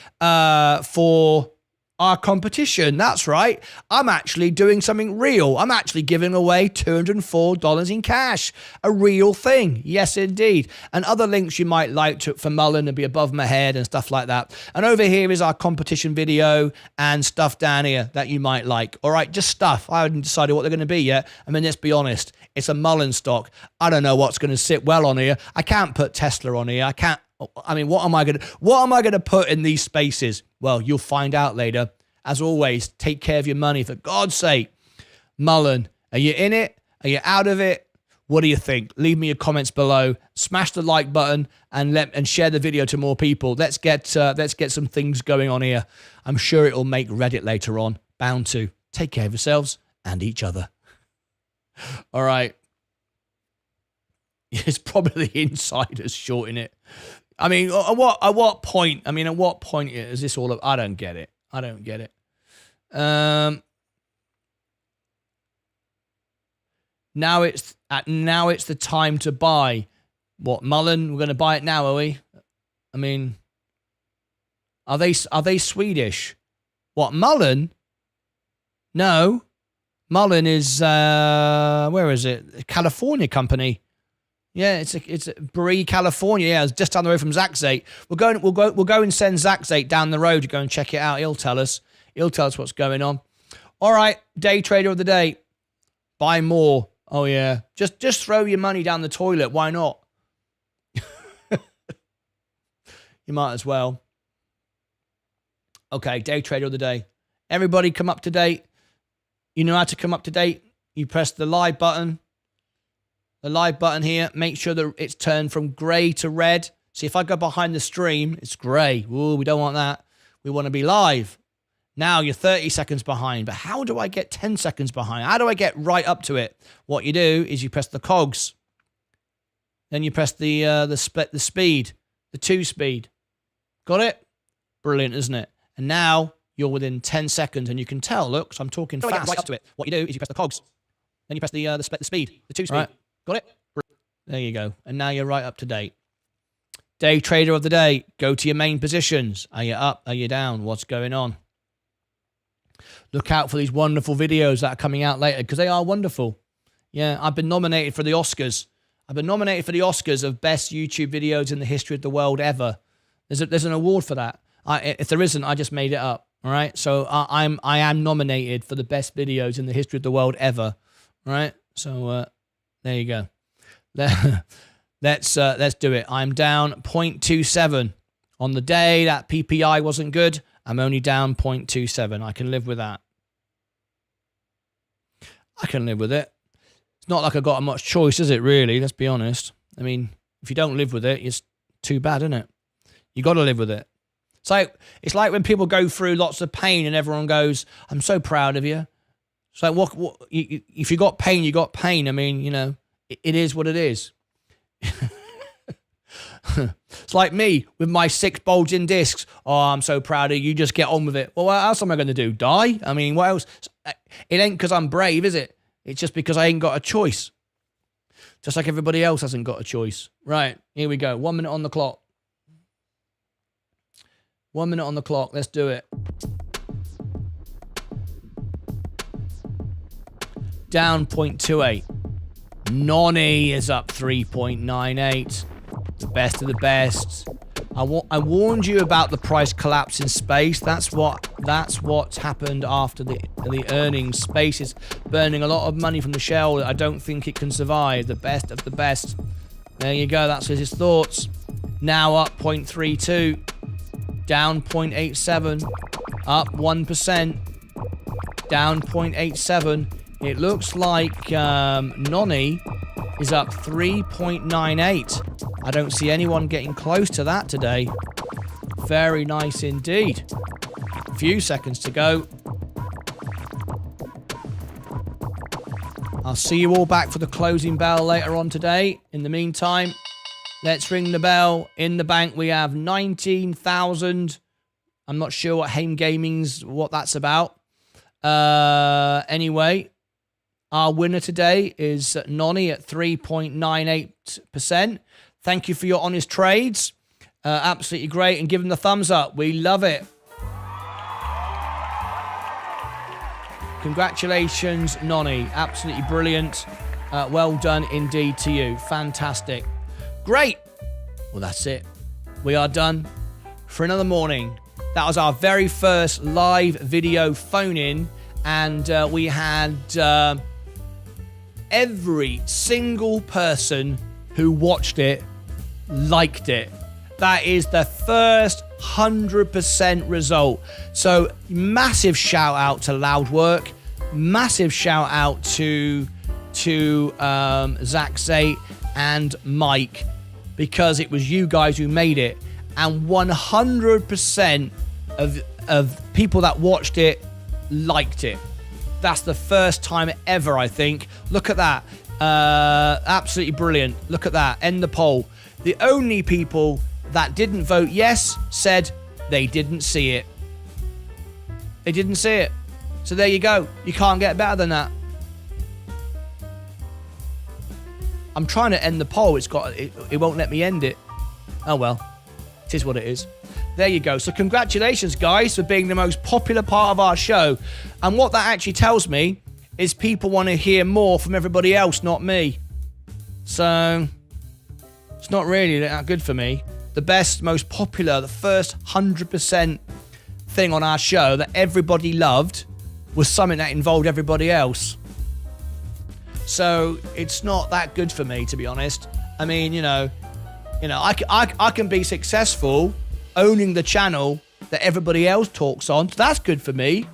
for our competition. That's right. I'm actually doing something real. I'm actually giving away $204 in cash. A real thing. Yes, indeed. And other links you might like for Mullen and be above my head and stuff like that. And over here is our competition video and stuff down here that you might like. All right, just stuff. I haven't decided what they're going to be yet. I mean, let's be honest. It's a Mullen stock. I don't know what's going to sit well on here. I can't put Tesla on here. What am I going to put in these spaces? Well, you'll find out later. As always, take care of your money, for God's sake. Mullen, are you in it? Are you out of it? What do you think? Leave me your comments below. Smash the like button and share the video to more people. Let's get some things going on here. I'm sure it will make Reddit later on. Bound to. Take care of yourselves and each other. All right. It's probably the insiders shorting it. I mean, at what point? At what point is this all? I don't get it. Now it's the time to buy. What, Mullen? We're going to buy it now, are we? Are they Swedish? What, Mullen? No, Mullen is where is it? California company. Yeah, it's Bree, California. Yeah, it's just down the road from Zachzate. We'll go and send Zachzate down the road to go and check it out. He'll tell us what's going on. All right, day trader of the day. Buy more. Oh yeah, just throw your money down the toilet. Why not? You might as well. Okay, day trader of the day. Everybody come up to date. You know how to come up to date. You press the live button. The live button here, make sure that it's turned from grey to red. See, if I go behind the stream, it's grey. Ooh, we don't want that. We want to be live. Now you're 30 seconds behind, but how do I get 10 seconds behind? How do I get right up to it? What you do is you press the cogs. Then you press the speed, the 2 speed. Got it? Brilliant, isn't it? And now you're within 10 seconds and you can tell, look, so I'm talking fast. Right up to it. What you do is you press the cogs. Then you press the speed, the 2 speed. Right. Got it? There you go. And now you're right up to date. Day trader of the day, go to your main positions. Are you up? Are you down? What's going on? Look out for these wonderful videos that are coming out later because they are wonderful. Yeah, I've been nominated for the Oscars. I've been nominated for the Oscars of best YouTube videos in the history of the world ever. There's an award for that. If there isn't, I just made it up. All right. So I am nominated for the best videos in the history of the world ever. All right. So there you go. Let's do it. I'm down 0.27 on the day that PPI wasn't good. I'm only down 0.27. I can live with that. I can live with it. It's not like I've got much choice, is it, really? Let's be honest. I mean, if you don't live with it, it's too bad, isn't it? You got to live with it. It's like when people go through lots of pain and everyone goes, I'm so proud of you. It's like, if you got pain, you got pain. I mean, you know, it is what it is. It's like me with my 6 bulging discs. Oh, I'm so proud of you. Just get on with it. Well, what else am I going to do? Die? I mean, what else? It ain't because I'm brave, is it? It's just because I ain't got a choice. Just like everybody else hasn't got a choice. Right, here we go. 1 minute on the clock. 1 minute on the clock. Let's do it. Down 0.28. Nonny is up 3.98. The best of the best. I warned you about the price collapse in space. That's what's happened after the earnings. Space is burning a lot of money from the shell that I don't think it can survive. The best of the best. There you go. That's his thoughts. Now up 0.32. Down 0.87. Up 1%. Down 0.87. It looks like Nonny is up 3.98. I don't see anyone getting close to that today. Very nice indeed. A few seconds to go. I'll see you all back for the closing bell later on today. In the meantime, let's ring the bell. In the bank, we have 19,000. I'm not sure what Haim Gaming's, what that's about. Anyway, our winner today is Nonny at 3.98%. Thank you for your honest trades. Absolutely great. And give them the thumbs up. We love it. Congratulations, Nonny. Absolutely brilliant. Well done indeed to you. Fantastic. Great. Well, that's it. We are done for another morning. That was our very first live video phone-in. And we had every single person who watched it liked it. That is the first 100% result. So massive shout out to Loudwork. Massive shout out to Zach Zate and Mike, because it was you guys who made it. And 100% of people that watched it liked it. That's the first time ever, I think. Look at that. Absolutely brilliant. Look at that. End the poll. The only people that didn't vote yes said they didn't see it. They didn't see it. So there you go. You can't get better than that. I'm trying to end the poll. It won't let me end it. Oh well. It is what it is. There you go. So congratulations, guys, for being the most popular part of our show. And what that actually tells me is people want to hear more from everybody else, not me. So it's not really that good for me. The best, most popular, the first 100% thing on our show that everybody loved was something that involved everybody else. So it's not that good for me, to be honest. I mean, I can be successful owning the channel that everybody else talks on. So that's good for me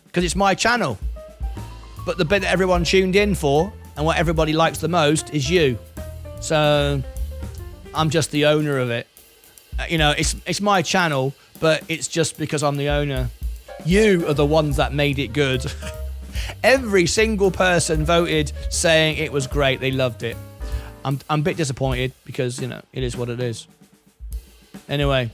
because it's my channel. But the bit that everyone tuned in for and what everybody likes the most is you. So I'm just the owner of it. It's my channel, but it's just because I'm the owner. You are the ones that made it good. Every single person voted saying it was great. They loved it. I'm a bit disappointed because, it is what it is. Anyway.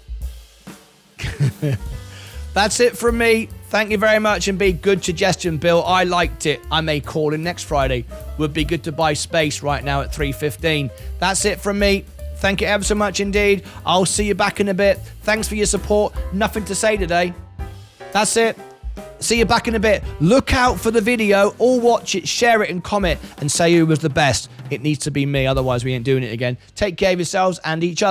That's it from me. Thank you very much, and be good suggestion, Bill. I liked it. I may call in next Friday. Would be good to buy space right now at 3:15. That's it from me. Thank you ever so much indeed. I'll see you back in a bit. Thanks for your support. Nothing to say today. That's it. See you back in a bit. Look out for the video, or watch it, share it and comment and say who was the best. It needs to be me, otherwise we ain't doing it again. Take care of yourselves and each other.